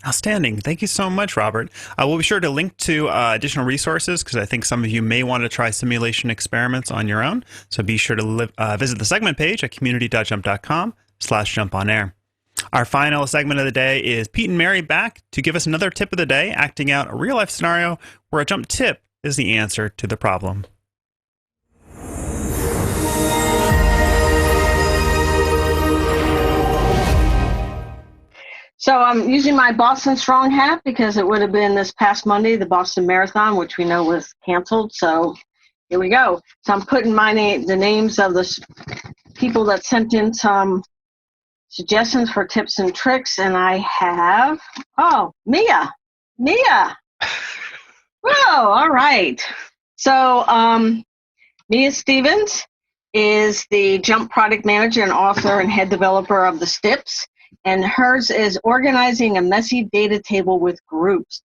[SPEAKER 1] Outstanding. Thank you so much, Robert. We'll be sure to link to additional resources because I think some of you may want to try simulation experiments on your own. So be sure to visit the segment page at community.jump.com/jumponair. Our final segment of the day is Pete and Mary back to give us another tip of the day, acting out a real-life scenario where a jump tip is the answer to the problem.
[SPEAKER 11] So I'm using my Boston Strong hat because it would have been this past Monday, the Boston Marathon, which we know was canceled. So here we go. So I'm putting the names of the people that sent in some suggestions for tips and tricks. And I have, Mia. Whoa, all right. So Mia Stevens is the Jump product manager and author and head developer of the STIPs. And hers is organizing a messy data table with groups.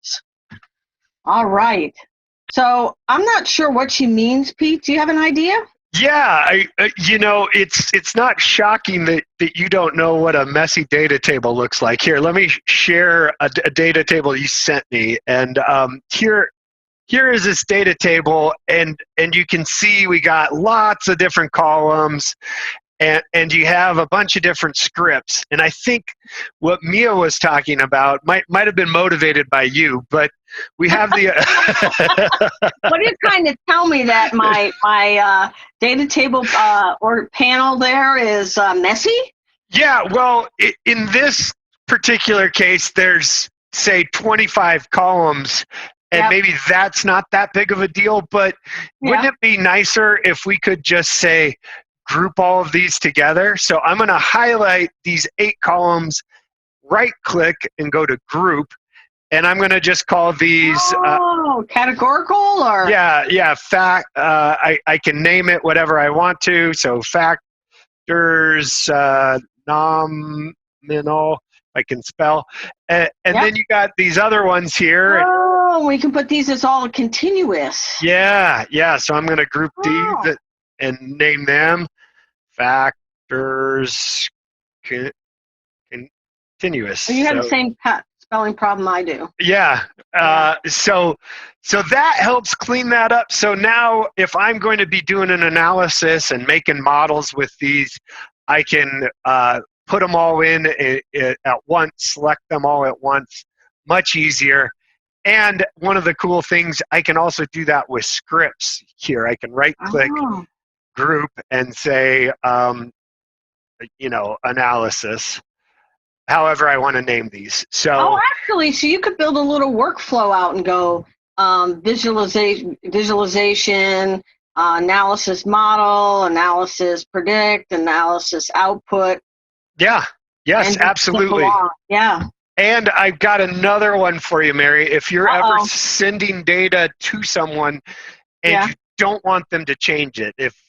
[SPEAKER 11] All right. So I'm not sure what she means, Pete. Do you have an idea?
[SPEAKER 12] Yeah, it's not shocking that you don't know what a messy data table looks like. Here, let me share a data table you sent me. And here is this data table, and you can see we got lots of different columns. And you have a bunch of different scripts. And I think what Mia was talking about might have been motivated by you, but we have the...
[SPEAKER 11] What are you trying to tell me, that my data table or panel there is messy?
[SPEAKER 12] Yeah, well, in this particular case, there's, say, 25 columns, and maybe that's not that big of a deal, but wouldn't it be nicer if we could just say, group all of these together? So I'm going to highlight these 8 columns, right click and go to group, and I'm going to just call these
[SPEAKER 11] categorical, or
[SPEAKER 12] fact. I can name it whatever I want to, so factors, nominal, I can spell, and then you got these other ones here.
[SPEAKER 11] We can put these as all continuous.
[SPEAKER 12] So I'm going to group these and name them factors continuous.
[SPEAKER 11] You have the same spelling problem I do.
[SPEAKER 12] So that helps clean that up. So now if I'm going to be doing an analysis and making models with these, I can put them all in at once, select them all at once, much easier. And one of the cool things, I can also do that with scripts here. I can right click group and say, analysis, however I want to name these. So
[SPEAKER 11] actually, so you could build a little workflow out and go visualization, analysis model, analysis predict, analysis output.
[SPEAKER 12] Yes, absolutely. And I've got another one for you, Mary. If you're ever sending data to someone and you don't want them to change it, if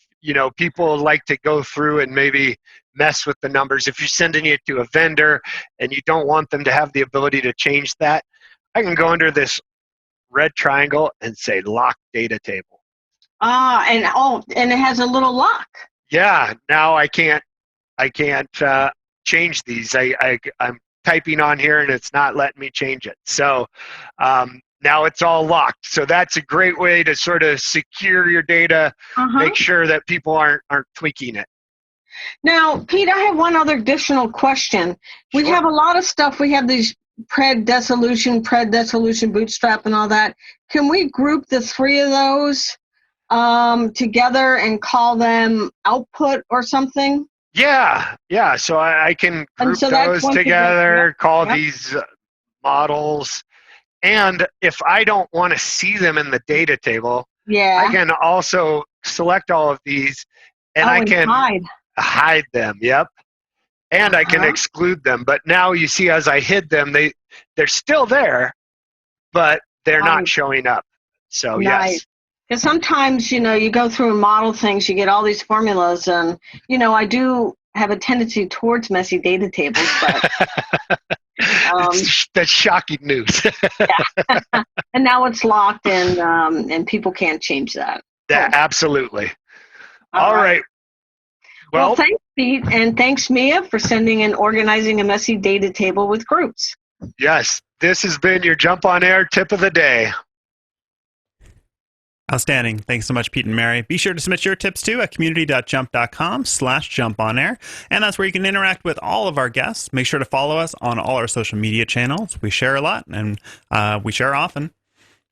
[SPEAKER 12] people like to go through and maybe mess with the numbers, if you're sending it to a vendor and you don't want them to have the ability to change that, I can go under this red triangle and say lock data table.
[SPEAKER 11] And it has a little lock.
[SPEAKER 12] Yeah, now I can't change these. I'm typing on here and it's not letting me change it. So now it's all locked. So that's a great way to sort of secure your data, make sure that people aren't tweaking it.
[SPEAKER 11] Now, Pete, I have one other additional question. We have a lot of stuff. We have these pred dissolution, bootstrap, and all that. Can we group the three of those together and call them output or something?
[SPEAKER 12] Yeah. So I can group those together, call these models. And if I don't want to see them in the data table, I can also select all of these and I can hide them. Yep. And I can exclude them. But now you see, as I hid them, they're still there, but they're not showing up. So yes.
[SPEAKER 11] Because sometimes, you go through and model things, you get all these formulas, and, I do have a tendency towards messy data tables, but...
[SPEAKER 12] That's shocking news.
[SPEAKER 11] And now it's locked, and people can't change that.
[SPEAKER 12] Yeah, absolutely. All right.
[SPEAKER 11] Well, thanks, Pete, and thanks, Mia, for sending and organizing a messy data table with groups.
[SPEAKER 12] Yes, this has been your Jump On Air tip of the day.
[SPEAKER 1] Outstanding. Thanks so much, Pete and Mary. Be sure to submit your tips too at community.jump.com/jumponair. And that's where you can interact with all of our guests. Make sure to follow us on all our social media channels. We share a lot and we share often.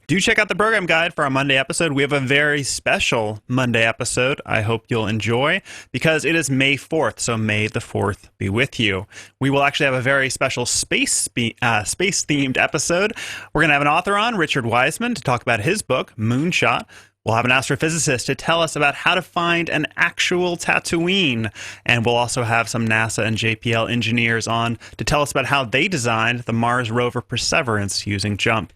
[SPEAKER 1] Do check out the program guide for our Monday episode. We have a very special Monday episode I hope you'll enjoy because it is May 4th, so May the 4th be with you. We will actually have a very special space-themed episode. We're going to have an author on, Richard Wiseman, to talk about his book, Moonshot. We'll have an astrophysicist to tell us about how to find an actual Tatooine. And we'll also have some NASA and JPL engineers on to tell us about how they designed the Mars rover Perseverance using JMP.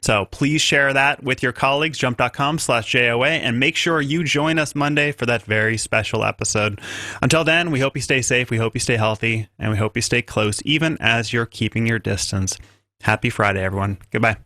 [SPEAKER 1] So please share that with your colleagues, jump.com/JOA, and make sure you join us Monday for that very special episode. Until then, we hope you stay safe, we hope you stay healthy, and we hope you stay close, even as you're keeping your distance. Happy Friday, everyone. Goodbye.